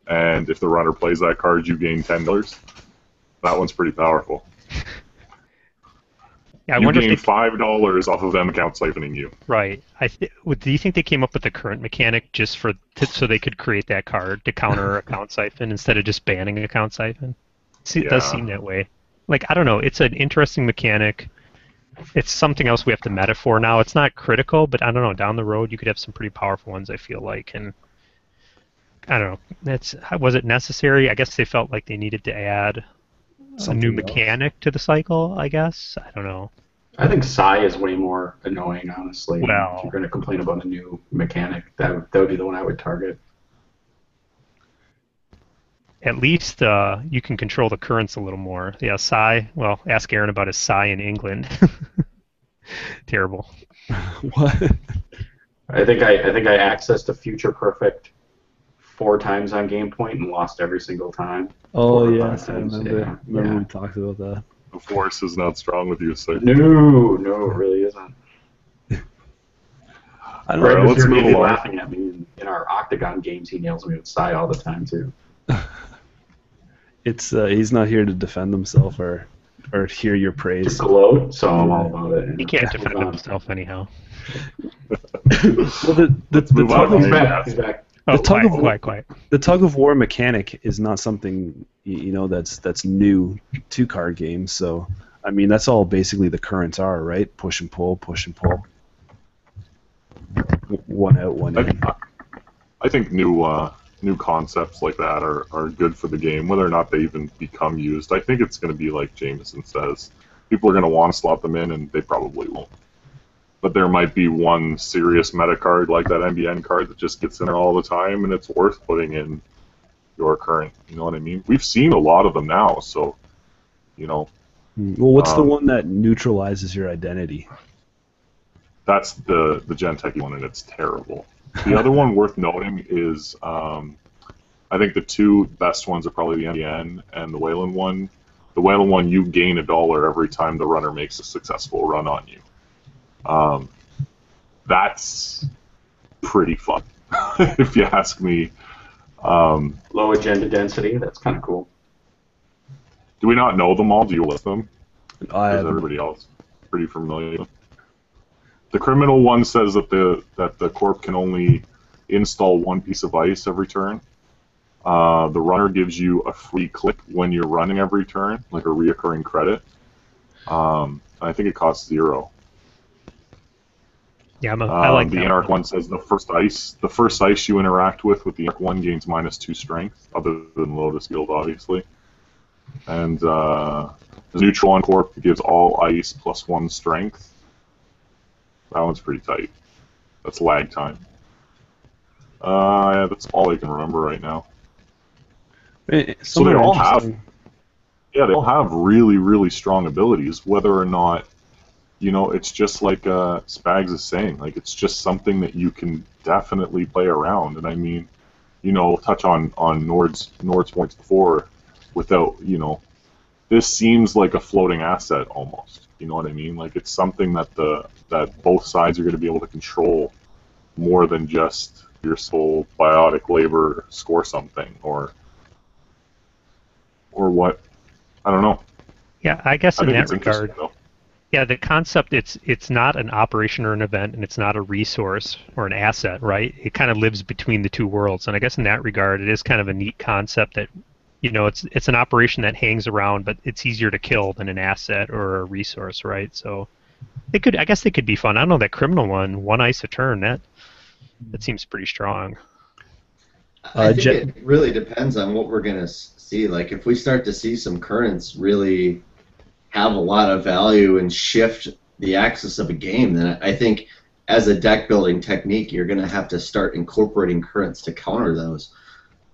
And if the runner plays that card, you gain $10. That one's pretty powerful. Yeah, I you wonder gain if $5 off of them account siphoning you. Right. Do you think they came up with the current mechanic just so they could create that card to counter account siphon instead of just banning account siphon? See, it does seem that way. I don't know. It's an interesting mechanic. It's something else we have to meta for now. It's not critical, but I don't know. Down the road, you could have some pretty powerful ones, I feel like. And I don't know. Was it necessary? I guess they felt like they needed to add some new mechanic to the cycle, I guess. I don't know. I think Psi is way more annoying, honestly. Well, if you're going to complain about a new mechanic, that would be the one I would target. At least you can control the currents a little more. Yeah, Psi. Well, ask Aaron about his Psi in England. Terrible. What? I think I accessed a future perfect 4 times on game point and lost every single time. Oh yes, I remember. Remember we talked about that. The force is not strong with you, so. No, it really isn't. I don't Greg know. was let's here move maybe along. laughing at me in our Octagon games. He nails me with Psi all the time too. It's he's not here to defend himself or hear your To praise. gloat, so I'm all about it. He can't defend himself anyhow. Well, the move on. tug of He's back. He's back. Oh, quiet. The tug of war mechanic is not something that's new to card games. So that's all basically the currents are, right? Push and pull, push and pull. One out, one in. I think new concepts like that are good for the game, whether or not they even become used. I think it's going to be like Jameson says. People are going to want to slot them in, and they probably won't. But there might be one serious meta card like that NBN card that just gets in there all the time, and it's worth putting in your current. You know what I mean? We've seen a lot of them now, so, Well, what's the one that neutralizes your identity? That's the Gentech one, and it's terrible. The other one worth noting is, I think the 2 best ones are probably the NBN and the Wayland one. The Wayland one, you gain $1 every time the runner makes a successful run on you. That's pretty fun, if you ask me. Low agenda density. That's kind of cool. Do we not know them all? Do you list them? Is haven't. everybody else pretty familiar with them? The criminal one says that the Corp can only install 1 piece of ice every turn. The runner gives you a free click when you're running every turn, like a reoccurring credit. I think it costs 0. Yeah, I like the that Anarch one. one says the first ice you interact with the Anarch one gains -2 strength, other than Lotus Field, obviously. And the neutral on Corp gives all ice +1 strength. That one's pretty tight. That's lag time. Yeah, that's all I can remember right now. So they all have, they all have really, really strong abilities. Whether or not, it's just like Spags is saying, it's just something that you can definitely play around. And touch on Nord's points before, without, this seems like a floating asset almost. You know what I mean? It's something that both sides are going to be able to control more than just your sole biotic labor score something or what. I don't know. Yeah, I guess in think that it's interesting, regard, though. yeah, the concept, it's not an operation or an event, and it's not a resource or an asset, right? It kind of lives between the 2 worlds, and I guess in that regard, it is kind of a neat concept that, you know, it's an operation that hangs around, but it's easier to kill than an asset or a resource, right? So I guess they could be fun. I don't know, that criminal one ice a turn, that seems pretty strong. I think it really depends on what we're going to see. Like, if we start to see some currents really have a lot of value and shift the axis of a game, then I think as a deck building technique, you're going to have to start incorporating currents to counter those.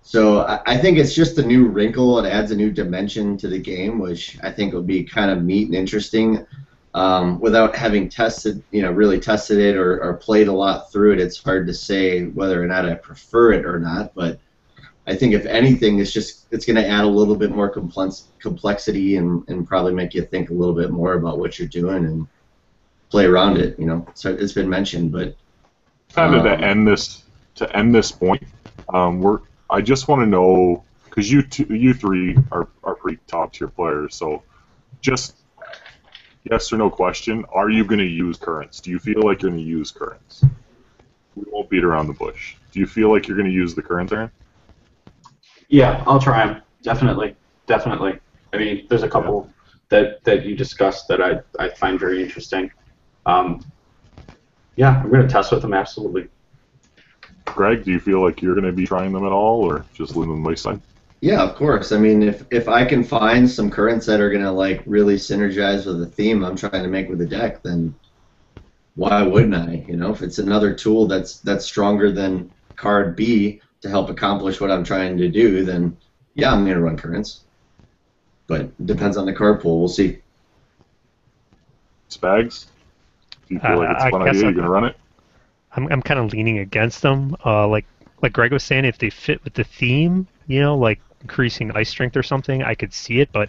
So I think it's just a new wrinkle. It adds a new dimension to the game, which I think would be kind of neat and interesting. Without having tested, really tested it or played a lot through it, it's hard to say whether or not I prefer it or not. But I think if anything, it's going to add a little bit more complexity and probably make you think a little bit more about what you're doing and play around it. So it's been mentioned, but kind of to end this point, I just want to know, because you three are pretty top tier players, so just yes or no question: are you going to use currents? Do you feel like you're going to use currents? We won't beat around the bush. Do you feel like you're going to use the currents, Aaron? Yeah, I'll try them. Definitely. I mean, there's a couple that you discussed that I find very interesting. Yeah, I'm going to test with them, absolutely. Greg, do you feel like you're going to be trying them at all, or just leaving them wayside? Yeah, of course. I mean, if I can find some currents that are going to like really synergize with the theme I'm trying to make with the deck, then why wouldn't I? If it's another tool that's stronger than card B to help accomplish what I'm trying to do, then yeah, I'm going to run currents. But it depends on the card pool. We'll see. Spags, do you feel like it's a fun idea? You're going to run it? I'm kind of leaning against them. Like Greg was saying, if they fit with the theme, like increasing ice strength or something, I could see it. But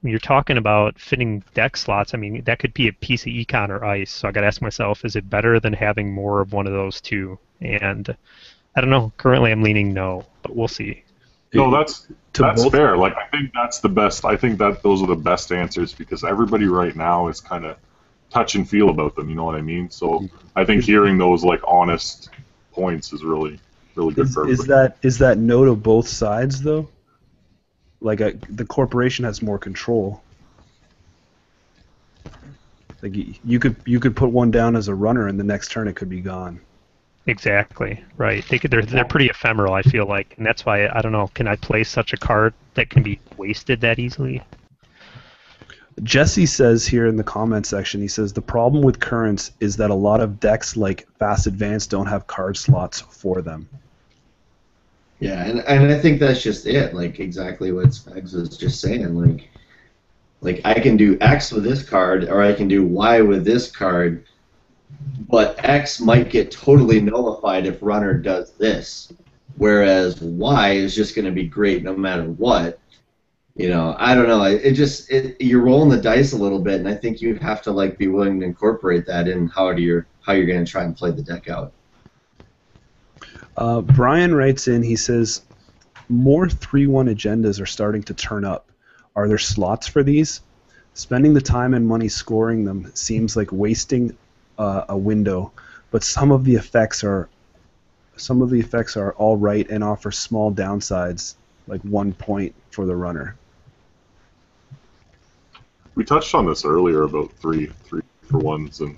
when you're talking about fitting deck slots, I mean, that could be a piece of econ or ice. So I got to ask myself, is it better than having more of one of those two? And I don't know. Currently, I'm leaning no, but we'll see. No, that's fair. Like, I think that's the best. I think that those are the best answers, because everybody right now is kind of touch and feel about them. You know what I mean? So I think hearing those like honest points is really good for everybody. Is that no to both sides though? Like the corporation has more control. Like you could put one down as a runner, and the next turn it could be gone. Exactly right. They're pretty ephemeral, I feel like, and that's why I don't know. Can I play such a card that can be wasted that easily? Jesse says here in the comment section, he says the problem with currents is that a lot of decks like Fast Advance don't have card slots for them. Yeah, and I think that's just it. Like exactly what Spags was just saying. Like I can do X with this card, or I can do Y with this card, but X might get totally nullified if runner does this, whereas Y is just going to be great no matter what. I don't know. You're rolling the dice a little bit, and I think you have to like be willing to incorporate that in how you're going to try and play the deck out. Brian writes in. He says, more 3-1 agendas are starting to turn up. Are there slots for these? Spending the time and money scoring them seems like wasting a window, but some of the effects are all right and offer small downsides, like 1 point for the runner. We touched on this earlier about 3-for-1s, and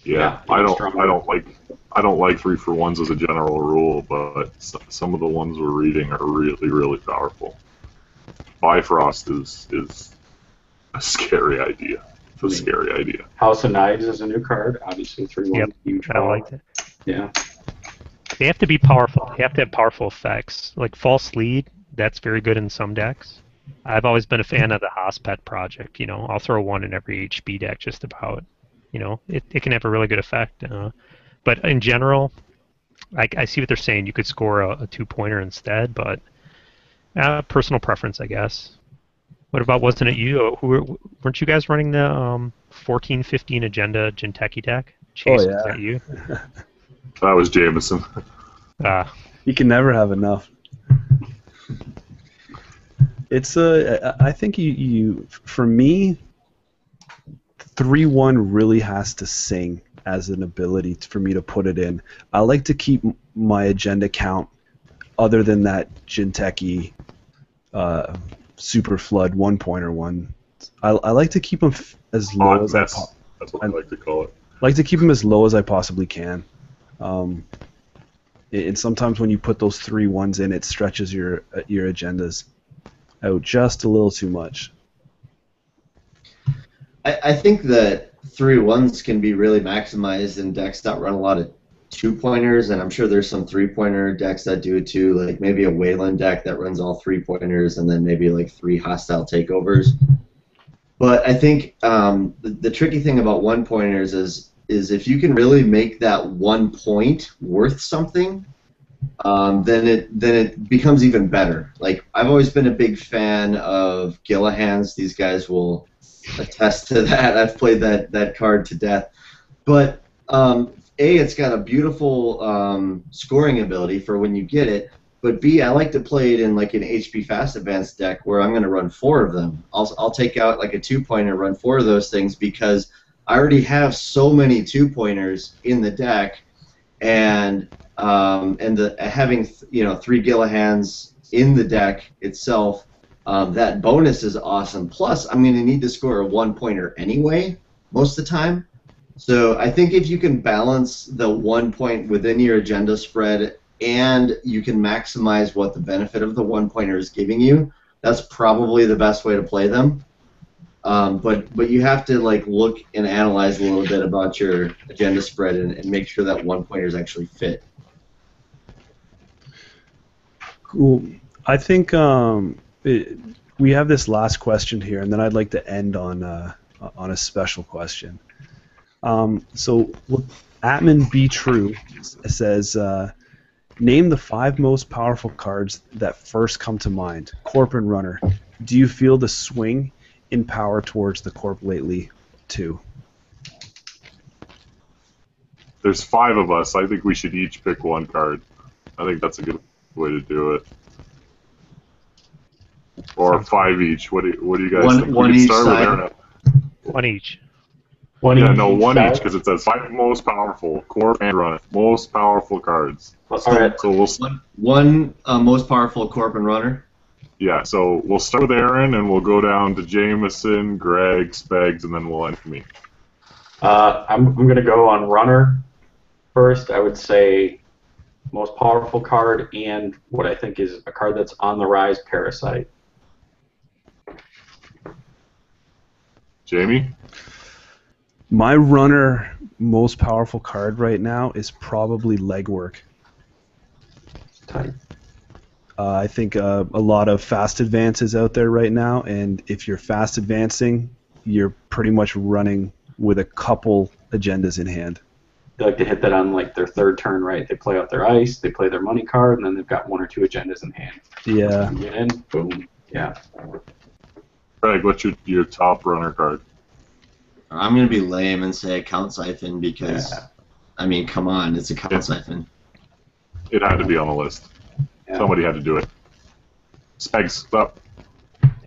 I don't like 3-for-1s as a general rule, but some of the ones we're reading are really powerful. Bifrost is a scary idea. It's a scary idea. House of Knives is a new card, obviously 3-1. Yep, Huge I liked it. Yeah. They have to be powerful. They have to have powerful effects. Like False Lead, that's very good in some decks. I've always been a fan of the Hospet project. I'll throw one in every HB deck just about. It can have a really good effect. But in general, I see what they're saying. You could score a 2-pointer instead, but personal preference, I guess. What about, wasn't it you? Weren't you guys running the 14-15 agenda Jinteki deck? Chase, oh, yeah. Was that you? That was Jameson. You can never have enough. It's I think you for me, 3-1 really has to sing as an ability for me to put it in. I like to keep my agenda count other than that Jinteki super flood 1-pointer one. I like to keep them as low as that's what I like to call it. like to keep them as low as I possibly can. And sometimes when you put those 3 ones in, it stretches your agendas out just a little too much. I think that 3 ones can be really maximized in decks that run a lot of 2-pointers, and I'm sure there's some 3-pointer decks that do it too, like maybe a Wayland deck that runs all 3-pointers and then maybe like 3 hostile takeovers. But I think the tricky thing about 1-pointers is if you can really make that 1 point worth something, then it becomes even better. Like, I've always been a big fan of Gillahans. These guys will attest to that. I've played that card to death. But it's got a beautiful scoring ability for when you get it. But B, I like to play it in like an HP Fast Advanced deck where I'm going to run 4 of them. I'll take out like a 2-pointer, run 4 of those things because I already have so many 2-pointers in the deck, and having 3 Gillahans in the deck itself, that bonus is awesome. Plus, I'm going to need to score a 1-pointer anyway most of the time. So I think if you can balance the 1 point within your agenda spread and you can maximize what the benefit of the 1-pointer is giving you, that's probably the best way to play them. But you have to like look and analyze a little bit about your agenda spread and make sure that 1-pointers actually fit. Cool. I think we have this last question here, and then I'd like to end on a special question. So Atman Be True says, name the 5 most powerful cards that first come to mind. Corp and Runner. Do you feel the swing in power towards the Corp lately, too? There's 5 of us. I think we should each pick 1 card. I think that's a good way to do it. Or 5 each. What do you guys think? One We can each start side. with Aaron. 1 each. One each, because it says 5 most powerful, Corp and Runner. Most powerful cards. All right. So we'll One most powerful Corp and Runner. Yeah, so we'll start with Aaron, and we'll go down to Jameson, Greg, Spags, and then we'll end with me. I'm going to go on Runner first. I would say most powerful card and what I think is a card that's on the rise, Parasite. Jamie? My Runner most powerful card right now is probably Legwork. Tight. I think a lot of fast advances out there right now, and if you're fast advancing, you're pretty much running with a couple agendas in hand. They like to hit that on like their 3rd turn, right? They play out their ice, they play their money card, and then they've got 1 or 2 agendas in hand. Yeah. You get in, boom, yeah. Greg, what's your top Runner card? I'm going to be lame and say Account Siphon because, I mean, come on, it's Account Siphon. It had to be on the list. Yeah. Somebody had to do it. Spags, up.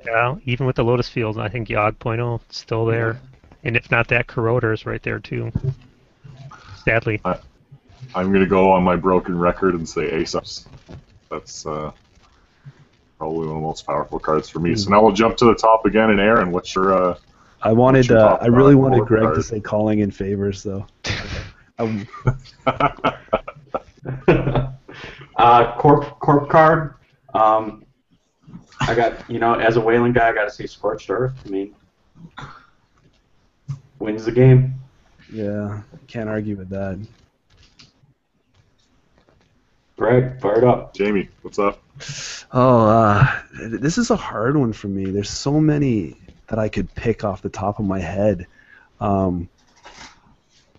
Yeah, even with the Lotus Field, I think Yogg 0.0 is still there. And if not that, Corroder's right there too. Sadly. I'm going to go on my broken record and say Aesop's. That's probably one of the most powerful cards for me. So now we'll jump to the top again. And Aaron, what's your... I really wanted Greg to say Calling in Favors, though. Corp card. I got, as a Wayland guy, I got to say Scorched Earth. I mean, wins the game. Yeah, can't argue with that. Greg, fire it up. Jamie, what's up? Oh, this is a hard one for me. There's so many that I could pick off the top of my head. But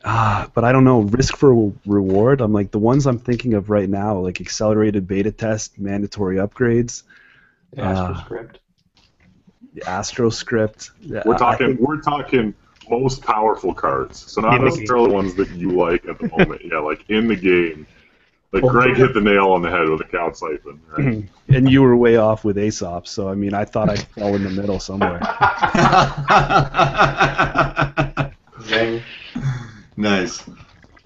I don't know. Risk for reward. I'm like the ones I'm thinking of right now, like accelerated beta test, mandatory upgrades. Astroscript. We're talking most powerful cards. So not necessarily the ones that you like at the moment. Yeah, like in the game. Like Greg hit the nail on the head with Account Siphon, right? And you were way off with Aesop, so I mean, I thought I fell in the middle somewhere. Nice.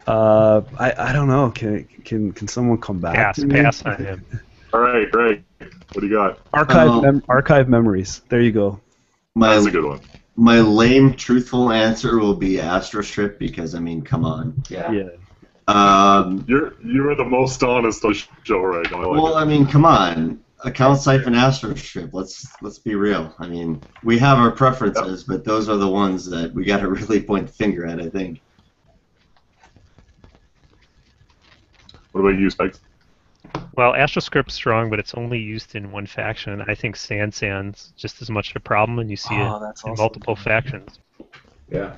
I don't know. Can someone come back? Pass on him. All right, Greg. What do you got? Archive memories. There you go. That's a good one. My lame, truthful answer will be Astro Strip because, I mean, come on. Yeah. You're the most honest on the show right now. Well, I mean, come on. Account Siphon Astro Strip. Let's be real. I mean, we have our preferences, but those are the ones that we got to really point the finger at, I think. What about you, Spags? Well, AstroScript's strong, but it's only used in one faction. I think Sand's just as much a problem, and you see it in multiple factions. Yeah.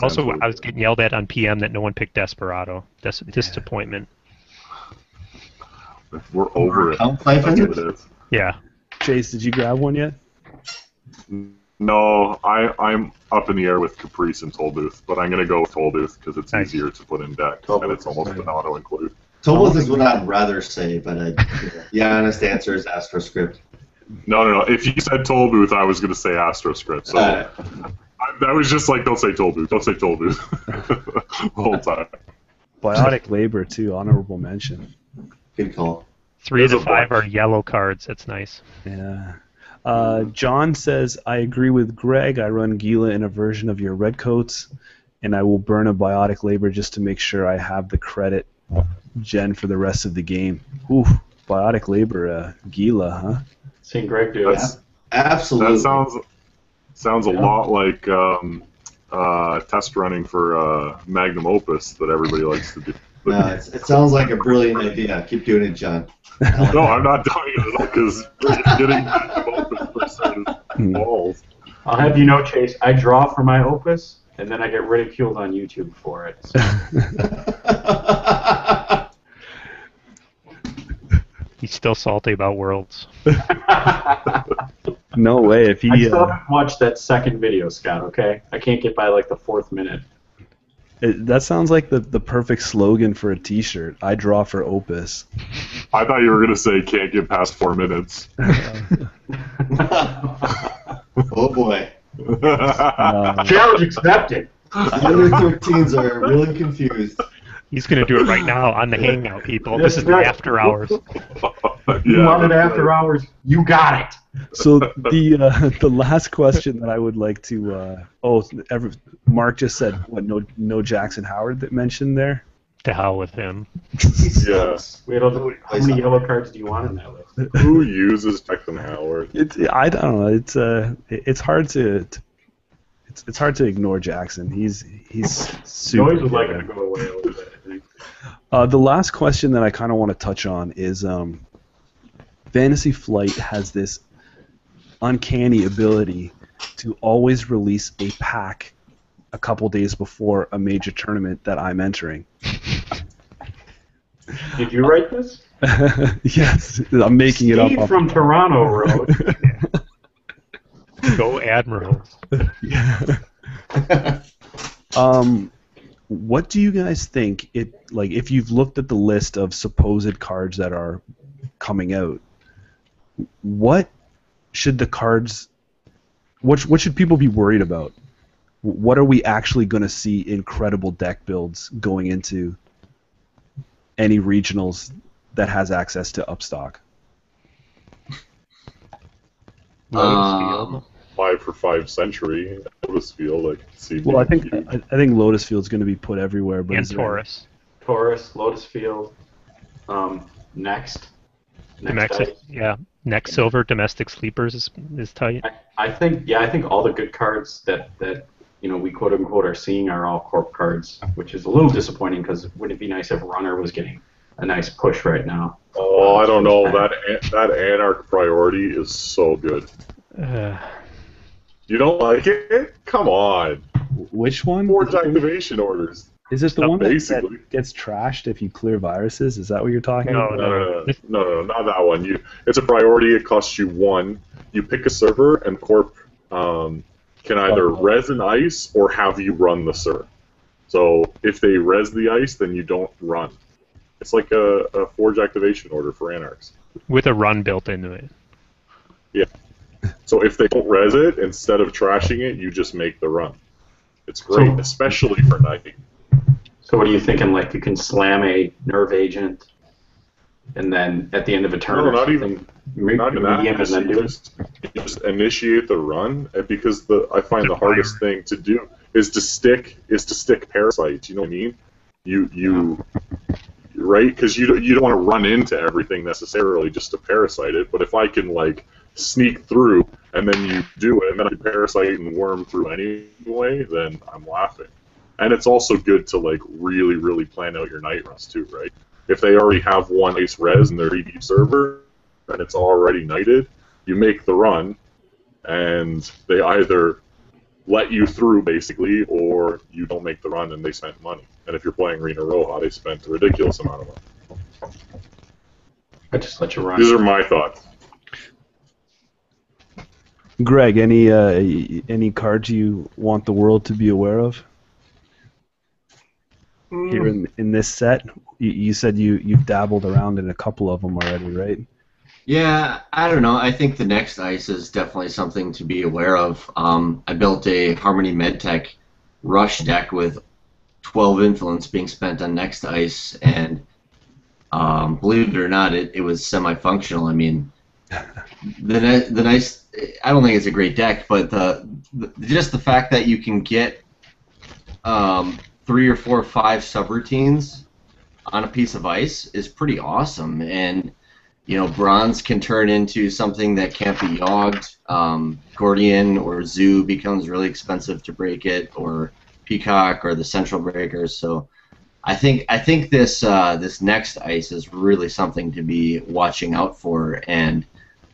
Also, I was getting yelled at on PM that no one picked Desperado. Disappointment. We're over it. That's what it is. Yeah. Chase, did you grab one yet? No, I'm up in the air with Caprice and Tollbooth, but I'm going to go with Tollbooth because it's easier to put in deck, and it's almost an auto-include. Tollbooth is what I'd rather say, but the honest answer is Astro Script. No. If you said Tollbooth, I was going to say Astro Script. So that was just like, don't say Tollbooth. Don't say Tollbooth. The whole time. Biotic Labor, too. Honorable mention. Good call. 3 of the 5 are yellow cards. That's nice. Yeah. John says, I agree with Greg. I run Gila in a version of your Redcoats, and I will burn a Biotic Labor just to make sure I have the credit gen for the rest of the game. Ooh, Biotic Labor, Gila, huh? Seen Greg do it. Absolutely. That sounds a lot like test running for Magnum Opus that everybody likes to do. No, it sounds like a brilliant idea. Keep doing it, John. No, I'm not doing it at all because getting Magnum Opus for certain balls. I'll have you know, Chase, I draw for my Opus, and then I get ridiculed on YouTube for it. So. He's still salty about Worlds. No way. If he, I still haven't watched that second video, Scott, okay? I can't get by like the 4th minute. That sounds like the perfect slogan for a T-shirt. I draw for Opus. I thought you were going to say can't get past 4 minutes. Oh, boy. Challenge accepted. Under 13s are really confused. He's going to do it right now on the Hangout, people. This is the after hours. You wanted after hours. You got it. So the last question that I would like to Mark just said what no Jackson Howard that mentioned there. To hell with him. Yeah. Wait, how many yellow cards do you want in that list? Who uses Jackson Howard? I don't know. It's hard to it's hard to ignore Jackson. He's super. Noise would like it to go away a little bit, I think. The last question that I kind of want to touch on is Fantasy Flight has this uncanny ability to always release a pack a couple days before a major tournament that I'm entering. Did you write this? Yes, I'm making it up. Steve from Toronto wrote. Go Admirals. Yeah. What do you guys think? If you've looked at the list of supposed cards that are coming out, what should the cards? What should people be worried about? What are we actually going to see incredible deck builds going into any regionals that has access to Upstock? Lotus Field. 5 for 5 Century. Lotus Field, I can see. Well, I think Lotus Field's going to be put everywhere. But And Taurus. Taurus, Lotus Field, next Next Silver, Domestic Sleepers is tight. I think all the good cards that we quote unquote are seeing are all corp cards, which is a little disappointing because wouldn't it be nice if Runner was getting a nice push right now? Oh, I don't know. That Anarch priority is so good. You don't like it? Come on. Which one? Forge activation orders. Is it the one that basically gets trashed if you clear viruses? Is that what you're talking about? No, not that one. It's a priority. It costs you 1. You pick a server, and Corp can either res an ice or have you run the server. So if they res the ice, then you don't run. It's like a Forge activation order for Anarchs. With a run built into it. Yeah. So if they don't res it, instead of trashing it, you just make the run. It's great, especially for Nike. So what are you thinking? Like you can slam a Nerve Agent and then at the end of a turn No, or not something, even that. medium, and then do it. You just initiate the run, and because I find the hardest thing to do is to stick parasites. You know what I mean? You right? Because you don't want to run into everything necessarily just to parasite it. But if I can like sneak through and then you do it and then I parasite and worm through anyway, then I'm laughing. And it's also good to like really, really plan out your night runs too, right? If they already have one ice res in their ED server and it's already nighted, you make the run and they either let you through basically or you don't make the run and they spent money. And if you're playing Rena Roja, they spent a ridiculous amount of money. I just let you run. These are my thoughts. Greg, any cards you want the world to be aware of here in this set? You said you've dabbled around in a couple of them already, right? Yeah, I don't know. I think the next ice is definitely something to be aware of. I built a Harmony Medtech Rush deck with 12 influence being spent on next ice, and believe it or not, it was semi-functional. I mean, the nice. I don't think it's a great deck, but just the fact that you can get 3 or 4 or 5 subroutines on a piece of ice is pretty awesome. And you know, bronze can turn into something that can't be yogged. Gordian or Zoo becomes really expensive to break it, or Peacock or the Central Breakers. So I think this this next ice is really something to be watching out for, and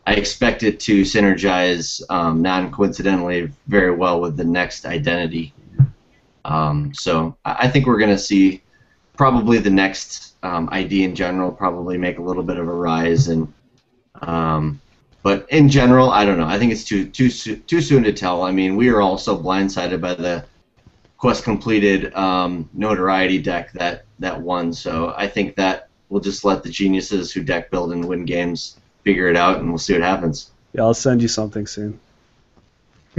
I expect it to synergize non-coincidentally very well with the next identity. So I think we're going to see probably the next ID in general probably make a little bit of a rise, and but in general, I don't know. I think it's too soon to tell. I mean, we are all so blindsided by the quest completed notoriety deck that won. So I think that we'll just let the geniuses who deck build and win games figure it out, and we'll see what happens. Yeah, I'll send you something soon.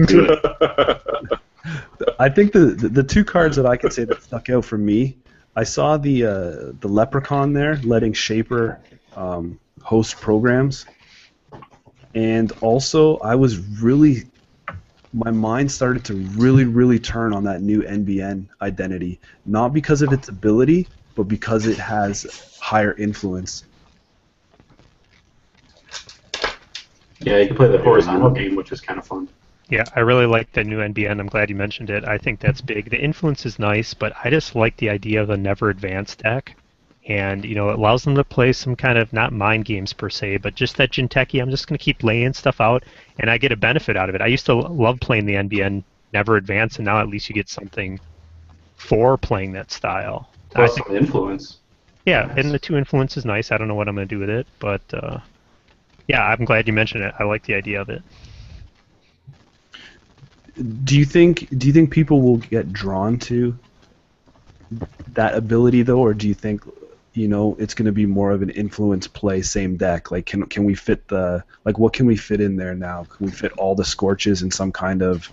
Do it. I think the 2 cards that I could say that stuck out for me, I saw the Leprechaun there letting Shaper host programs, and also I was really, my mind started to really turn on that new NBN identity, not because of its ability, but because it has higher influence. Yeah, you can play the horizontal game, which is kind of fun. Yeah, I really like the new NBN. I'm glad you mentioned it. I think that's big. The influence is nice, but I just like the idea of a never advance deck. And, you know, it allows them to play some kind of, not mind games per se, but just that Jinteki, I'm just going to keep laying stuff out, and I get a benefit out of it. I used to love playing the NBN never advance, and now at least you get something for playing that style. Plus some influence. Yeah, and the 2 influence is nice. I don't know what I'm going to do with it, but yeah, I'm glad you mentioned it. I like the idea of it. Do you think people will get drawn to that ability though, or do you think, you know, it's going to be more of an influence play, same deck? Like, can we fit what can we fit in there now? Can we fit all the Scorches in some kind of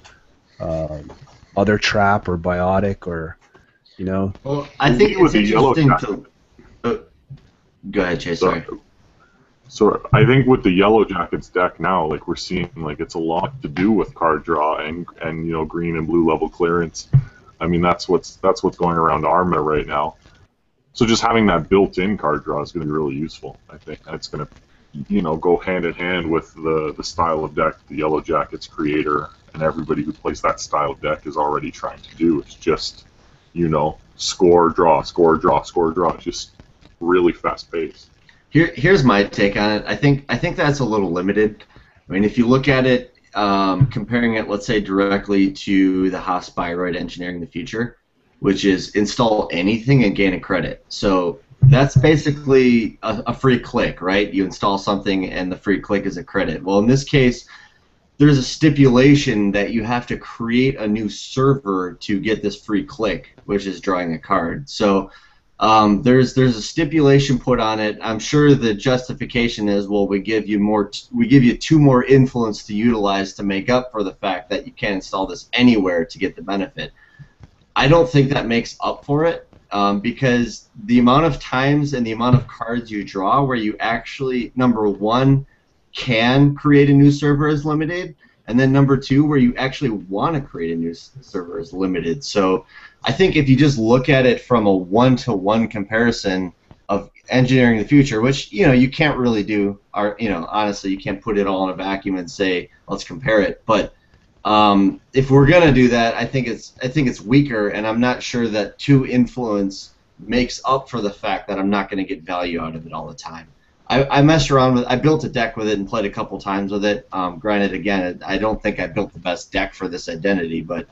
other trap or biotic, or, you know? Well, I think it's interesting to. Go ahead, Chase. Sorry. So I think with the Yellow Jackets deck now, like we're seeing, like it's a lot to do with card draw and you know, green and blue level clearance. I mean, that's what's going around Arma right now. So just having that built-in card draw is going to be really useful. I think that's going to, you know, go hand in hand with the style of deck the Yellow Jackets creator and everybody who plays that style of deck is already trying to do. It's just, you know, score, draw, score, draw, score, draw. It's just really fast-paced. Here's my take on it. I think that's a little limited. I mean, if you look at it, comparing it, let's say, directly to the Haas-Spyroid Engineering the Future, which is install anything and gain a credit. So that's basically a free click, right? You install something and the free click is a credit. Well, in this case, there's a stipulation that you have to create a new server to get this free click, which is drawing a card. So there's a stipulation put on it. I'm sure the justification is, well, we give you 2 more influence to utilize to make up for the fact that you can't install this anywhere to get the benefit. I don't think that makes up for it. because the amount of times and the amount of cards you draw where you actually, number one, can create a new server is limited, and then number two, where you actually want to create a new server is limited. So I think if you just look at it from a one-to-one comparison of engineering the future, which you can't really do, or honestly you can't put it all in a vacuum and say let's compare it. But if we're gonna do that, I think it's weaker, and I'm not sure that 2 influence makes up for the fact that I'm not going to get value out of it all the time. I messed around with. I built a deck with it and played a couple times with it. Granted, again, I don't think I built the best deck for this identity, but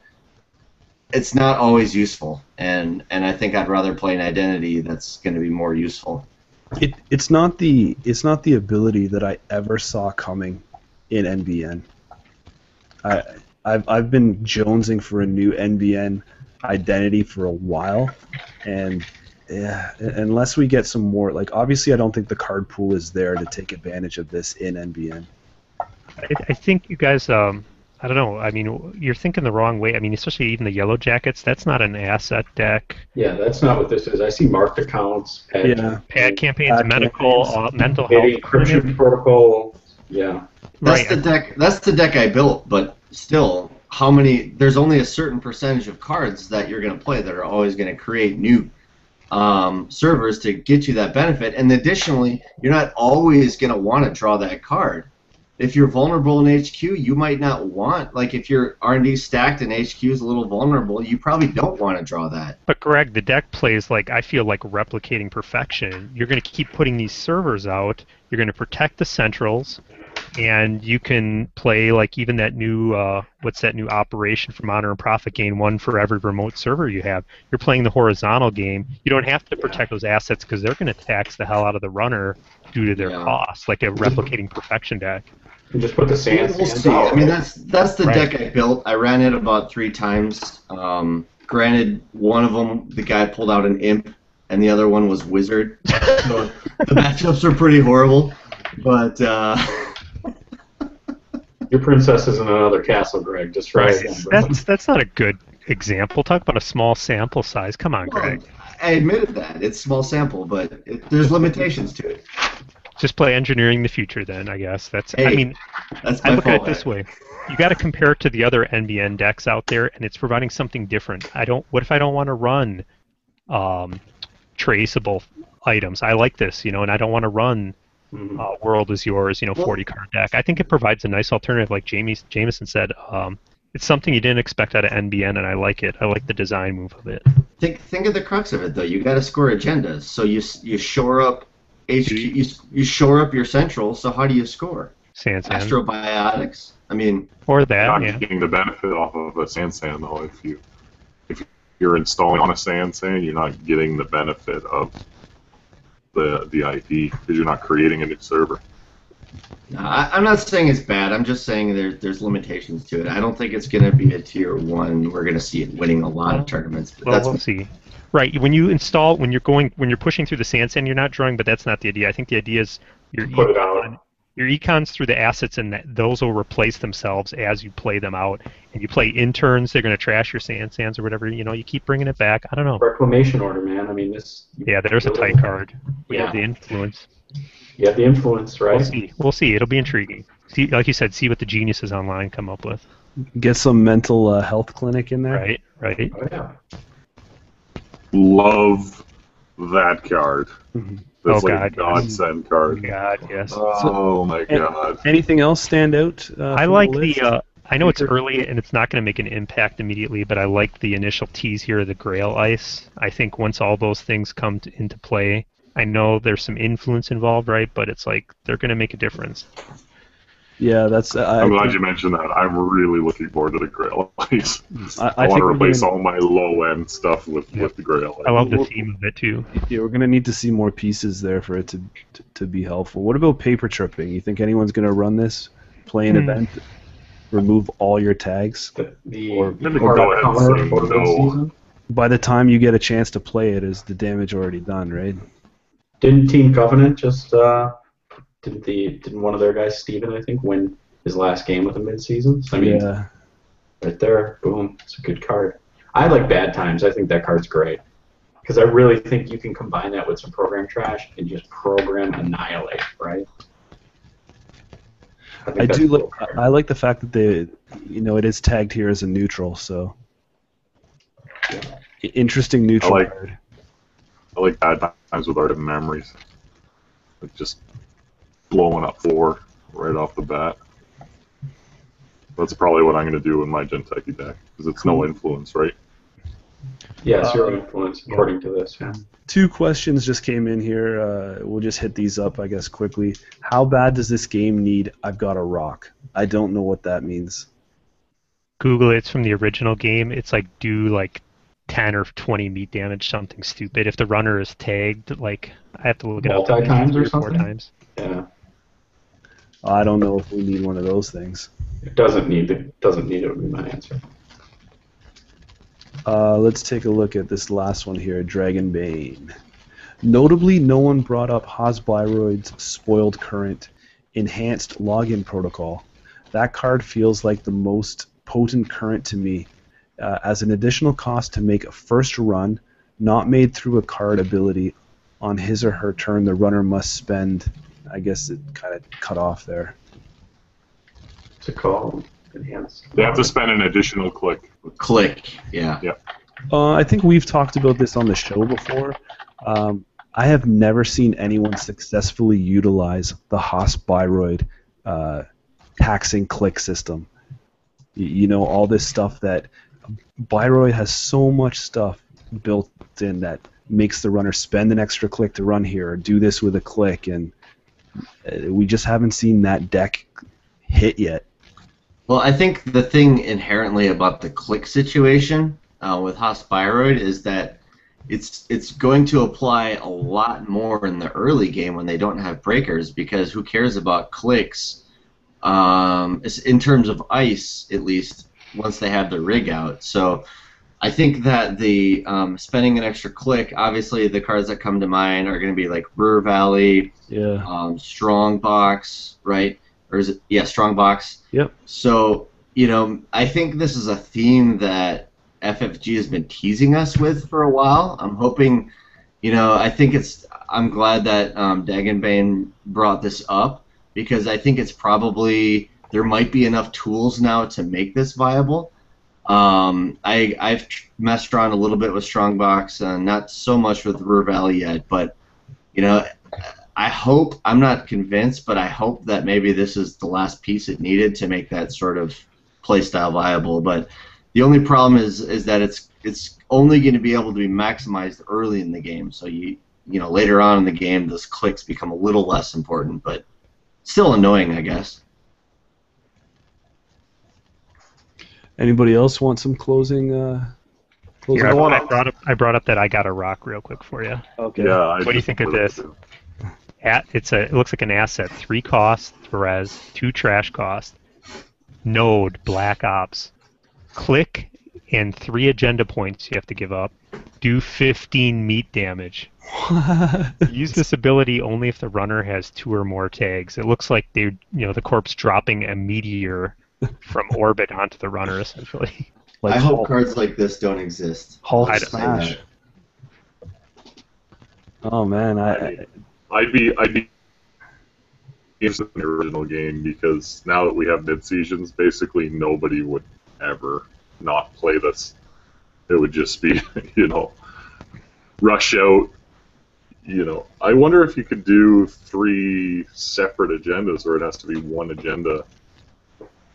it's not always useful, and I think I'd rather play an identity that's going to be more useful. It's not the ability that I ever saw coming in NBN. I've been jonesing for a new NBN identity for a while, and yeah, unless we get some more, obviously I don't think the card pool is there to take advantage of this in NBN. I think you guys, I don't know, I mean, you're thinking the wrong way. I mean, especially even the Yellow Jackets, that's not an asset deck. Yeah, that's not what this is. I see marked accounts, pad campaigns, mental health, encryption protocol. Yeah. That's the deck I built, but still, there's only a certain percentage of cards that you're going to play that are always going to create new servers to get you that benefit, and additionally, you're not always going to want to draw that card. If you're vulnerable in HQ, you might not want, if your R&D stacked and HQ is a little vulnerable, you probably don't want to draw that. But Greg, the deck plays I feel like replicating perfection. You're going to keep putting these servers out, you're going to protect the centrals, and you can play even that new what's that new operation from Honor and Profit, gain 1 for every remote server you have. You're playing the horizontal game. You don't have to protect those assets because they're going to tax the hell out of the runner due to their cost, like a replicating perfection deck. You just put the sand. We'll see. I mean, that's the deck I built. I ran it about 3 times. Granted, one of them the guy pulled out an imp, and the other one was wizard. So the matchups are pretty horrible, but. Your princess is in another castle, Greg. Just right. That's not a good example. Talk about a small sample size. Come on, Greg. I admitted that. It's small sample, but there's limitations to it. Just play engineering the future then, I guess. That's I look at it fault. this way. You got to compare it to the other NBN decks out there, and it's providing something different. What if I don't want to run traceable items? I like this, and I don't want to run World is Yours, 40-card deck. I think it provides a nice alternative, like Jameson said. It's something you didn't expect out of NBN, and I like it. I like the design move of it. Think of the crux of it, though. You got to score agendas, so you shore up HQ, you shore up your central. So how do you score? Sand. Astrobiotics. I mean, or that. You're not getting the benefit off of a sand though. If you're installing on a sand, you're not getting the benefit of the ID because you're not creating a new server. No, I'm not saying it's bad. I'm just saying there's limitations to it. I don't think it's going to be a tier 1. We're going to see it winning a lot of tournaments. But we'll see. Right, when you're pushing through the sand, you're not drawing, but that's not the idea. I think the idea is your econs through the assets, and those will replace themselves as you play them out. And you play interns, they're going to trash your sands or whatever. You keep bringing it back. I don't know. Reclamation order, man. I mean, this. Yeah, there's a tight card. We have the influence. You have the influence, right? We'll see. It'll be intriguing. See, like you said, see what the geniuses online come up with. Get some mental health clinic in there. Right. Oh, yeah. Love that card. Mm-hmm. That's a godsend card. God, yes. Oh my God. Anything else stand out? I like the. I know it's early and it's not going to make an impact immediately, but I like the initial tease here of the Grail ice. I think once all those things come into play, I know there's some influence involved, right? But it's they're going to make a difference. Yeah, that's. I'm glad you mentioned that. I'm really looking forward to the Grail ice. I want to replace all my low-end stuff with the Grail ice. I love the theme of it too. Yeah, we're going to need to see more pieces there for it to be helpful. What about paper tripping? You think anyone's going to run this, play an event, remove all your tags? By the time you get a chance to play it, is the damage already done, right? Didn't Team Covenant just didn't one of their guys, Steven, I think, win his last game with a mid-season? I mean, right there, boom, it's a good card. I like Bad Times. I think that card's great. because I really think you can combine that with some program trash and just program annihilate, right? I do like. I like the fact that it is tagged here as a neutral. So interesting neutral card. I like bad times with Art of Memories. Like just blowing up 4 right off the bat. That's probably what I'm going to do in my Genteki deck because it's no influence, right? Yeah, 0 influence according to this. Yeah. 2 questions just came in here. We'll just hit these up, I guess, quickly. How bad does this game need I've Got a Rock? I don't know what that means. Google it. It's from the original game. It's like do like 10 or 20 meat damage, something stupid. If the runner is tagged, like I have to look it up. Multi-times or 4 something? times. Yeah. I don't know if we need one of those things. It doesn't need it. Doesn't need it would be my answer. Let's take a look at this last one here, Dragonbane. Notably, no one brought up Hasbiroid's Spoiled Current Enhanced Login Protocol. That card feels like the most potent current to me. As an additional cost to make a first run, not made through a card ability, on his or her turn, the runner must spend. I guess it kind of cut off there. To call enhance. They have to spend an additional click. Click, yeah. Yep. I think we've talked about this on the show before. I have never seen anyone successfully utilize the Hasbiroid taxing click system. You know, all this stuff that Biroid has so much stuff built in that makes the runner spend an extra click to run here or do this with a click, and we just haven't seen that deck hit yet. Well, I think the thing inherently about the click situation with Hasbiroid is that it's going to apply a lot more in the early game when they don't have breakers, because who cares about clicks in terms of ice, at least, once they have the rig out. So I think that the spending an extra click, obviously the cards that come to mind are going to be like River Valley, Strongbox, right? Or is it, yeah, Strongbox. Yep. So, you know, I think this is a theme that FFG has been teasing us with for a while. I'm hoping, you know, I'm glad that Dragonbane brought this up, because I think it's probably, there might be enough tools now to make this viable. I've messed around a little bit with Strongbox, not so much with River Valley yet, but, you know, I hope, I'm not convinced, but I hope that maybe this is the last piece it needed to make that sort of playstyle viable. But the only problem is that it's only going to be able to be maximized early in the game. So you know, later on in the game, those clicks become a little less important, but still annoying, I guess. Anybody else want some closing? Here, I brought up that I Got a Rock real quick for you. Okay. Yeah. What do you think of this? It looks like an asset. 3 cost, Perez, 2 trash cost, Node, Black Ops, click, and 3 agenda points you have to give up. Do 15 meat damage. Use this ability only if the runner has 2 or more tags. It looks like the corpse dropping a meteor from orbit onto the runner, essentially. I hope cards like this don't exist. Hulk Smash. Oh man, I'd be interested in the original game, because now that we have mid-seasons, basically nobody would ever not play this. It would just be, you know, rush out. You know, I wonder if you could do 3 separate agendas, or it has to be one agenda,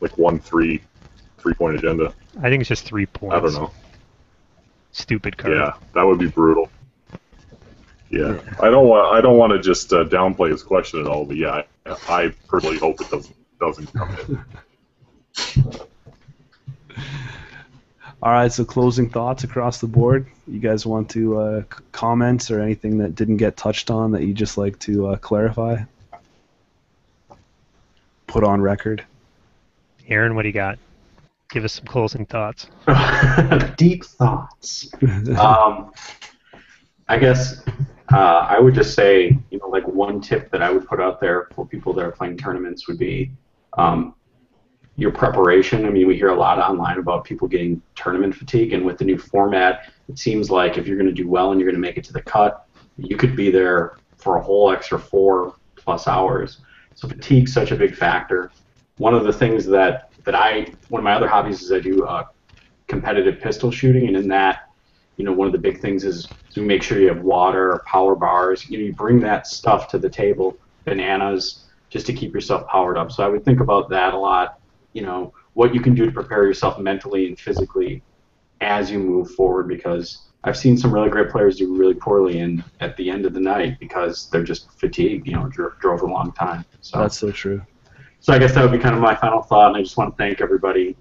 like one 3-point agenda. I think it's just 3 points. I don't know. Stupid card. Yeah, that would be brutal. Yeah, I don't want to just downplay his question at all, but yeah, I personally hope it doesn't come in. All right, so closing thoughts across the board. You guys want to comments or anything that didn't get touched on that you just like to clarify? Put on record. Aaron, what do you got? Give us some closing thoughts. Deep thoughts. I guess I would just say, you know, like one tip that I would put out there for people that are playing tournaments would be your preparation. I mean, we hear a lot online about people getting tournament fatigue, and with the new format, it seems like if you're going to do well and you're going to make it to the cut, you could be there for a whole extra 4+ hours. So fatigue's such a big factor. One of the things one of my other hobbies is I do competitive pistol shooting, and in that, one of the big things is to make sure you have water, power bars. You bring that stuff to the table, bananas, just to keep yourself powered up. So I would think about that a lot. What you can do to prepare yourself mentally and physically as you move forward, because I've seen some really great players do really poorly at the end of the night because they're just fatigued, drove a long time. So that's so true. So I guess that would be kind of my final thought, and I just want to thank everybody,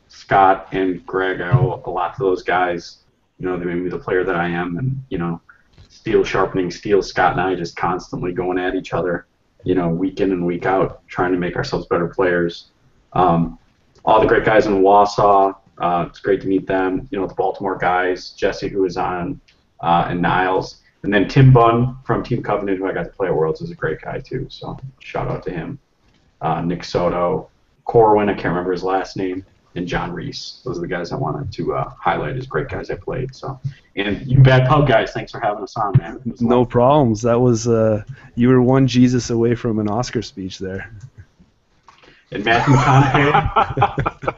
Scott and Greg. I owe a lot to those guys. They made me the player that I am, and, steel sharpening steel, Scott and I just constantly going at each other, week in and week out, trying to make ourselves better players. All the great guys in Wausau, it's great to meet them. The Baltimore guys, Jesse, who is on, and Niles. And then Tim Bunn from Team Covenant, who I got to play at Worlds, is a great guy, too. So shout out to him. Nick Soto, Corwin, I can't remember his last name, and John Reese. Those are the guys I wanted to highlight as great guys I played. So, and you Bad Pub guys, thanks for having us on, man. No problems. That was you were one Jesus away from an Oscar speech there. And Matthew McConaughey.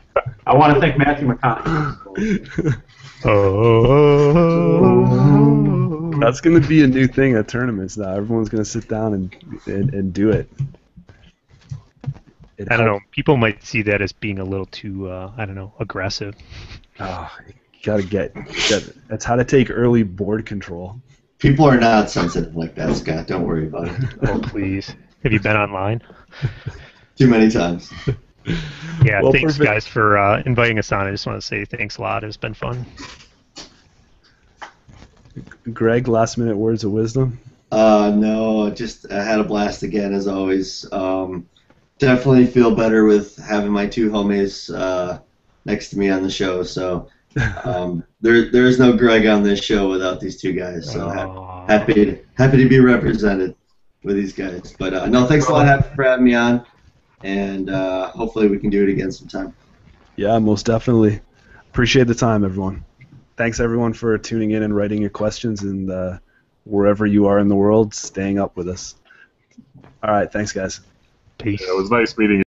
I want to thank Matthew McConaughey. That's going to be a new thing at tournaments now. Everyone's going to sit down and do it. I don't know. People might see that as being a little too, aggressive. Oh, you gotta get. That's how to take early board control. People are not sensitive like that, Scott. Don't worry about it. Oh, please. Have you been online? Too many times. Yeah, Well, thanks, perfect. guys, for inviting us on. I just want to say thanks a lot. It's been fun. Greg, last minute words of wisdom? No, I had a blast again, as always. Definitely feel better with having my two homies next to me on the show. So there is no Greg on this show without these two guys. So happy to be represented with these guys. But no, thanks a lot for having me on, and hopefully we can do it again sometime. Yeah, most definitely. Appreciate the time, everyone. Thanks, everyone, for tuning in and writing your questions, and wherever you are in the world, staying up with us. All right, thanks, guys. Peace. Yeah, it was nice meeting you.